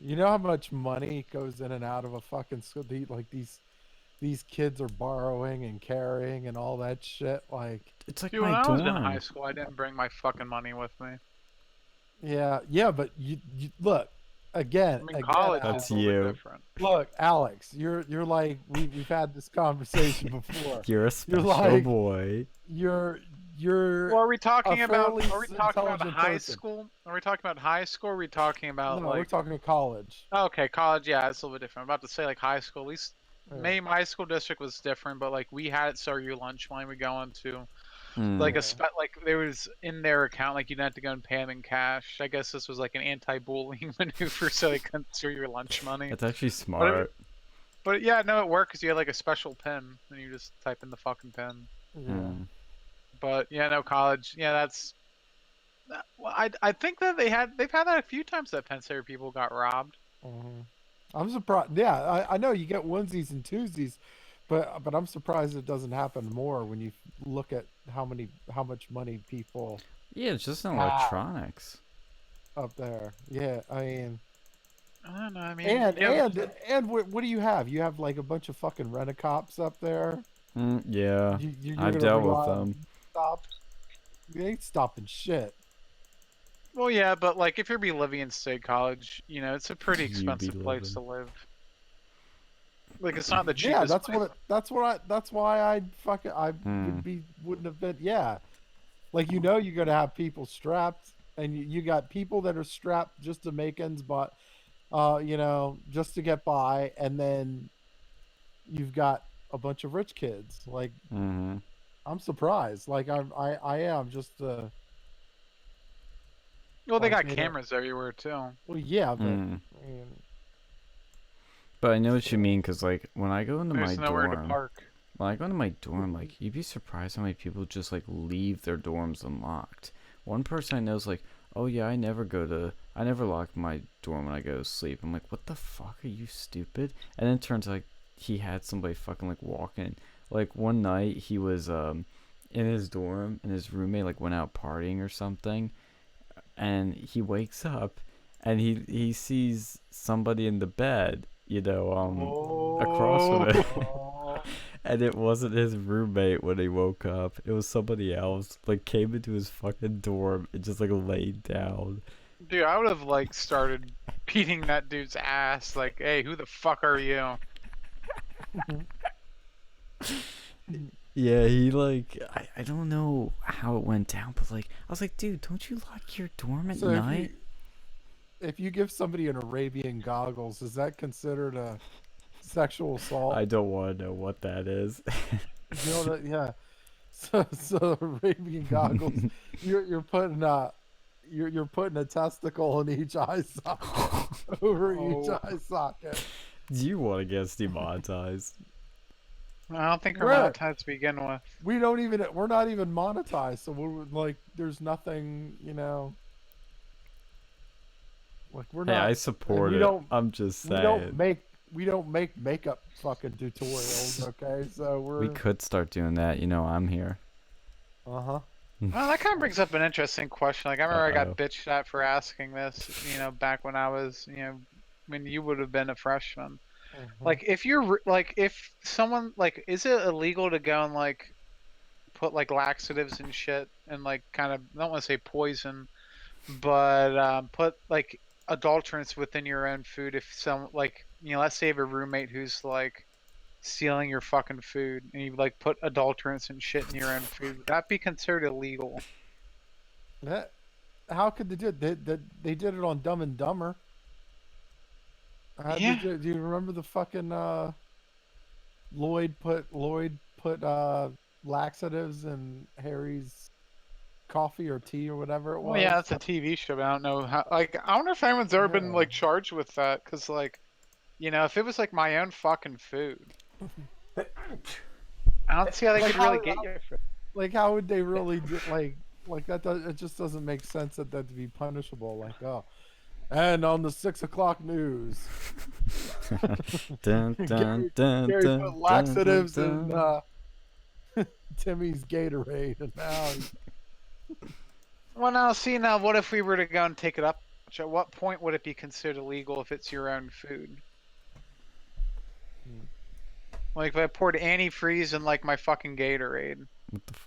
You know how much money goes in and out of a fucking school? Like these kids are borrowing and carrying and all that shit. Like, It's like Dude, when my I was in high dorm. school, I didn't bring my fucking money with me. yeah, but you look again, I mean, again, college Alex. That's is a little bit you. different. Look, Alex, you're like we've had this conversation before. You're a You're special like boy. you're Well, are we a talking about? fairly Are we talking about intelligent high person. school? Are we talking about high school? Or are we talking about No, we're like? talking college. Oh, okay, college. Yeah, it's a little bit different. I'm about to say like high school. At least Yeah, maybe my school district was different, but like we had it so your lunch money would go into Hmm. like yeah. like there was in their account like you'd have to go and pay them in cash. I guess this was like an anti-bullying maneuver so they couldn't steal your lunch money. That's actually But smart. but yeah, no, it worked because you had like a special pin and you just type in the fucking pin. Yeah. Hmm. But yeah, no college. Yeah, that's. Well, I think that they've had that a few times that Penn State people got robbed. Mhm. I'm surprised. Yeah, I know you get onesies and twosies, but I'm surprised it doesn't happen more when you look at how much money people Yeah, it's just in have electronics. up there. Yeah, I mean, I don't know. I mean, and yeah, what do you have? You have like a bunch of fucking rent-a-cops up there. Yeah. You're I've gonna dealt with rely on them. cops. They ain't stopping shit. well, yeah, but like if you're be living in state college, it's a pretty You be expensive place living. to live. Like it's not the Yeah, cheapest place. that's why I Hmm. wouldn't have been. Yeah, like you're gonna have people strapped, and you got people that are strapped just to make ends, but just to get by, and then you've got a bunch of rich kids. Like, Hmm. I'm surprised. Like I am just Well, they like got they don't. cameras everywhere too. Well, yeah, but Hmm. I mean, But I know what you still. mean, cause like when I go into my There's nowhere to dorm, park. when I go into my dorm, like you'd be surprised how many people just like leave their dorms unlocked. One person I know is like, "Oh yeah, I never lock my dorm when I go to sleep." I'm like, "What the fuck? Are you stupid?" And then it turns out like, he had somebody fucking like walking. Like one night he was in his dorm and his roommate like went out partying or something, and he wakes up and he sees somebody in the bed, across from it. Oh. And it wasn't his roommate when he woke up. It was somebody else. Like came into his fucking dorm and just like laid down. Dude, I would have like started beating that dude's ass. Like, hey, who the fuck are you? Yeah, he like I don't know how it went down, but like I was like, dude, don't you lock your dorm at So night? if you give somebody an Arabian goggles, is that considered a sexual assault? I don't want to know what that is. You know that, yeah. So Arabian goggles, you're putting you're putting a testicle in each eye socket over each Oh. eye socket. Do you want to get demonetized? I don't think we're We're monetized to begin with. we're not even monetized, so we're like there's nothing, like we're Hey, I not, and support it. I'm just saying. we don't make makeup fucking tutorials, okay? So We we're could start doing that. I'm here. uh-huh. Well, that kind of brings up an interesting question. Like, I remember I Uh-oh. got bitched at for asking this, back when I was, when you would have been a freshman. Like, if if someone, like, is it illegal to go and, like, put, like, laxatives and shit and, like, kind of, I don't want to say poison, but put, like, adulterants within your own food if like, let's say you have a roommate who's, like, stealing your fucking food and you like put adulterants and shit in your own food, would that be considered illegal? That, how could they do it? They did it on Dumb and Dumber. Yeah. Do you remember the fucking Lloyd put laxatives in Harry's coffee or tea or whatever it Well, was. yeah, that's a TV show. But I don't know how. Like, I wonder if anyone's ever been Yeah. like charged with that. Cause like, you know, if it was like my own fucking food, I don't see how they Like could really how, get you for it. like how would they really do, like that does, it just doesn't make sense that to be punishable. Like, oh, and on the 6 o'clock news, Dun, dun, Gary, dun, Gary dun, put dun, laxatives dun, in dun. Timmy's Gatorade, and now Well, now see now, what if we were to go and take it up? At what point would it be considered illegal if it's your own food? Hmm. Like if I poured antifreeze in like my fucking Gatorade.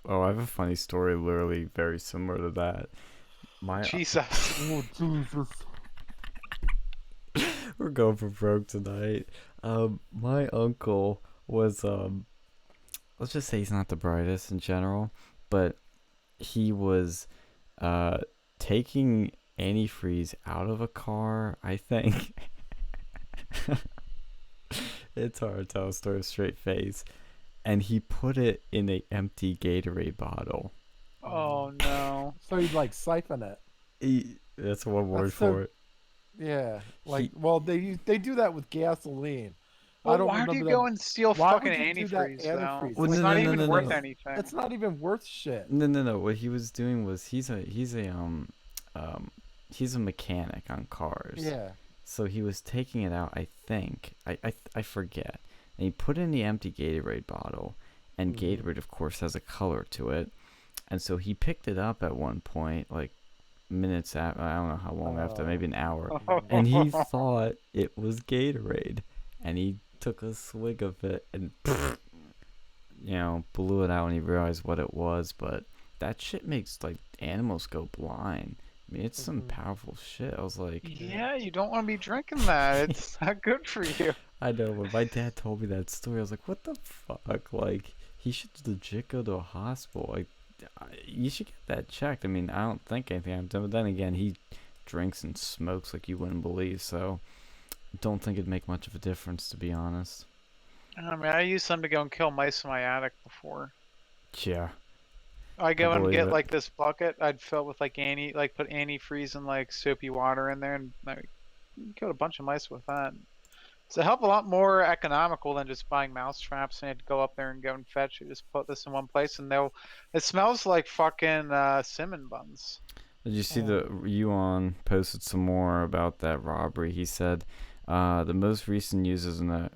Oh, I have a funny story, literally very similar to that. My Jesus. Oh Jesus! We're going for broke tonight. My uncle was let's just say he's not the brightest in general, but he was uh taking antifreeze out of a car, I think. It's hard to tell a story with a straight face. And he put it in a empty Gatorade bottle. Oh no. So you'd like siphon it. That's one word That's so- for it. Yeah, like He- well, they do that with gasoline. I Well, don't why do you remember go that. and steal Why fucking would you do that antifreeze though? antifreeze? Well, It's no, not no, even no, no, worth no. anything. It's not even worth shit. No. What he was doing was he's a mechanic on cars. Yeah. So he was taking it out. I think I forget. And he put it in the empty Gatorade bottle. And Gatorade, of course, has a color to it. And so he picked it up at one point, like minutes after. I don't know how long after, maybe an hour. And he thought it was Gatorade. And he took a swig of it and, blew it out when he realized what it was. But that shit makes, like, animals go blind. I mean, it's some powerful shit. I was like, Yeah, you don't want to be drinking that. It's not good for you. I know, when my dad told me that story, I was like, what the fuck? Like, he should legit go to a hospital. Like, you should get that checked. I mean, I don't think anything happened to him, but then again, he drinks and smokes like you wouldn't believe, so don't think it'd make much of a difference, to be honest. I mean, I used some to go and kill mice in my attic before. Yeah. I go and believe get it. like this bucket. I'd fill with like put antifreeze and like soapy water in there, and I killed a bunch of mice with that. It's a hell of a lot more economical than just buying mouse traps and you had to go up there and go and fetch. You just put this in one place, and it smells like fucking cinnamon buns. Did you see the Yuan posted some more about that robbery? He said the most recent uses in the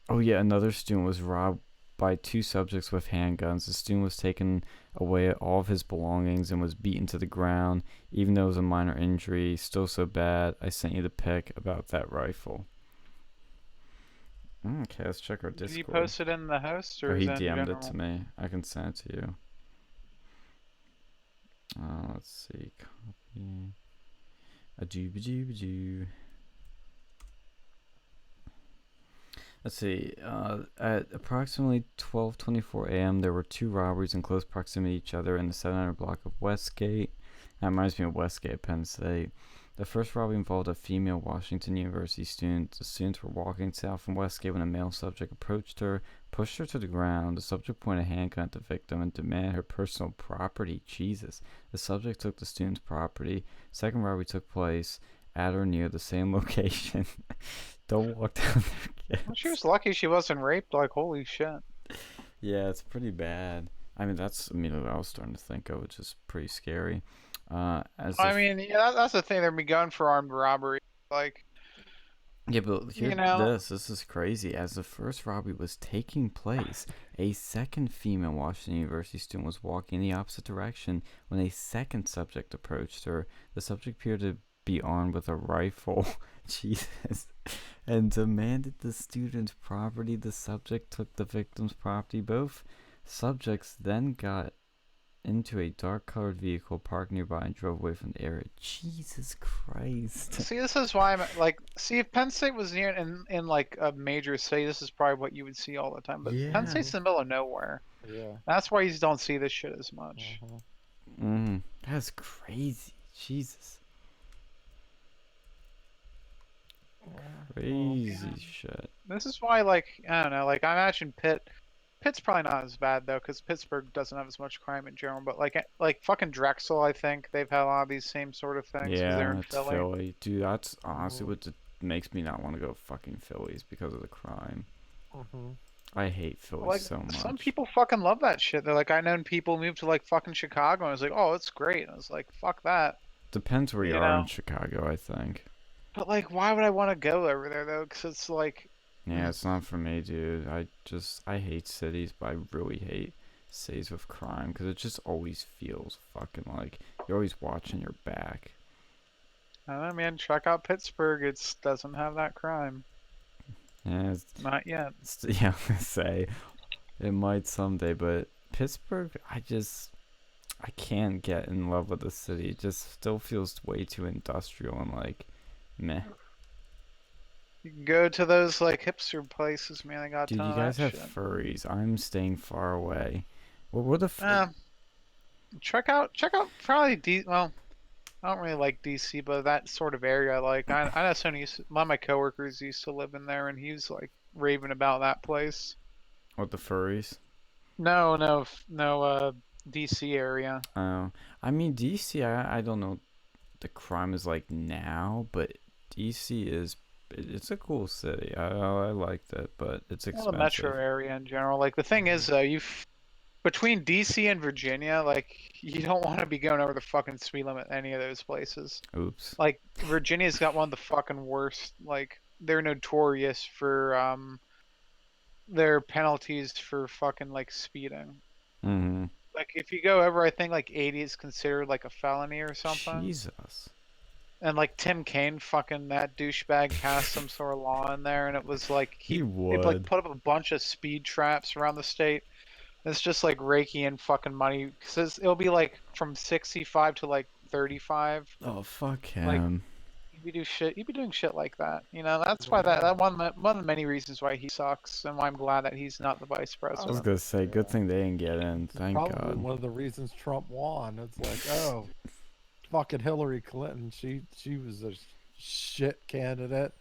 another student was robbed by two subjects with handguns. The student was taken away all of his belongings and was beaten to the ground, even though it was a minor injury. Still so bad. I sent you the pic about that rifle. Okay, let's check our Discord. Did you post it in the host, or Or is he that in DM'd general? it to me. I can send it to you. Let's see. Copy. A-doo-ba-doo-ba-doo. Let's see. At approximately 12:24 a.m., there were two robberies in close proximity to each other in the 700 block of Westgate. That reminds me of Westgate, Penn State. The first robbery involved a female Washington University student. The students were walking south from Westgate when a male subject approached her, pushed her to the ground. The subject pointed a handgun at the victim and demanded her personal property. Jesus. The subject took the student's property. Second robbery took place at or near the same location. Don't walk down there, Well, she kids. was lucky she wasn't raped. Like, holy shit. Yeah, it's pretty bad. I mean, that's immediately what I was starting to think of, which is pretty scary. I mean, yeah, that's the thing. They're begun for armed robbery. Like, Yeah, but you know, this is crazy. As the first robbery was taking place, a second female Washington University student was walking in the opposite direction when a second subject approached her. The subject appeared to be armed with a rifle, Jesus, and demanded the student's property. The subject took the victim's property. Both subjects then got into a dark-colored vehicle parked nearby and drove away from the area. Jesus Christ. see, this is why I'm like, see, if Penn State was near in like a major city, this is probably what you would see all the time. But Yeah. Penn State's in the middle of nowhere. Yeah. That's why you don't see this shit as much. That's crazy. Jesus. Crazy shit. This is why, like, I don't know, like, I imagine Pitt Pitt's probably not as bad though, because Pittsburgh doesn't have as much crime in general. But like fucking Drexel, I think they've had a lot of these same sort of things because they're Yeah, in it's Philly. Philly. Dude, that's honestly Mhm. what makes me not want to go fucking Phillies because of the crime. Mhm. I hate Philly Like so some much. people fucking love that shit. They're like, I known people move to like fucking Chicago, and I was like, oh, it's great. And I was like, fuck that, Depends where you you are in know. Chicago, I think. But like, why would I want to go over there though? Because it's like, Yeah, it's not for me, dude. I hate cities, but I really hate cities with crime because it just always feels fucking like you're always watching your back. I don't know, man. Check out Pittsburgh. It doesn't have that crime. Yeah, Not yet. yeah, I was gonna say it might someday, but Pittsburgh, I can't get in love with the city. It just still feels way too industrial and like meh. You can go to those like hipster places, man. I got a Dude, ton you of guys that have shit. furries. I'm staying far away. What the Uh, check out probably well, I don't really like DC, but that sort of area, like I know one of my coworkers used to live in there, and he's like raving about that place. what the furries? No, no, no, DC area. Oh, I mean DC. I don't know the crime is like now, but DC is it's a cool city. I liked it, but it's Well, the metro expensive. area in general. Like the thing is, Mhm. between DC and Virginia, like you don't want to be going over the fucking speed limit in any of those places. Oops. Like Virginia's got one of the fucking worst. Like they're notorious for their penalties for fucking like speeding. Mm-hmm. Like if you go over, I think like 80 is considered like a felony or something. Jesus. And like Tim Kaine, fucking that douchebag passed some sort of law in there, and it was like He he like would. put up a bunch of speed traps around the state. It's just like raking in fucking money because it'll be like from 65 to like 35. Oh fuck Like him. you'd be doing shit like that. You know, that's why Yeah. that one of the many reasons why he sucks and why I'm glad that he's not the vice I was president. gonna say, good Yeah. thing they didn't get in. It's Thank probably God. one of the reasons Trump won. It's like, oh, fucking Hillary Clinton. She was a shit candidate,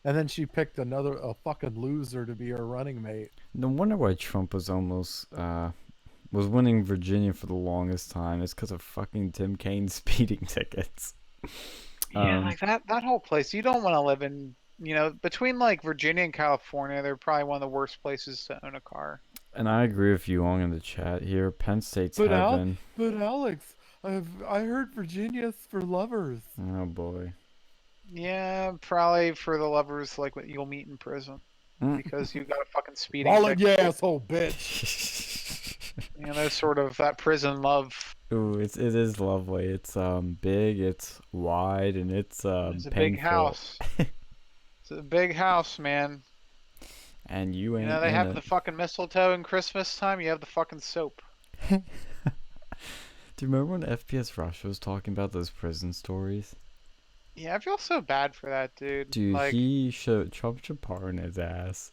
and then she picked a fucking loser to be her running mate. No wonder why Trump was almost was winning Virginia for the longest time. It's because of fucking Tim Kaine speeding tickets. Yeah, like that whole place. You don't want to live in, you know, between like Virginia and California, they're probably one of the worst places to own a car. And I agree with you all in the chat here. Penn State's But heaven. Alex, I heard Virginia's for lovers. Oh boy. Yeah, probably for the lovers like what you'll meet in prison because you got a fucking speeding Wallet, ticket. you asshole bitch. You know, sort of that prison love. Ooh, it is lovely. It's big, it's wide, and it's It's a big painful. house. It's a big house, man. And you You know, ain't they in have it. the fucking mistletoe in Christmas time. You have the fucking soap. Do you remember when FPS Russia was talking about those prison stories? Yeah, I feel so bad for that dude. Dude, Like, Trump should pardon his ass.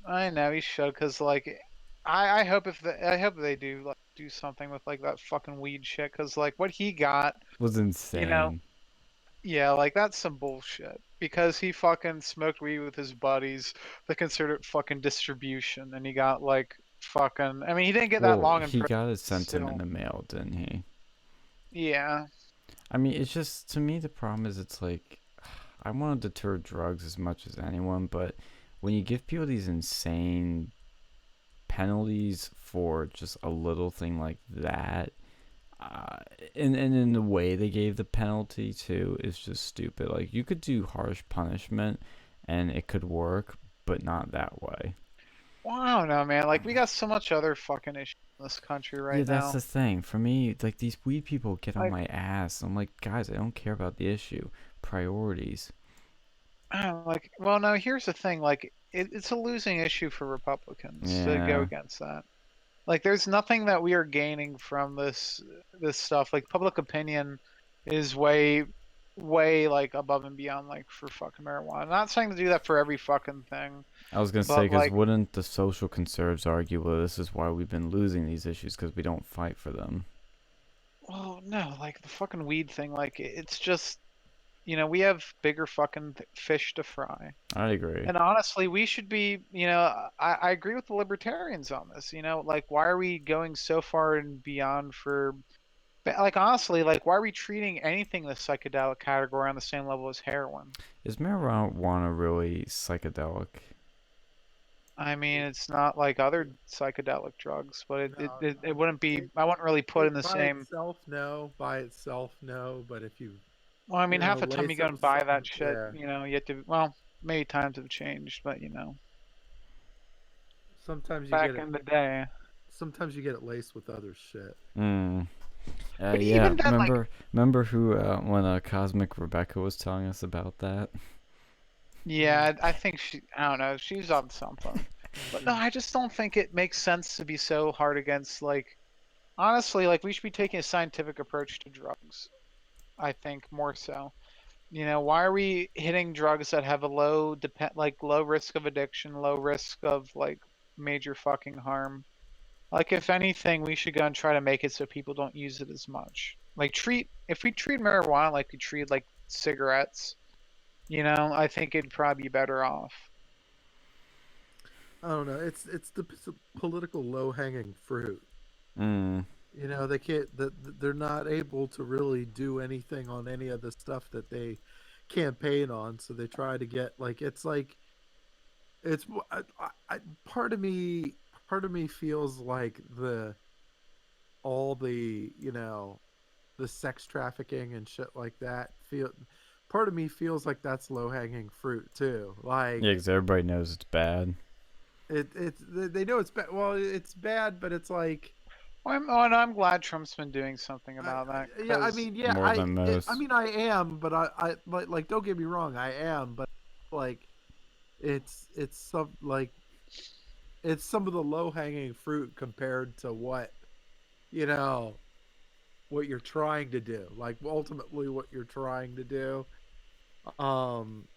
I know he should, cause like, I hope they do like do something with like that fucking weed shit, cause like what he got, Was you know, insane. yeah, like that's some bullshit. Because he fucking smoked weed with his buddies, they considered it fucking distribution, and he got like fucking. I mean, he didn't get that Well, long in he prison. got it sent him in Still, the mail, didn't he? yeah. I mean, it's just, to me, the problem is it's like, I want to deter drugs as much as anyone, but when you give people these insane penalties for just a little thing like that, uh, and in the way they gave the penalty too is just stupid. Like, you could do harsh punishment and it could work, but not that way. Well, I don't know, man. Like we got so much other fucking issues in this country Yeah, right that's now. the thing. For me, like, these weed people get on Like, my ass. I'm like, guys, I don't care about the issue. Priorities. I don't know, like, well, no. Here's the thing. Like, it's a losing issue for Republicans to go Yeah. against that. Like, there's nothing that we are gaining from this stuff. Like, public opinion is way like above and beyond like for fucking marijuana. I'm not saying to do that for every fucking thing, I was gonna say, but because like, wouldn't the social conservatives argue, well, this is why we've been losing these issues because we don't fight for them? well, no, like the fucking weed thing. Like, it's just we have bigger fucking fish to fry. I agree. And honestly, we should be, I agree with the libertarians on this. Like, why are we going so far and beyond for, like, honestly, like, why are we treating anything in the psychedelic category on the same level as heroin? Is marijuana really psychedelic? I mean, it's not like other psychedelic drugs, but No, it wouldn't be, I wouldn't really put in it the by same. itself, no. By itself, no. But if you, Well, I mean, half the time you lace go up and buy some, that shit, yeah. you have to, well, maybe times have changed, but Sometimes you back get it. in the day. Sometimes you get it laced with other shit. Hmm. But Yeah. even then, like, Remember who when Cosmic Rebecca was telling us about that? yeah, I think I don't know, she's on something. But no, I just don't think it makes sense to be so hard against, like, honestly, like, we should be taking a scientific approach to drugs. I think more so. Why are we hitting drugs that have a low risk of addiction, low risk of like major fucking harm? Like, if anything, we should go and try to make it so people don't use it as much. Like, if we treat marijuana like we treat like cigarettes, I think it'd probably be better off. I don't know. It's the political low hanging fruit. Hmm. They can't. They're not able to really do anything on any of the stuff that they campaign on. So they try to get like it's. Part of me, feels like all the the sex trafficking and shit like that. Part of me feels like that's low hanging fruit too. Yeah, Like 'cause everybody knows it's bad. they know it's bad. Well, it's bad, but it's like I'm glad Trump's been doing something I, about that yeah, I because mean, yeah, More than I most. mean, I am, but I like, don't get me wrong, I am, but like, it's some like, it's some of the low hanging fruit compared to you know, what you're trying to do, like ultimately what you're trying to do. Um,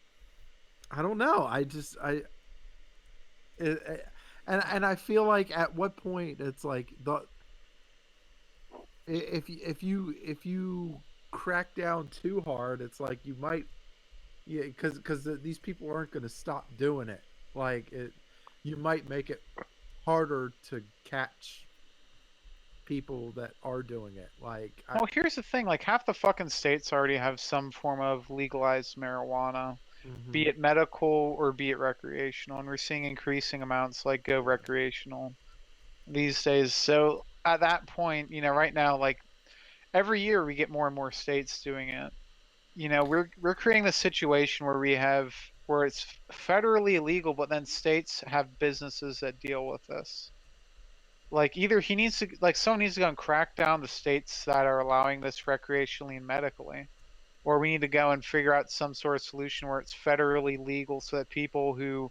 I don't know. And I feel like at what point it's like if you crack down too hard, it's like you might, yeah, because these people aren't going to stop doing it. Like you might make it harder to catch people that are doing it. Like well, here's the thing: like, half the fucking states already have some form of legalized marijuana, mhm. be it medical or be it recreational, and we're seeing increasing amounts like go recreational these days. So at that point, right now, like, every year we get more and more states doing it. We're creating this situation where it's federally illegal, but then states have businesses that deal with this. Like, either he needs to, like, someone needs to go and crack down the states that are allowing this recreationally and medically, or we need to go and figure out some sort of solution where it's federally legal so that people who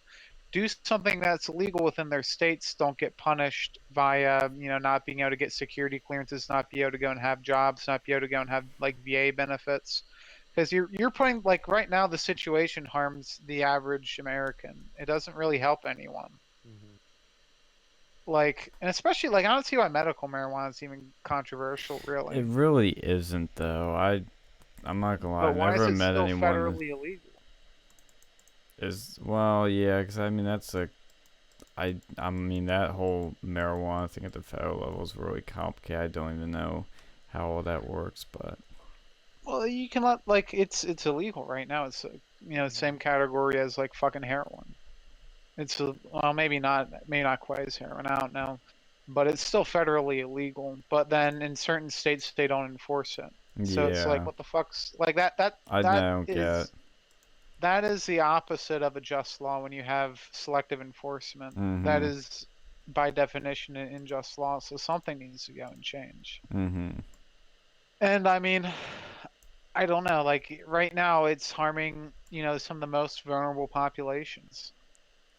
do something that's illegal within their states don't get punished via, not being able to get security clearances, not be able to go and have jobs, not be able to go and have like VA benefits. Because you're putting, like, right now the situation harms the average American. It doesn't really help anyone. Mhm. Like, and especially, like, I don't see why medical marijuana is even controversial, It really. really isn't though. I'm not gonna lie. But I've why is never it met still anyone that federally illegal? is well, yeah, 'cause I mean that's a I mean that whole marijuana thing at the federal level is really complicated. I don't even know how all that works, but Well, you can let, like, it's illegal right now. It's same category as like fucking heroin. Well, maybe not quite as heroin. I don't know, but it's still federally illegal. But then in certain states they don't enforce it. So it's like, yeah, what the fuck's like that? I That don't get. is the opposite of a just law when you have selective enforcement. That Mhm. is by definition an unjust law. So something needs to go and change. Mhm. And I mean, I don't know. Like, right now, it's harming, some of the most vulnerable populations.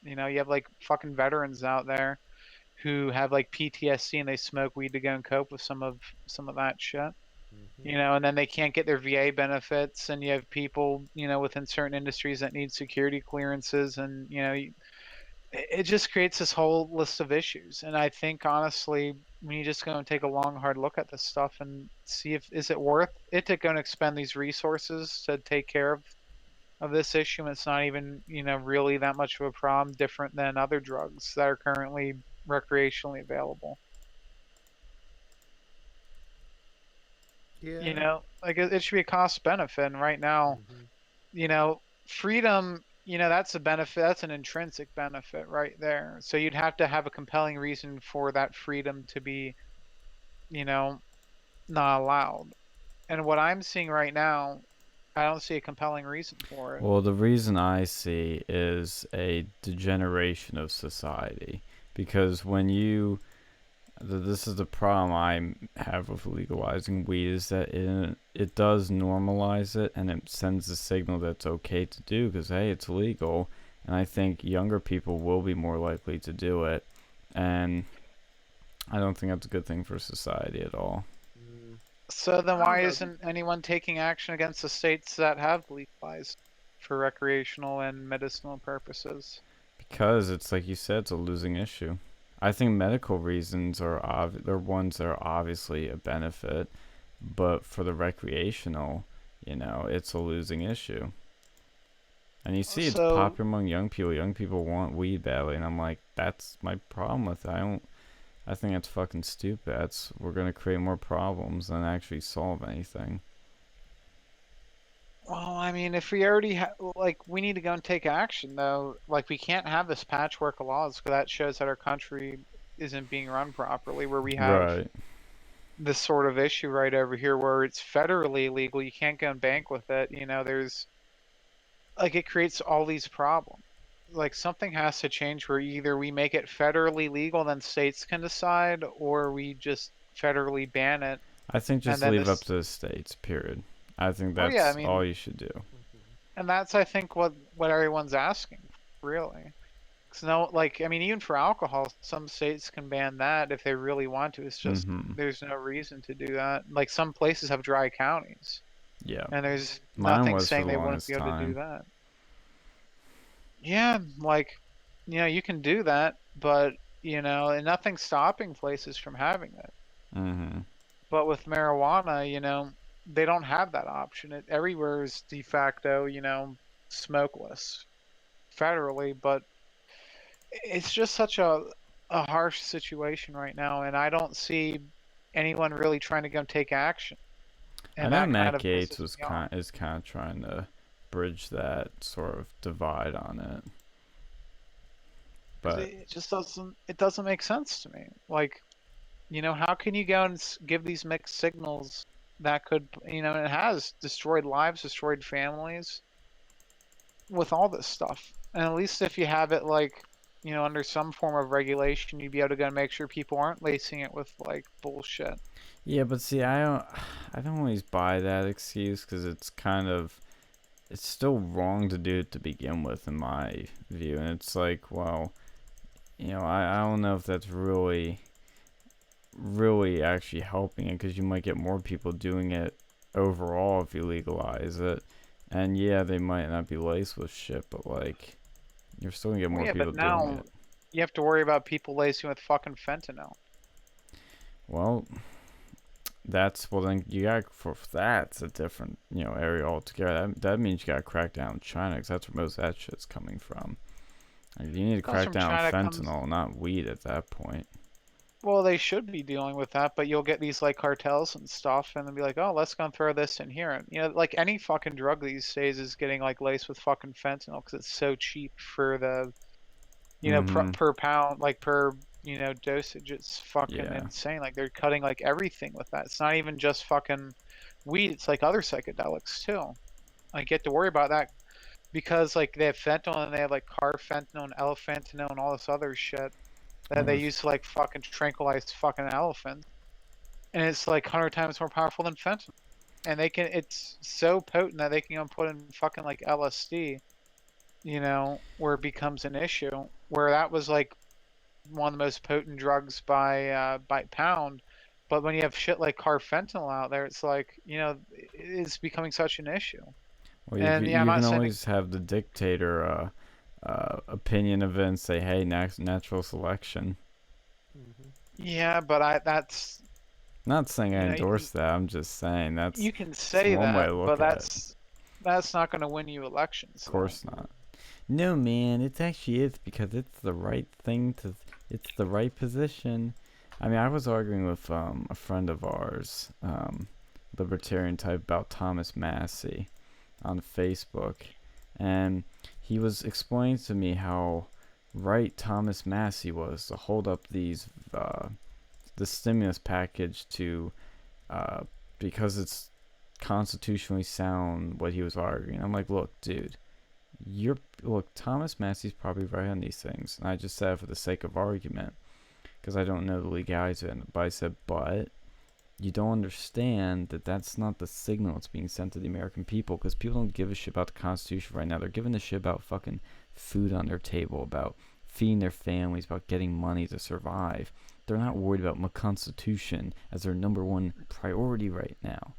You have like fucking veterans out there who have like PTSD and they smoke weed to go and cope with some of that shit. Mhm. And then they can't get their VA benefits, and you have people, within certain industries that need security clearances, and it just creates this whole list of issues. And I think honestly, we need to just go and take a long, hard look at this stuff and see if is it worth it to go and expend these resources to take care of this issue. And it's not even, really that much of a problem different than other drugs that are currently recreationally available. Yeah. Like it should be a cost benefit. And right now, freedom, that's a benefit, that's an intrinsic benefit right there. So you'd have to have a compelling reason for that freedom to be, you know, not allowed. And what I'm seeing right now, I don't see a compelling reason for it. Well, the reason I see is a degeneration of society. Because when you. This is the problem I have with legalizing weed is that it does normalize it and it sends the signal that it's okay to do because, hey, it's legal. And I think younger people will be more likely to do it. And I don't think that's a good thing for society at all. So then I don't why know. isn't anyone taking action against the states that have legalized for recreational and medicinal purposes? Because it's like you said, it's a losing issue. I think medical reasons they're ones that are obviously a benefit, but for the recreational, it's a losing issue. And you see, it's So, popular among young people. Young people want weed badly, and I'm like, that's my problem with it. I think that's fucking stupid. We're gonna create more problems than actually solve anything. well, I mean, if we already we need to go and take action, though. Like, we can't have this patchwork of laws because that shows that our country isn't being run properly, where we have Right. this sort of issue right over here where it's federally illegal. You can't go and bank with it. There's, it creates all these problems. Like, something has to change where either we make it federally legal, then states can decide, or we just federally ban it. I think And just then leave it up this, to the states. Period. I think well, yeah, I that's all mean, you should do. and that's, I think, what everyone's asking, really. Because no, I mean, even for alcohol, some states can ban that if they really want to. It's just Mm-hmm. there's no reason to do that. Like, some places have dry counties, Yeah. and there's Mine nothing was for saying the they wouldn't longest be able to do time. that. Yeah, you can do that, but and nothing's stopping places from having it. Mm-hmm. But with marijuana, they don't have that option. It everywhere is de facto, smokeless federally, but it's just such a harsh situation right now, and I don't see anyone really trying to go take action. I And know that kind Matt of Gates pisses was me off. is kind of trying to bridge that sort of divide on it, 'Cause but it just doesn't make sense to me. Like, how can you go and give these mixed signals that could, it has destroyed lives, destroyed families with all this stuff. And at least if you have it under some form of regulation, you'd be able to go and make sure people aren't lacing it with bullshit. yeah, but see, I don't always buy that excuse because it's still wrong to do it to begin with, in my view, and it's like, well, I don't know if that's really actually helping it because you might get more people doing it overall if you legalize it. And yeah, they might not be laced with shit, but you're still gonna get Well, more yeah, people but doing now it. you have to worry about people lacing with fucking fentanyl. Well, then you got for that's a different area altogether. That means you got to crack down on China because that's where most of that shit's coming from. Like, you need to Comes crack from down on China, comes. fentanyl, not weed at that point. Well, they should be dealing with that, but you'll get these cartels and stuff, and they'll be like, "Oh, let's go and throw this in here." And like any fucking drug these days is getting laced with fucking fentanyl because it's so cheap for the Mm-hmm. per pound, per dosage. It's fucking Yeah. insane. Like, they're cutting everything with that. It's not even just fucking weed. It's other psychedelics too. I get to worry about that because they have fentanyl and they have carfentanil and elephantanil and all this other shit that they Well, use to fucking tranquilize fucking elephants, and it's 100 times more powerful than fentanyl. And it's so potent that they can go and put in fucking LSD, where it becomes an issue. Where that was one of the most potent drugs by pound. But when you have shit like carfentanil out there, it's it's becoming such an issue. well, And yeah, I'm you not can saying always have the dictator opinion of it and say, hey, natural selection. Hmm. Yeah, but that's Not saying I you know endorse that. I'm just saying that's you can it's say one way that, to but look at it. that's not going to win you elections, Of though. course not. No, man, it actually is because it's the right thing to. It's the right position. I mean, I was arguing with a friend of ours, libertarian type, about Thomas Massey on Facebook, and he was explaining to me how right Thomas Massey was to hold up the stimulus package to uh, because it's constitutionally sound what he was arguing. I'm like, look, dude, Thomas Massey's probably right on these things, and I just said it for the sake of argument because I don't know the legalities of it. But I said, but you don't understand that that's not the signal that's being sent to the American people, because people don't give a shit about the Constitution right now. They're giving a shit about fucking food on their table, about feeding their families, about getting money to survive. They're not worried about the Constitution as their number one priority right now.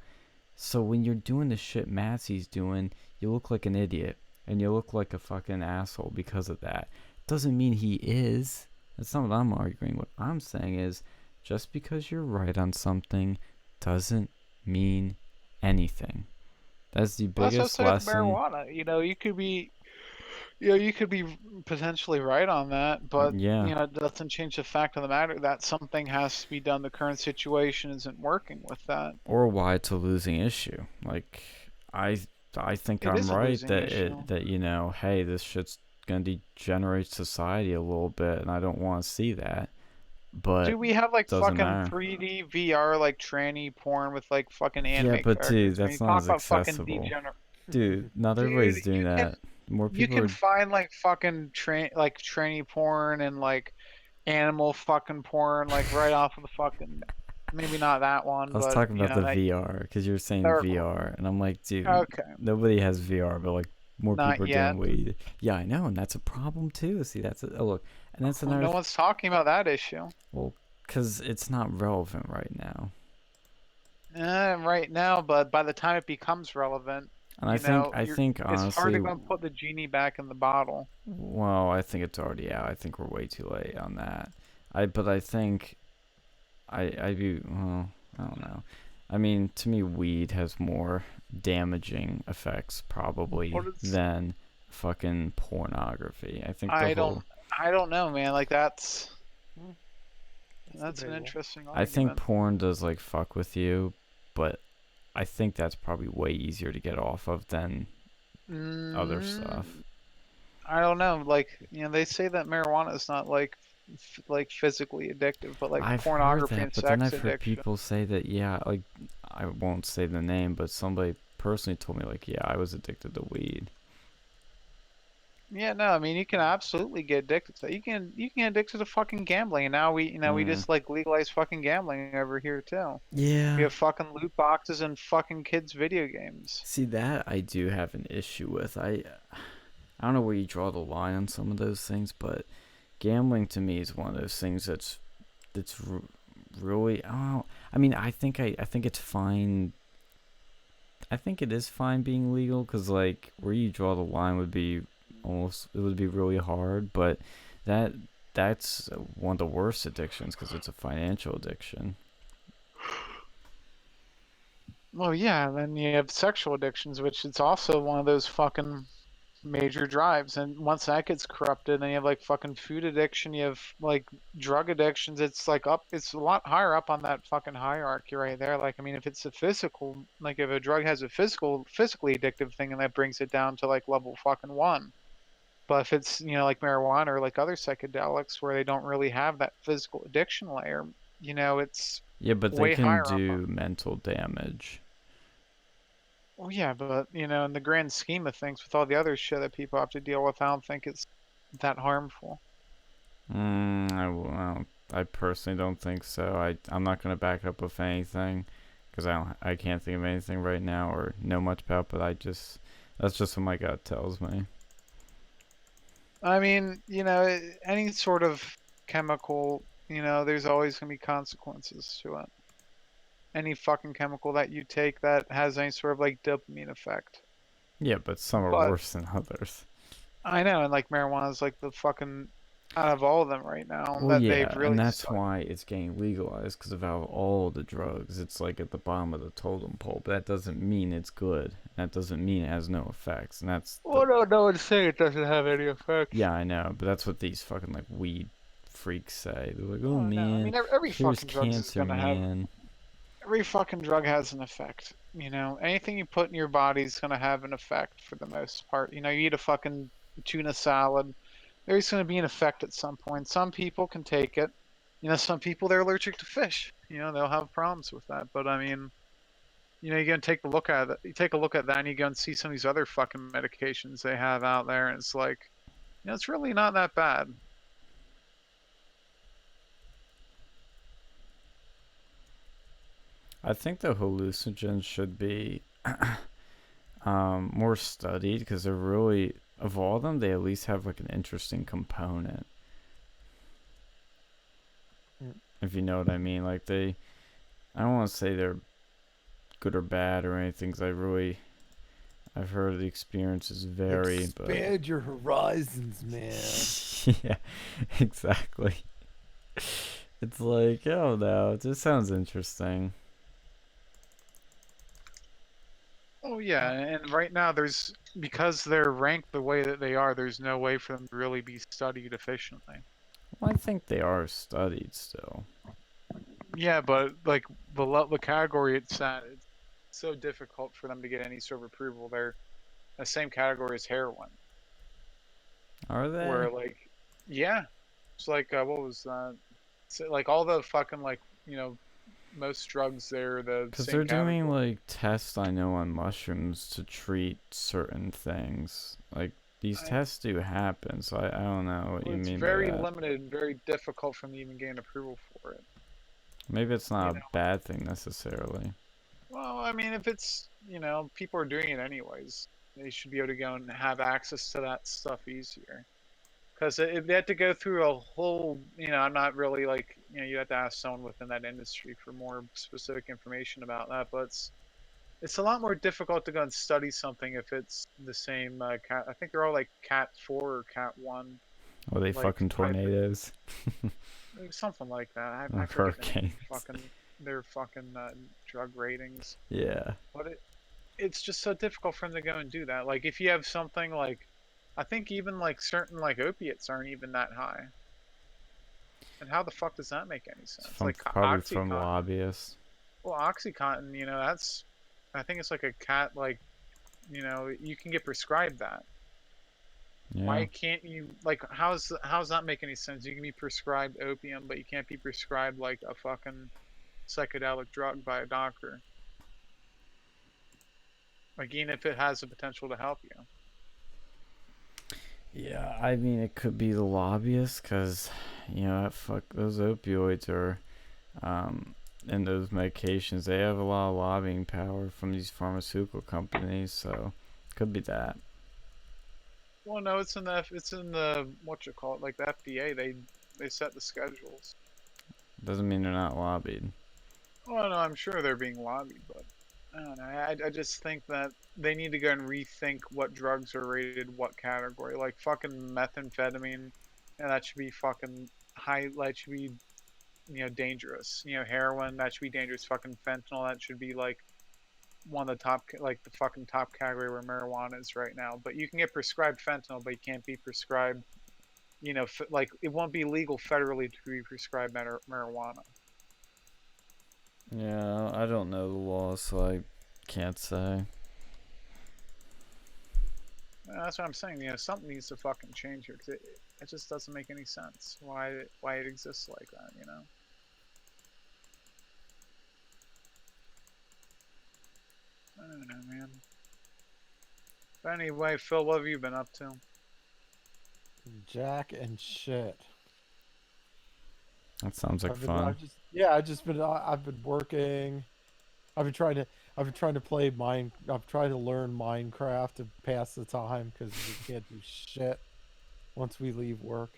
So when you're doing the shit Massey's doing, you look like an idiot. And you look like a fucking asshole because of that. Doesn't mean he is. That's not what I'm arguing. What I'm saying is, just because you're right on something doesn't mean anything. That's the Well, that's what I biggest say with lesson. marijuana. You could be potentially right on that, but Yeah. it doesn't change the fact of the matter that something has to be done. The current situation isn't working with that. Or why it's a losing issue. Like, I I think It I'm is a right losing that issue. hey, this shit's gonna degenerate society a little bit, and I don't want to see that. But Do we have like doesn't fucking matter. 3D VR like tranny porn with like fucking Yeah, anime but dude, characters? When you that's not talk as about fucking accessible. degenerate, Dude, not dude, everybody's doing that. More you people can are. find like fucking tranny porn and like animal fucking porn like right off of the fucking maybe not that one, I was but talking about the that VR because you're saying they're VR, and I'm like, dude, okay. nobody has VR, but like more Not people are yet. doing weed. Yeah, I know, and that's a problem too. See, oh, look, and that's No one's talking about that issue. well, because it's not relevant right now. Right now, but by the time it becomes relevant, And I think it's hard honestly, to go and put the genie back in the bottle. well, I think it's already out. I think we're way too late on that. But I think I do. Well, I don't know. I mean, to me, weed has more damaging effects probably What is than fucking pornography. I think the I whole. don't I don't know, man. Like Hmm, that's that's an debatable. interesting I think argument. porn does like fuck with you, but I think that's probably way easier to get off of than other stuff. Mm, I don't know. Like, they say that marijuana is not like physically addictive, but like I've heard pornography that, and but then sex I've heard addiction. people say that, yeah, like, I won't say the name, but somebody personally told me, like, yeah, I was addicted to weed. Yeah, no, I mean you can absolutely get addicted to that. You can get addicted to fucking gambling, and now we Mm. just like legalize fucking gambling over here too. We Yeah. have fucking loot boxes and fucking kids video games. See, that I do have an issue with. I don't know where you draw the line on some of those things, but gambling to me is one of those things that's really, I don't know. I mean, I think it's fine. I think it is fine being legal, because like where you draw the line would be almost, it would be really hard, but that that's one of the worst addictions because it's a financial addiction. Well, yeah, and then you have sexual addictions, which it's also one of those fucking major drives. And once that gets corrupted, then you have like fucking food addiction, you have like drug addictions. It's a lot higher up on that fucking hierarchy right there. Like, I mean, if it's a physical, like if a drug has a physically addictive thing, and that brings it down to like level fucking one. But if it's, like marijuana or like other psychedelics where they don't really have that physical addiction layer, it's Yeah, but they way can higher up on. do mental damage. Well, yeah, but in the grand scheme of things, with all the other shit that people have to deal with, I don't think it's that harmful. I personally don't think so. I'm not gonna back up with anything because I can't think of anything right now or know much about. But that's just what my gut tells me. I mean, any sort of chemical, there's always gonna be consequences to it. Any fucking chemical that you take that has any sort of like dopamine effect. Yeah, but some are But worse than others. I know, and like marijuana is like the fucking out of all of them right now Well, that they've yeah, and really that's stuck. why it's getting legalized because of how all the drugs, it's like at the bottom of the totem pole. But that doesn't mean it's good. That doesn't mean it has no effects. And that's the Well, no one's saying it doesn't have any effects. yeah, I know, but that's what these fucking like weed freaks say. They're like, oh Oh no, I man, mean every here's fucking drugs is cancer, gonna have man. every fucking drug has an effect. You know, anything you put in your body is gonna have an effect for the most part. You know, you eat a fucking tuna salad, there's gonna be an effect at some point. Some people can take it. You know, some people they're allergic to fish. You know, they'll have problems with that. But I mean, you know, you go and take a look at it. You take a look at that, and you go and see some of these other fucking medications they have out there, and it's like, you know, it's really not that bad. I think the hallucinogens should be more studied because they're really of all of them, they at least have like an interesting component. Mm. If you know what I mean, like I don't want to say they're good or bad or anything. Cause I've heard the experiences vary, but Expand your horizons, man. yeah, exactly. It's like, oh no, it just sounds interesting. Oh yeah, and right now there's because they're ranked the way that they are, there's no way for them to really be studied efficiently. Well, I think they are studied still. Yeah, but like the category it's at, it's so difficult for them to get any sort of approval. They're the same category as heroin, Are where they? like, yeah, it's like what was that? So, like all the fucking like most drugs they're the Because same they're doing category. like tests, I know, on mushrooms to treat certain things. Like these I, tests do happen, so I don't know what well, you it's mean by very that. limited and very difficult for them to even gain approval for it. Maybe it's You not a know. bad thing necessarily. Well, I mean, if it's, people are doing it anyways, they should be able to go and have access to that stuff easier. Because if they had to go through a whole, I'm not really like, you have to ask someone within that industry for more specific information about that. But it's a lot more difficult to go and study something if it's the same cat. I think they're all like Cat 4 or Cat 1, Or they like fucking type of, tornadoes like, something like that. I or forget the name of hurricanes. their fucking drug ratings. Yeah. But it's just so difficult for them to go and do that. Like if you have something like, I think even like certain like opiates aren't even that high. And how the fuck does that make any It's sense? from Like probably from OxyContin. lobbyists. Well, OxyContin, that's, I think it's like a cat like, you can get prescribed that. Yeah. Why can't you like how's that make any sense? You can be prescribed opium, but you can't be prescribed like a fucking psychedelic drug by a doctor. Like even if it has the potential to help you. Yeah, I mean it could be the lobbyists because that fuck those opioids are and those medications they have a lot of lobbying power from these pharmaceutical companies, so could be that. Well, no, it's in the what you call it, like the FDA. They set the schedules. Doesn't mean they're not lobbied. Well, no, I'm sure they're being lobbied, but I don't know. I just think that they need to go and rethink what drugs are rated what category. Like fucking methamphetamine, and that should be fucking high. That should be dangerous. Heroin that should be dangerous. Fucking fentanyl that should be like one of the top, like the fucking top category where marijuana is right now. But you can get prescribed fentanyl, but you can't be prescribed. Like it won't be legal federally to be prescribed marijuana. Yeah, I don't know the law, so I can't say. That's what I'm saying. Something needs to fucking change here because it just doesn't make any sense why it exists like that. I don't know, man. But anyway, Phil, what have you been up to? Jack and shit. That sounds like I've been, fun. I've just, yeah, I've been working. I've been trying to play mine. I've tried to learn Minecraft to pass the time because we can't do shit once we leave work.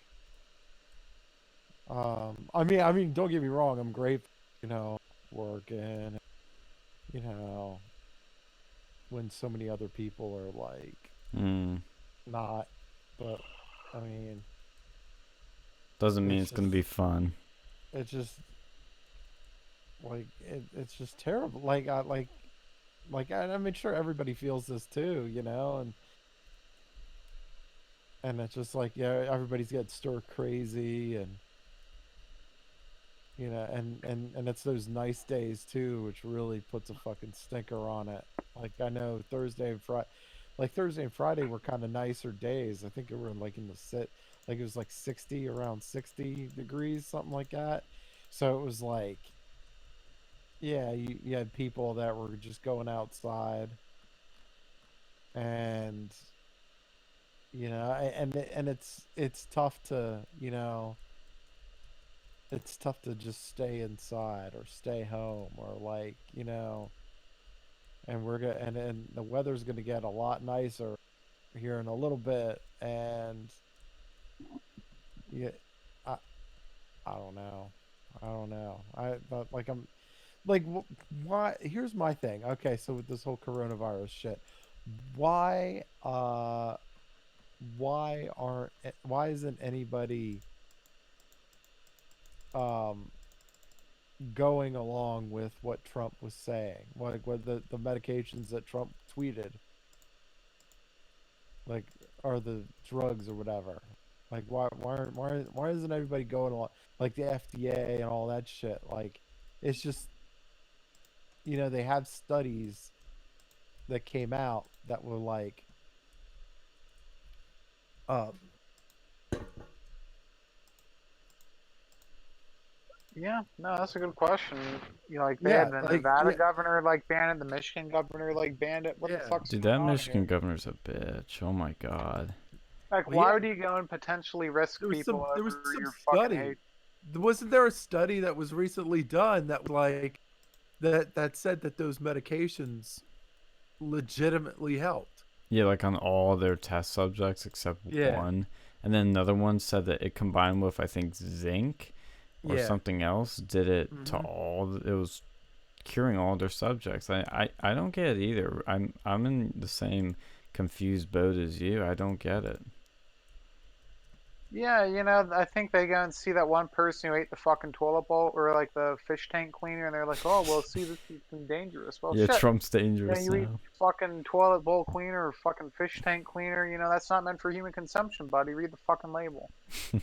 I mean, don't get me wrong. I'm grateful, working. You know, when so many other people are like Mm. not. But I mean, Doesn't mean it's it's gonna just be fun. it's just like it's just terrible. I mean, sure, everybody feels this too, and it's just like, yeah, everybody's getting stir crazy, and and it's those nice days too, which really puts a fucking stinker on it. Like I know Thursday and Friday were kind of nicer days. I think it were like in the sit, like it was like 60, around 60 degrees, something like that. So it was like, yeah, you had people that were just going outside, and and it's tough to, it's tough to just stay inside or stay home, or like, and and the weather's gonna get a lot nicer here in a little bit, and yeah, I I don't know, but like I'm like why? Here's my thing. Okay, so with this whole coronavirus shit, why why isn't anybody um going along with what Trump was saying, what the medications that Trump tweeted, like, are the drugs or whatever? Like, why isn't everybody going along, like the FDA and all that shit? Like, it's just, they have studies that came out that were like, uh, Yeah, no, that's a good question. Like they yeah, had the like, Nevada yeah, governor like banned it, the Michigan governor like banned it. What the yeah. fuck's Dude, going that on here? Michigan governor's a bitch. Oh my god. Like, Well, yeah, why would you go and potentially risk people there was over some your fucking study. hate? Wasn't there a study that was recently done that like that said that those medications legitimately helped? Yeah, like on all their test subjects except Yeah, one. And then another one said that it combined with, I think, zinc or yeah. something else, did it to Hmm. all. It was curing all their subjects. I don't get it either. I'm in the same confused boat as you. I don't get it. Yeah, I think they go and see that one person who ate the fucking toilet bowl or like the fish tank cleaner, and they're like, "Oh, well, see, this is dangerous." Well, Yeah, shit. Trump's dangerous You eat now. fucking toilet bowl cleaner or fucking fish tank cleaner. That's not meant for human consumption, buddy. Read the fucking label.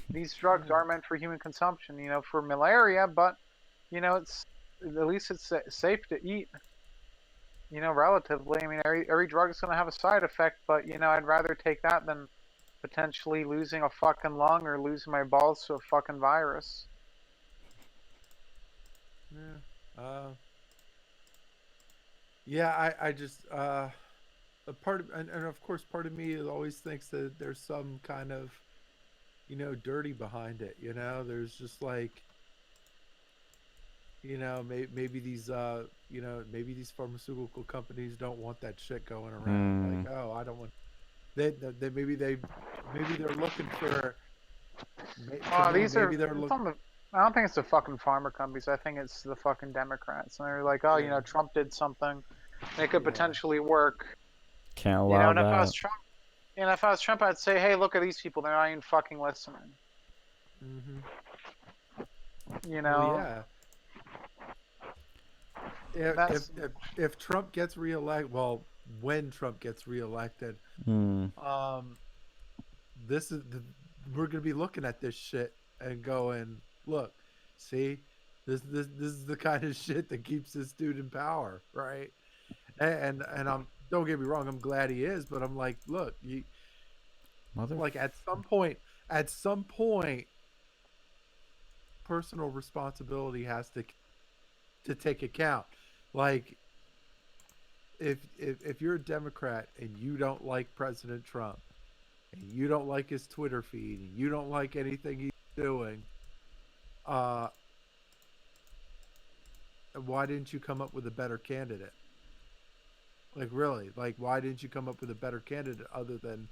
These drugs Yeah. are meant for human consumption. For malaria, but it's at least it's safe to eat. Relatively. I mean, every drug is going to have a side effect, but I'd rather take that than potentially losing a fucking lung or losing my balls to a fucking virus. Yeah. Yeah, I just a part of, and of course part of me always thinks that there's some kind of, dirty behind it, there's just like, maybe these maybe these pharmaceutical companies don't want that shit going around, like, Hmm. oh, I don't want, maybe they're looking for, to me, These maybe are, they're it's look on the, I don't think it's the fucking pharma companies. I think it's the fucking Democrats. And they're like, oh, yeah, Trump did something. It could yeah. potentially work. Can't allow And if I was that. Trump, I'd say, hey, look at these people. They're not even fucking listening. Hmm. You Well, know, yeah. if if that's, if, if Trump gets reelected, well, when Trump gets reelected, Hmm. um, this is the, we're gonna be looking at this shit and going, look, see, this is the kind of shit that keeps this dude in power, right? And I'm, don't get me wrong, I'm glad he is, but I'm like, look, you, Mother. like, at some point, personal responsibility has to take account, like, if you're a Democrat and you don't like President Trump and you don't like his Twitter feed and you don't like anything he's doing, uh, why didn't you come up with a better candidate? Like, really, like, why didn't you come up with a better candidate other than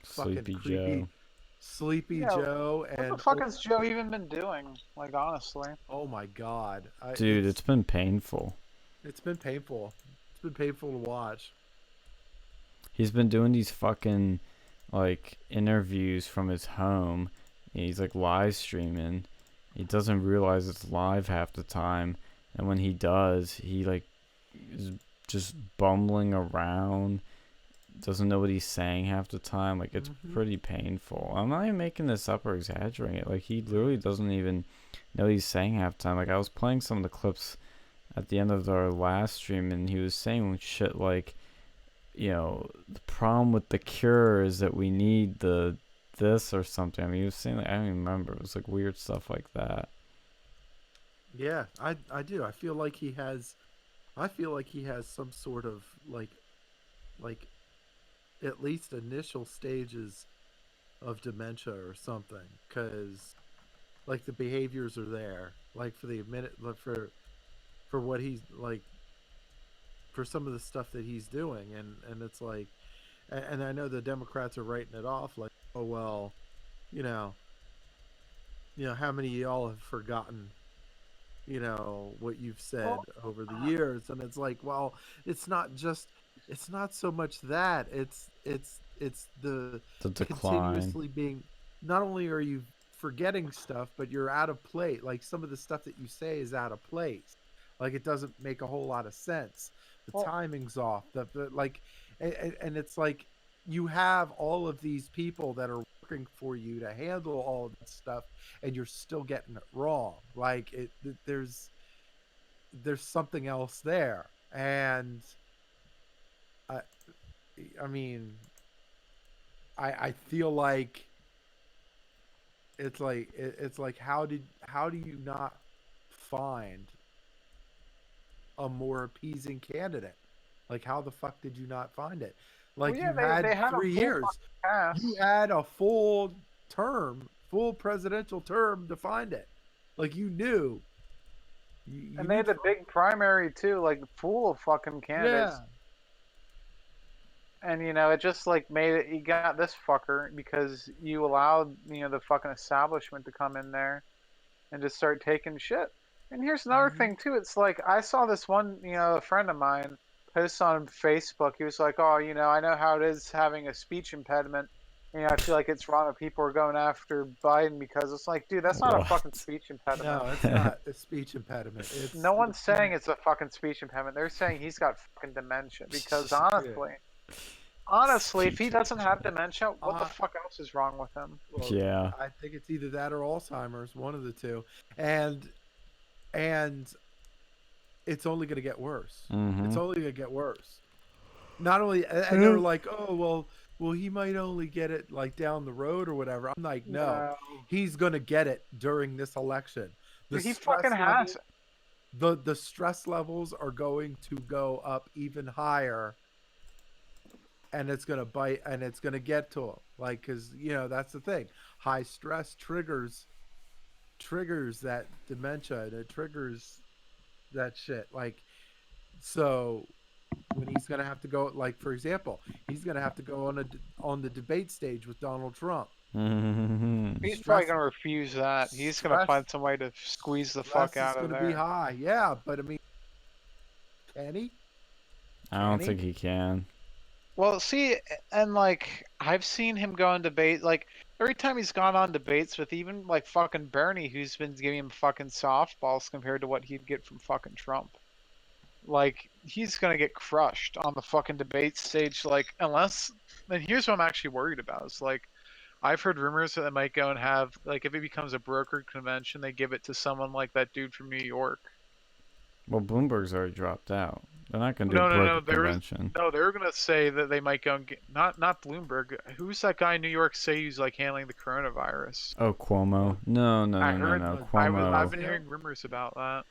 fucking Sleepy creepy Joe. Sleepy yeah. Joe What the and, fuck has Joe even been doing? Like, honestly. oh my God, Dude, it's been painful. it's been painful. It's been painful to watch. He's been doing these fucking like interviews from his home. He's like live streaming. He doesn't realize it's live half the time, and when he does, he like is just bumbling around, doesn't know what he's saying half the time. Like, it's pretty painful. I'm not even making this up or exaggerating it. Like, he literally doesn't even know what he's saying half the time. Like, I was playing some of the clips at the end of our last stream, and he was saying shit like, you know, the problem with the cure is that we need the this or something. I mean, he was saying, like, I don't even remember. It was like weird stuff like that. Yeah, I do. I feel like he has some sort of like at least initial stages of dementia or something, because like the behaviors are there, like for the minute, for what he's like, for some of the stuff that he's doing, and it's like, and I know the Democrats are writing it off like, oh well, you know, how many of y'all have forgotten, what you've said over the years, and it's like, well, it's not so much that it's the decline. continuously being, not only are you forgetting stuff, but you're out of place. Like, some of the stuff that you say is out of place. Like, it doesn't make a whole lot of sense. The timing's off. And it's like, you have all of these people that are working for you to handle all of that stuff, and you're still getting it wrong. Like, there's something else there. And I mean, I feel like it's like how do you not find a more appeasing candidate? Like, how the fuck did you not find it? Like, Well, you had they had 3 years. You had a full presidential term to find it. Like, you knew. And they had a big primary too, like full of fucking candidates. Yeah. And it just like made it. You got this fucker because you allowed the fucking establishment to come in there and just start taking shit. And here's another thing too. It's like, I saw this one, a friend of mine post on Facebook. He was like, "Oh, I know how it is having a speech impediment. I feel like it's wrong that people are going after Biden because it's like, dude, that's not a fucking speech impediment. No, it's not a speech impediment. No one's saying it's a fucking speech impediment. They're saying he's got fucking dementia because honestly, if he doesn't have dementia, what the fuck else is wrong with him? Well, yeah. I think it's either that or Alzheimer's, one of the two. And it's only going to get worse. It's only going to get worse. Not only, and they're like, oh, well, he might only get it like down the road or whatever. I'm like, no. He's going to get it during this election. He fucking has it. The stress levels are going to go up even higher, and it's going to bite, and it's going to get to him. Like, because, that's the thing. High stress triggers that dementia, and it triggers that shit. Like, so when he's going to have to go, like, for example, he's going to have to go on the debate stage with Donald Trump. He's probably going to refuse that. He's going to find some way to squeeze the fuck out of there. It's going to be high. Yeah, but I mean, can he? I don't think he can. Well, see, and like, I've seen him go on debate, like, every time he's gone on debates with even like fucking Bernie, who's been giving him fucking softballs compared to what he'd get from fucking Trump. Like, he's gonna get crushed on the fucking debate stage, like, unless, and here's what I'm actually worried about, is like, I've heard rumors that they might go and have, like, if it becomes a brokered convention, they give it to someone like that dude from New York. Well, Bloomberg's already dropped out. They're not going to do a brokered convention. No, they were going to say that they might go and get, not Bloomberg. Who's that guy in New York say who's like handling the coronavirus? Oh, Cuomo. No, Cuomo. I've been hearing rumors about that.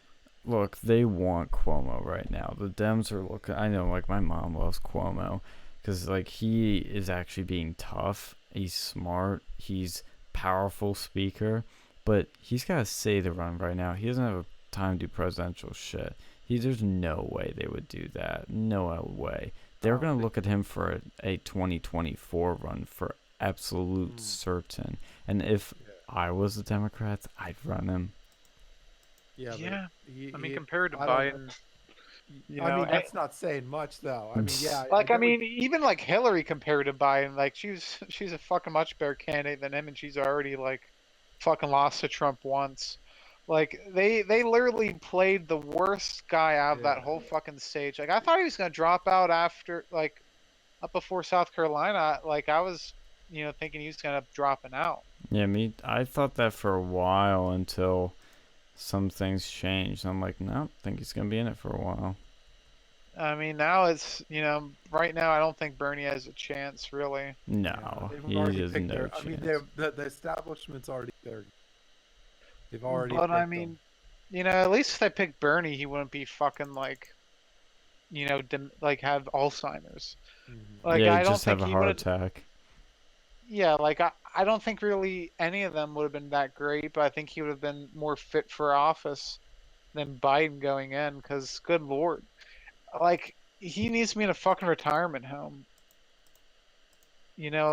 Look, they want Cuomo right now. The Dems are looking. I know, like, my mom loves Cuomo because, like, he is actually being tough. He's smart. He's powerful speaker, but he's got to say the run right now. He doesn't have time to do presidential shit. There's no way they would do that. No way. They're going to look at him for a 2024 run for absolute certain. And if I was the Democrats, I'd run him. Yeah. I mean, compared to Biden, You I know, mean, that's not saying much, though. I mean, yeah, like I there was, mean, even like Hillary compared to Biden, like she's a fucking much better candidate than him, and she's already like fucking lost to Trump once. Like they literally played the worst guy out of that yeah. whole fucking stage. Like I thought he was gonna drop out after like up before South Carolina. Like I was, thinking he was gonna end up dropping out. Yeah, me. I thought that for a while until some things changed. I'm like, no, I think he's gonna be in it for a while. I mean, now it's right now I don't think Bernie has a chance really. Yeah, No, they've he already has picked no their. I mean, chance. the establishment's already there. They've already But I picked them. mean, at least if they picked Bernie, he wouldn't be fucking like like have Alzheimer's. Hmm. Like Yeah, he I don't just have think a he heart would have. attack. Yeah, like I don't think really any of them would have been that great, but I think he would have been more fit for office than Biden going in. Because good lord, like he needs to be in a fucking retirement home.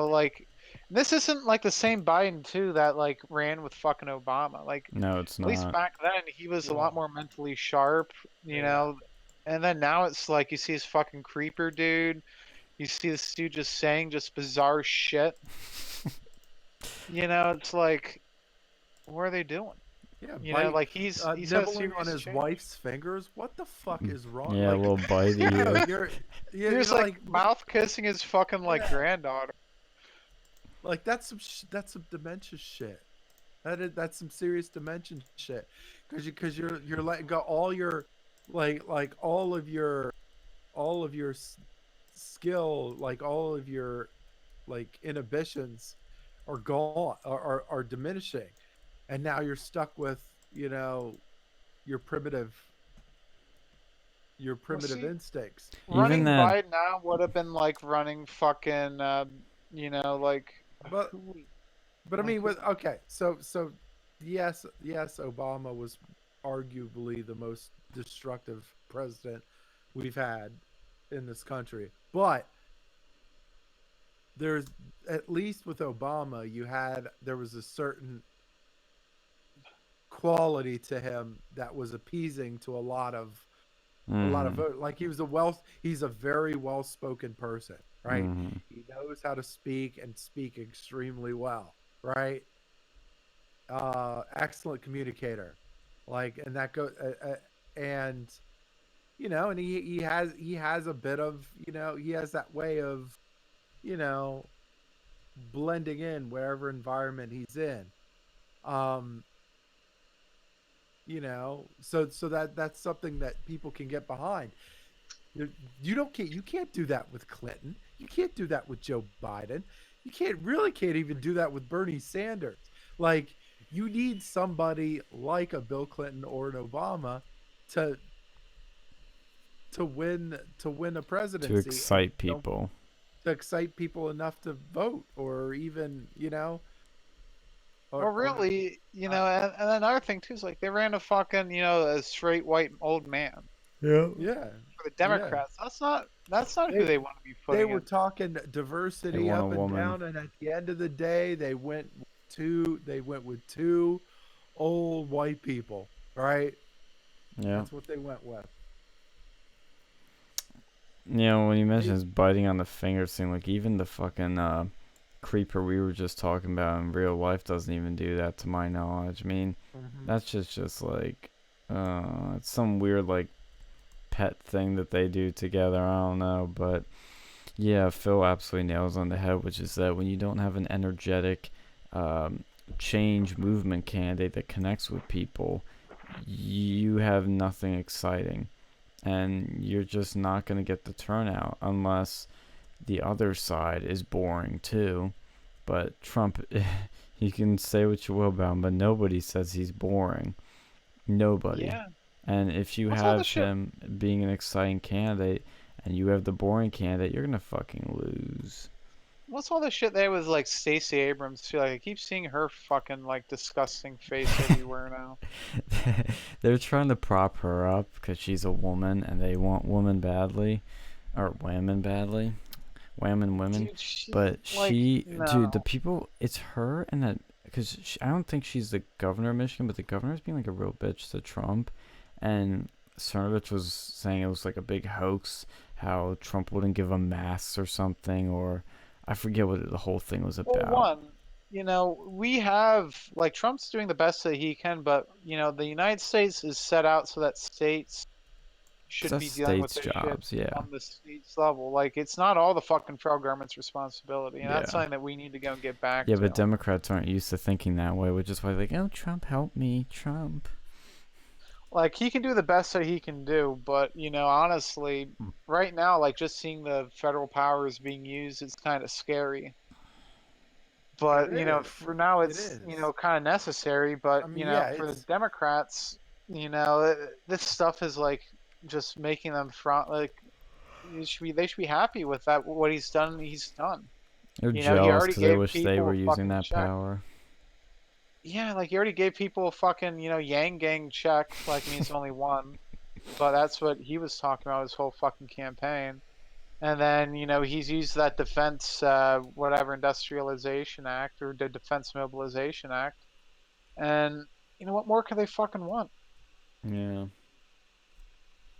Like this isn't like the same Biden too that like ran with fucking Obama. Like No, it's at least not. back then he was a Yeah, lot more mentally sharp. You yeah. know, and then now it's like you see this fucking creeper dude. You see this dude just saying just bizarre shit. It's like, what are they doing? Yeah, bite, Like he's had a nibbling on serious his change. wife's fingers. What the fuck is wrong? Yeah, a Like, little bitey no, here. He was like like, mouth kissing his fucking like yeah, granddaughter. like that's some dementia shit. That's some serious dementia shit. Because you're letting go all your, like all of your skill, like all of your like inhibitions are gone, are diminishing, and now you're stuck with your primitive your Well, primitive see, instincts. Even running that. Biden now would have been like running fucking, like But who, but I like mean, who? with okay, so yes, Obama was arguably the most destructive president we've had in this country, but there's at least with Obama, there was a certain quality to him that was appeasing to a lot of Mm-hmm. vote. Like he's a very well spoken person, right? Mm-hmm. He knows how to speak and speak extremely well, right? Excellent communicator, like, and that go and and he has a bit of he has that way of you know blending in wherever environment he's in. Um, so that's something that people can get behind. You can't do that with Clinton. You can't do that with Joe Biden. You can't even do that with Bernie Sanders. Like, you need somebody like a Bill Clinton or an Obama to win a To presidency, and excite people. to excite people enough to vote, or even Well, or really, uh, and another thing too is like they ran a fucking, a straight white old man Yeah. yeah, for the yeah. Democrats. That's not who They they want to be they putting were in. talking They diversity want a up and woman. down, and at the end of the day, they went with two old white people, right? Yeah. That's what they went with. When you mention They, his biting on the fingers thing, like even the fucking creeper we were just talking about in real life doesn't even do that to my knowledge. I mean, mhm. that's just like it's some weird like pet thing that they do together. I don't know, but yeah, Phil absolutely nails on the head, which is that when you don't have an energetic um, change movement candidate that connects with people, you have nothing exciting, and you're just not going to get the turnout unless the other side is boring too. But Trump, you can say what you will about him, but nobody says he's boring. Nobody. Yeah. And if you What's all the have shit? him being an exciting candidate and you have the boring candidate, you're gonna fucking lose. What's all the shit there with like Stacey Abrams too? Like I keep seeing her fucking like disgusting face everywhere now. They're trying to prop her up because she's a woman and they want women badly, or women badly, women. Dude, But like dude, the no. people, it's her and that, because I don't think she's the governor of Michigan, but the governor's being like a real bitch to Trump, and Cernovich was saying it was like a big hoax, how Trump wouldn't give him masks or something, or I forget what the whole thing was Well, about. one, we have like Trump's doing the best that he can, but the United States is set out so that states should That's be dealing with states' this shit jobs, yeah. on the state's level. Like it's not all the fucking federal government's responsibility, and that's Yeah. something that we need to go and get back Yeah, to. but Democrats aren't used to thinking that way, which is why they're like, oh, Trump, help me, Trump. Like he can do the best that he can do, but honestly, right now, like just seeing the federal powers being used is kind of scary. But It is. for now, It it's is. kind of necessary. But I mean, yeah, for the it's Democrats, this stuff is like just making them front. Like they should be happy with that. What he's done, he's done. They're He jealous already because they gave wish they people were a using fucking that check. power. Yeah, like he already gave people a fucking Yang Gang check. Like means only one, but that's what he was talking about his whole fucking campaign. And then he's used that defense whatever industrialization act or the defense mobilization act. And what more could they fucking want? Yeah.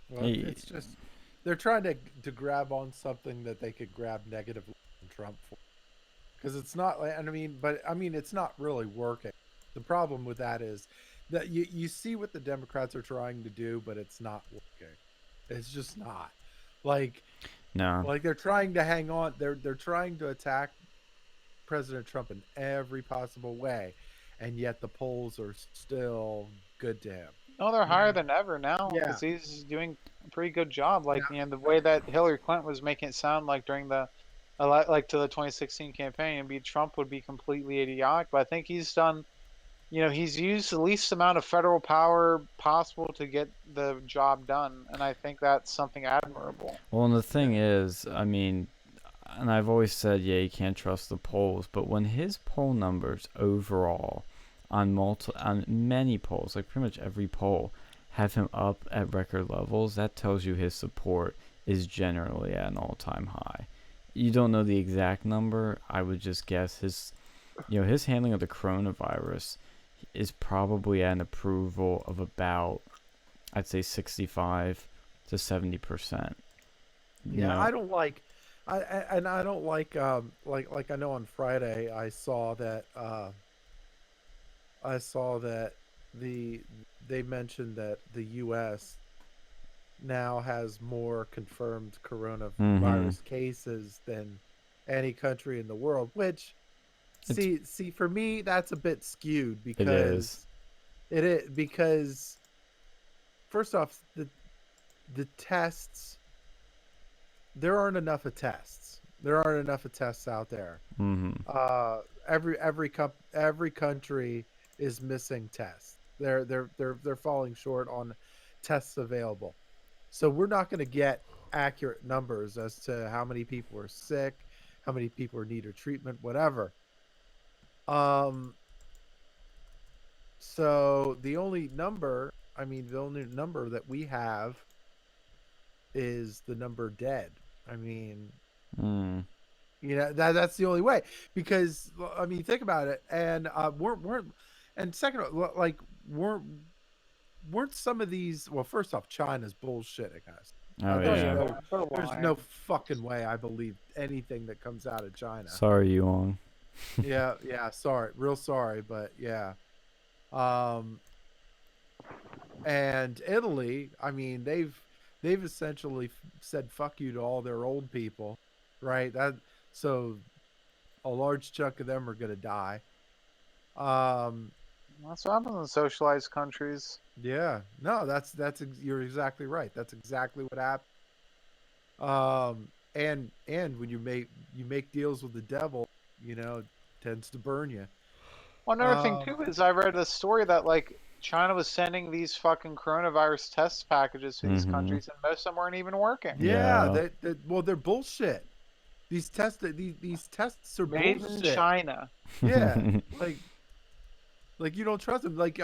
well, He, it's just they're trying to grab on something that they could grab negatively from Trump for, because it's not like, and I mean, it's not really working. The problem with that is that you see what the Democrats are trying to do, but it's not working. It's just not. Like no. like they're trying to hang on. They're trying to attack President Trump in every possible way, and yet the polls are still good to him. No, they're higher Yeah. than ever now Yeah. because he's doing a pretty good job. Like, Now, the way that Hillary Clinton was making it sound like during like to the 2016 campaign, Trump would be completely idiotic. But I think he's done, he's used the least amount of federal power possible to get the job done. And I think that's something admirable. Well, and the thing is, I mean, and I've always said, yeah, you can't trust the polls, but when his poll numbers overall on many polls, like pretty much every poll, have him up at record levels, that tells you his support is generally at an all-time high. You don't know the exact number. I would just guess his handling of the coronavirus is probably at an approval of about, I'd say 65 to 70%. yeah, I don't like. I don't like I know on Friday I saw that the they mentioned that the U.S. now has more confirmed Mm-hmm. coronavirus cases than any country in the world. Which, It's see, for me, that's a bit skewed it is. because first off, the tests, there aren't enough of tests. There aren't enough of tests out there. Mm-hmm. Every country is missing tests. They're falling short on tests available. So we're not going to get accurate numbers as to how many people are sick, how many people need a treatment, whatever. Um, so the only number that we have is the number dead. I mean, Mm. that's the only way, because I mean, think about it. And weren't and second, like weren't weren't some of these, well, first off, China's bullshitting us. Oh Oh There's yeah, yeah. there's lying. no fucking way I believe anything that comes out of China. Sorry, Yuan. Yeah, sorry, real sorry, but yeah. Um, and Italy, I mean, they've essentially said fuck you to all their old people, right? So a large chunk of them are going to die. Um, That's what happens in socialized countries. yeah, no, you're exactly right. That's exactly what happened. And when you make deals with the devil, it tends to burn you. Well, another thing Um, too is I read a story that like China was sending these fucking coronavirus test packages to these Mm-hmm. countries, and most of them weren't even working. yeah, Yeah. well, they're bullshit. These tests are Made in bullshit. China. Yeah, like you don't trust them. Like,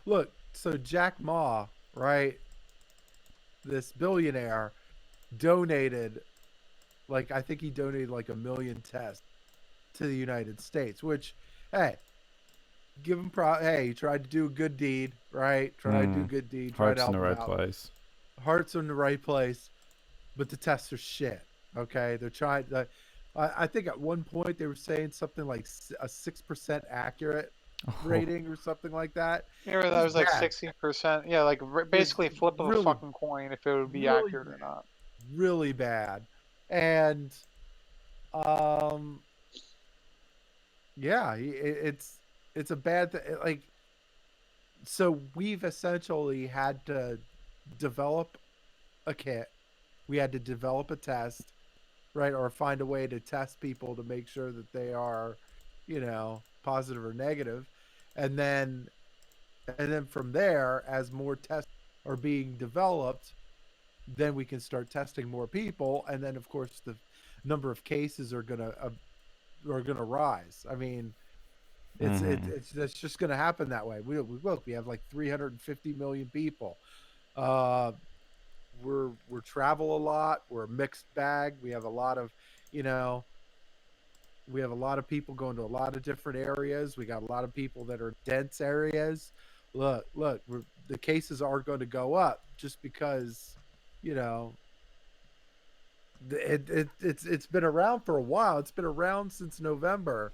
look, so Jack Ma, right? This billionaire donated, like, I think he donated like 1 million tests to the United States. Which, hey, give him hey, he tried to do a good deed, right? Tried to do a good deed. Tried to Heart's in help the him right out. place. heart's in the right place, but the tests are shit. Okay, they're trying. I think at one point they were saying something like a 6% accurate Oh, rating or something like that. Yeah, that It's was like bad. 60%. Yeah, like It's basically flip of a really, fucking coin if it would be really accurate bad, or not. really bad, and um, yeah, it's a bad thing. Like, so we've essentially had to develop a kit. We had to develop a test, right, or find a way to test people to make sure that they are, positive or negative, and then from there, as more tests are being developed, then we can start testing more people, and then of course the number of cases are gonna rise. I mean, mm-hmm. it's just gonna happen that way. We have like 350 million people. Uh, we're travel a lot. We're a mixed bag. We have a lot of, you know, we have a lot of people going to a lot of different areas. We got a lot of people that are dense areas. Look, the cases are going to go up just because, you know, it's been around for a while. It's been around since November.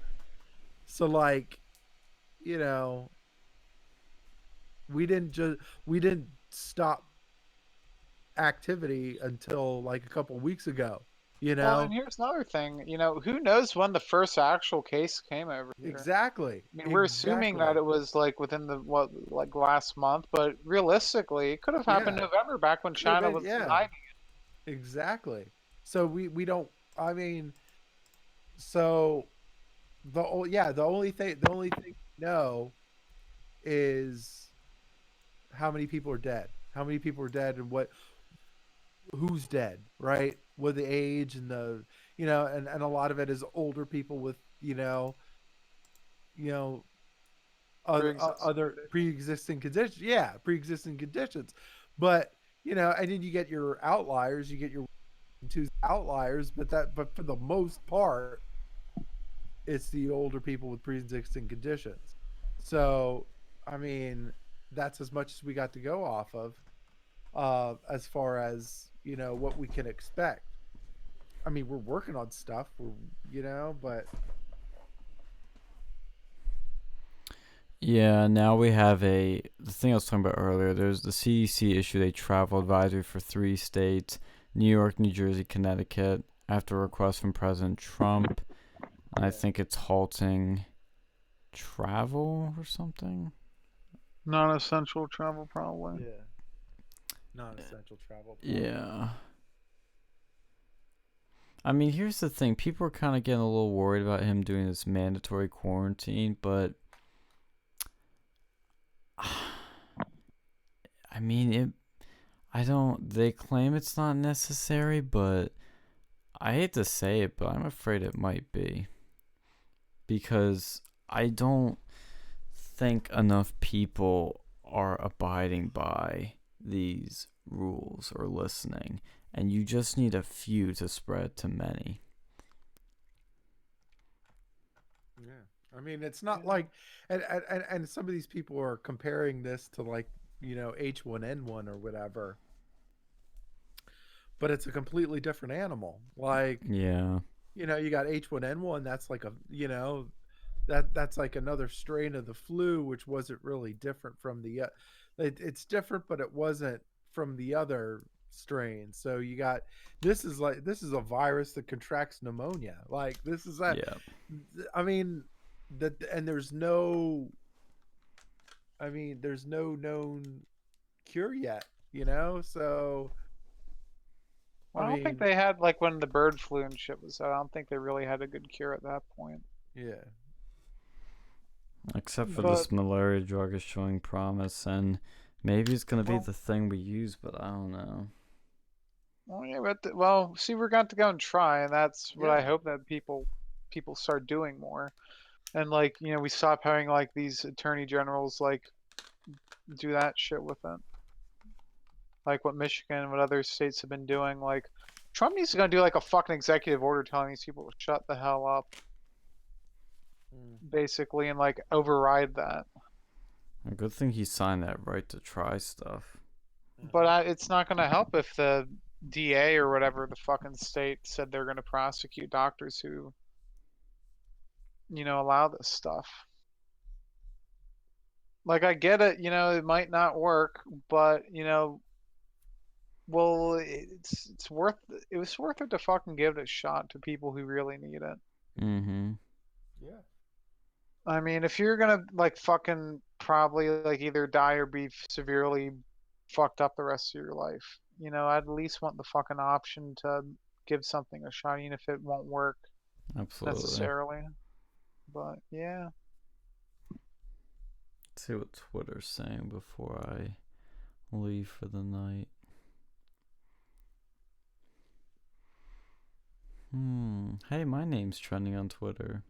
So like, you know, we didn't stop activity until like a couple weeks ago. You Well, and know, here's another thing. Who knows when the first actual case came over here? exactly, I mean, we're assuming that exactly. it was like within the like last month, but realistically, it could have happened Yeah, November back when could have China been. was Yeah, hiding. exactly. So we don't. I mean, so the only thing we know is how many people are dead. How many people are dead and who's dead, right? With the age and and a lot of it is older people with you know Pre-existing other condition. pre-existing conditions. Yeah, pre-existing conditions. But and then you get your outliers. You get your two outliers, but for the most part, it's the older people with pre-existing conditions. So, I mean, that's as much as we got to go off of, as far as what we can expect. I mean, we're working on stuff. But Yeah, now we have the thing I was talking about earlier. There's the CDC issued a travel advisory for 3 states: New York, New Jersey, Connecticut, after a request from President Trump. I yeah, think it's halting travel or something. Non-essential travel, probably. yeah, non-essential travel probably. Yeah. I mean, here's the thing. People are kind of getting a little worried about him doing this mandatory quarantine, but I mean, I don't. They claim it's not necessary, but I hate to say it, but I'm afraid it might be because I don't think enough people are abiding by these rules or listening, and you just need a few to spread to many. Yeah, I mean, it's not like, and some of these people are comparing this to like H1N1 or whatever, but it's a completely different animal. Like, Yeah. you got H1N1. That's like that's like another strain of the flu, which wasn't really different from it's different, but it wasn't from the other strains. So you got this is a virus that contracts pneumonia. Like this is a, Yeah. I mean, that and there's no known cure yet. So Well, I I don't think mean, they had like when the bird flu and shit was out. I don't think they really had a good cure at that point. yeah, Except for But this malaria drug is showing promise, and maybe it's gonna be well, the thing we use, but I don't know. well, yeah, well, see, we're going to go and try, and that's what I yeah. hope that people start doing more. And like, we stop having like these attorney generals like do that shit with it. Like what Michigan and what other states have been doing. Like Trump needs to go do like a fucking executive order telling these people to shut the hell up, Mm. basically, and like override that. A good thing he signed that right to try stuff. But it's not going to help if the DA or whatever the fucking state said they're going to prosecute doctors who, allow this stuff. Like, I get it, it might not work, but, well, it's worth it was worth it to fucking give it a shot to people who really need it. Mm-hmm. Yeah. I mean, if you're gonna like fucking probably like either die or be severely fucked up the rest of your life, I'd at least want the fucking option to give something a shot, even if it won't work Absolutely. necessarily. But yeah. Let's see what Twitter's saying before I leave for the night. Hey, my name's trending on Twitter.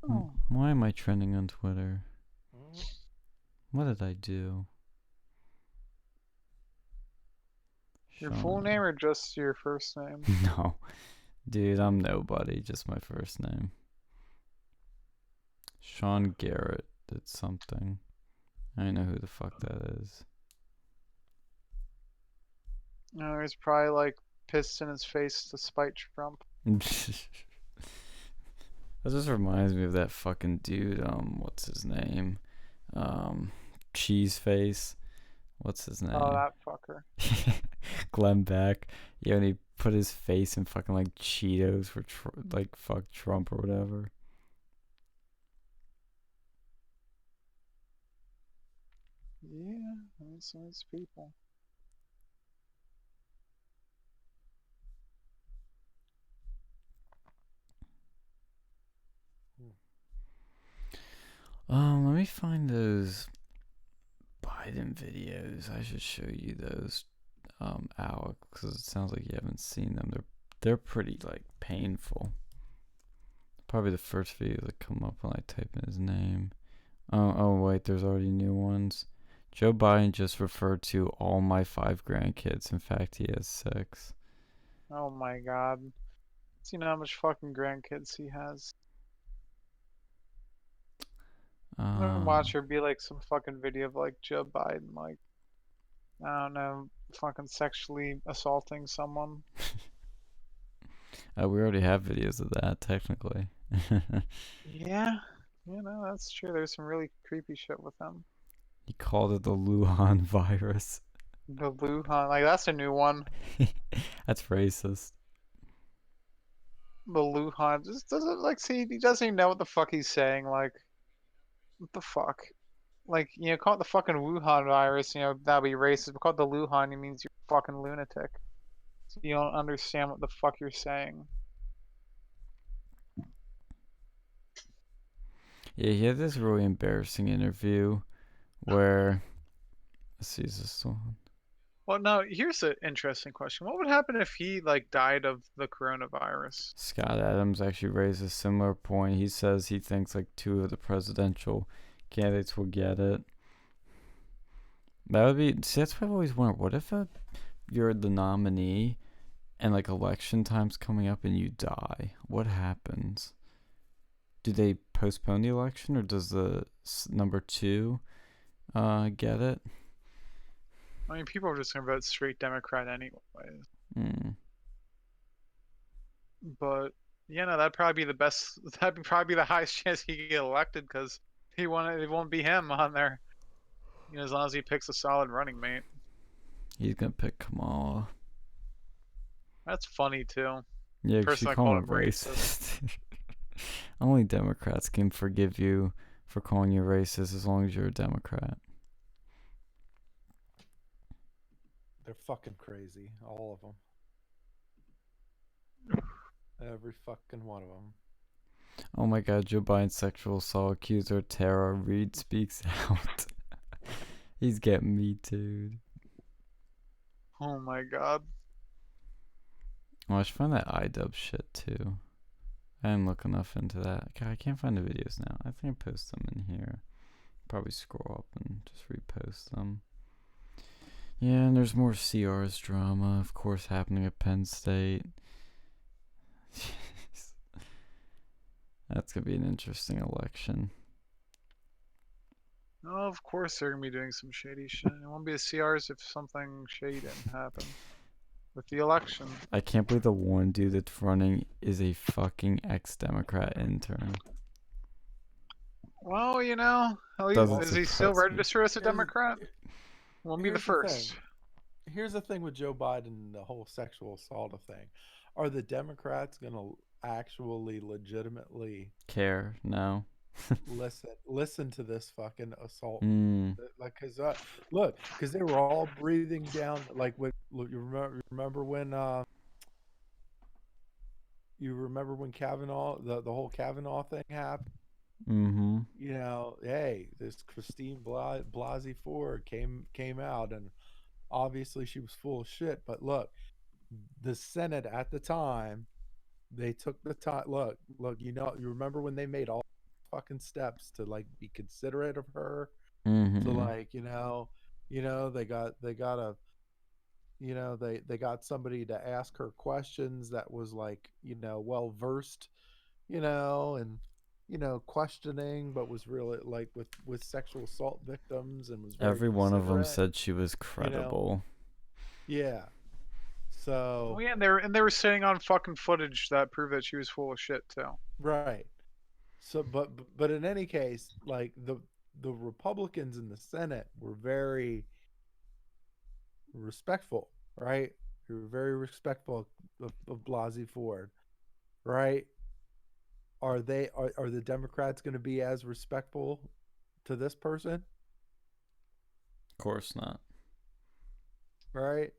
Oh. Why am I trending on Twitter? What did I do? Your full name or just your first name? No. Dude, I'm nobody. Just my first name. Sean Garrett did something. I don't know who the fuck that is. No, he's probably like pissed in his face to spite Trump. That just reminds me of that fucking dude, what's his name? Cheese Face. What's his name? Oh, that fucker. Glenn Beck. Yeah, and he put his face in fucking like Cheetos for like fuck Trump or whatever. Yeah, that's nice people. Let me find those Biden videos. I should show you those, Alec, because it sounds like you haven't seen them. They're pretty like painful. Probably the first video that come up when I type in his name. Oh wait, there's already new ones. Joe Biden just referred to all my 5 grandkids. In fact, he has 6. Oh my god. Do you know how much fucking grandkids he has? Watch her be like some fucking video of like Joe Biden, like, I don't know, fucking sexually assaulting someone. We already have videos of that, technically. Yeah, that's true. There's some really creepy shit with him. He called it the Wuhan virus. The Wuhan, like that's a new one. That's racist. The Wuhan just doesn't like see. He doesn't even know what the fuck he's saying. Like, what the fuck? Like, call it the fucking Wuhan virus. That'd be racist. But call it the Wuhan, it means you're a fucking lunatic. So you don't understand what the fuck you're saying. Yeah, he had this really embarrassing interview where, let's see, is this the one? Well, now here's an interesting question. What would happen if he like died of the coronavirus? Scott Adams actually raised a similar point. He says he thinks like 2 of the presidential candidates will get it. That would be, see, that's what I've always wondered. What if you're the nominee and like election time's coming up and you die? What happens? Do they postpone the election, or does the number 2 get it? I mean, people are just gonna vote straight Democrat anyways. But no, that'd probably be the best. That'd probably be the highest chance he could get elected because it won't be him on there. As long as he picks a solid running mate. He's gonna pick Kamala. That's funny too. Yeah, because you call him racist. Only Democrats can forgive you for calling you racist as long as you're a Democrat. They're fucking crazy, all of them. Every fucking one of them. Oh my god, Joe Biden's sexual assault accuser Tara Reid speaks out. He's getting me too. Oh my god. Oh, I should find that iDub shit too. I didn't look enough into that. God, I can't find the videos now. I think I post them in here. Probably scroll up and just repost them. Yeah, and there's more CR's drama, of course, happening at Penn State. That's gonna be an interesting election. Oh, of course they're gonna be doing some shady shit. It won't be the CRs if something shady didn't happen with the election. I can't believe the one dude that's running is a fucking ex-Democrat intern. Well, you know, at least, Doesn't is he still surprise me. registered as a Here's, Democrat? Won't be the here's the first. thing. Here's the thing with Joe Biden and the whole sexual assault thing. Are the Democrats gonna actually legitimately Care? No. listen to this fucking assault? Mm. Like, cause look, cause they were all breathing down. Like, when look, you remember when Kavanaugh, the whole Kavanaugh thing happened? Mm-hmm. You know, hey, this Christine Blasey Ford came out, and obviously she was full of shit. But look, the Senate at the time, they took the time. Look, you remember when they made all fucking steps to like be considerate of her, to Mm-hmm. like, they got a they got somebody to ask her questions that was like, well versed, and questioning, but was really like with sexual assault victims, and was very Every one of them considerate, said she was you know. credible. Yeah. Oh So, yeah, and they were sitting on fucking footage that proved that she was full of shit too. right. So, but in any case, like the Republicans in the Senate were very respectful, right? They were very respectful of Blasey Ford, right? Are the Democrats going to be as respectful to this person, Of course not. right?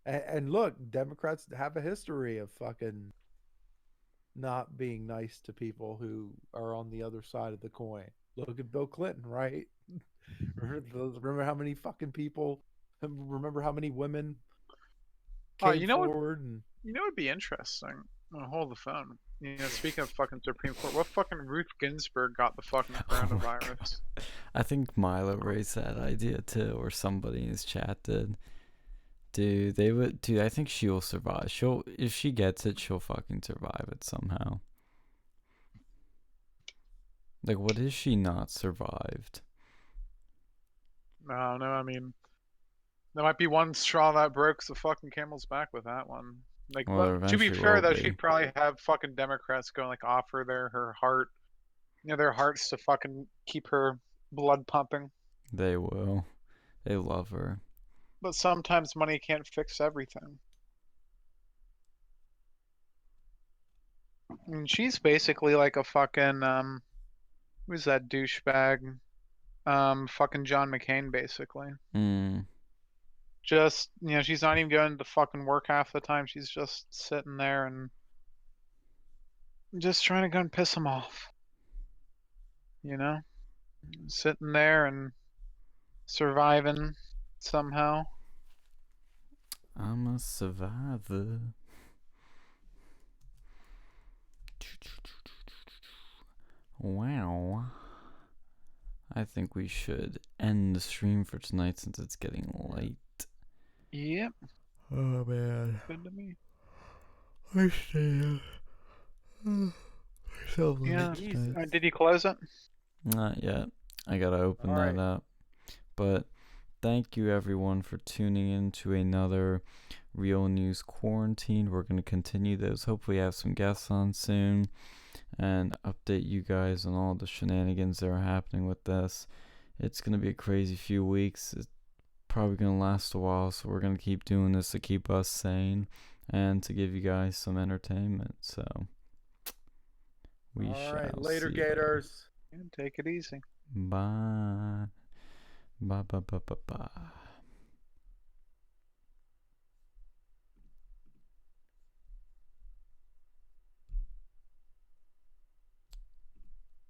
And look, Democrats have a history of fucking not being nice to people who are on the other side of the coin. Look at Bill Clinton, right? Remember how many fucking people? Remember how many women Oh, came forward and you know what'd be interesting? Hold the phone. You know, speaking of fucking Supreme Court, what fucking Ruth Ginsburg got the fucking Oh my god. coronavirus? I think Milo raised that idea too, or somebody in his chat did. Dude, dude, I think she'll survive. If she gets it, she'll fucking survive it somehow. Like, what has she not survived? No, I mean, there might be one straw that broke the fucking camel's back with that one. Like, Well, but there to be eventually fair will though, be. she'd probably have fucking Democrats go and like offer her heart, their hearts to fucking keep her blood pumping. They will. They love her. But sometimes money can't fix everything. I mean, she's basically like a fucking who's that douchebag? Fucking John McCain, basically. Mm. Just, she's not even going to fucking work half the time. She's just sitting there and just trying to go and piss him off. You know? Sitting there and surviving somehow. I'm a survivor. Wow. I think we should end the stream for tonight since it's getting late. Yep. Oh man. Good to me. I stay so Yeah. Jesus. Did you close it? Not yet. I gotta open All that right. up. But thank you everyone for tuning in to another Real News Quarantine. We're gonna continue those. Hopefully have some guests on soon and update you guys on all the shenanigans that are happening with this. It's gonna be a crazy few weeks. It's probably gonna last a while, so we're gonna keep doing this to keep us sane and to give you guys some entertainment. So we All shall right, later, see you later. Gators. Yeah, take it easy. Bye. Bye bye bye bye bye.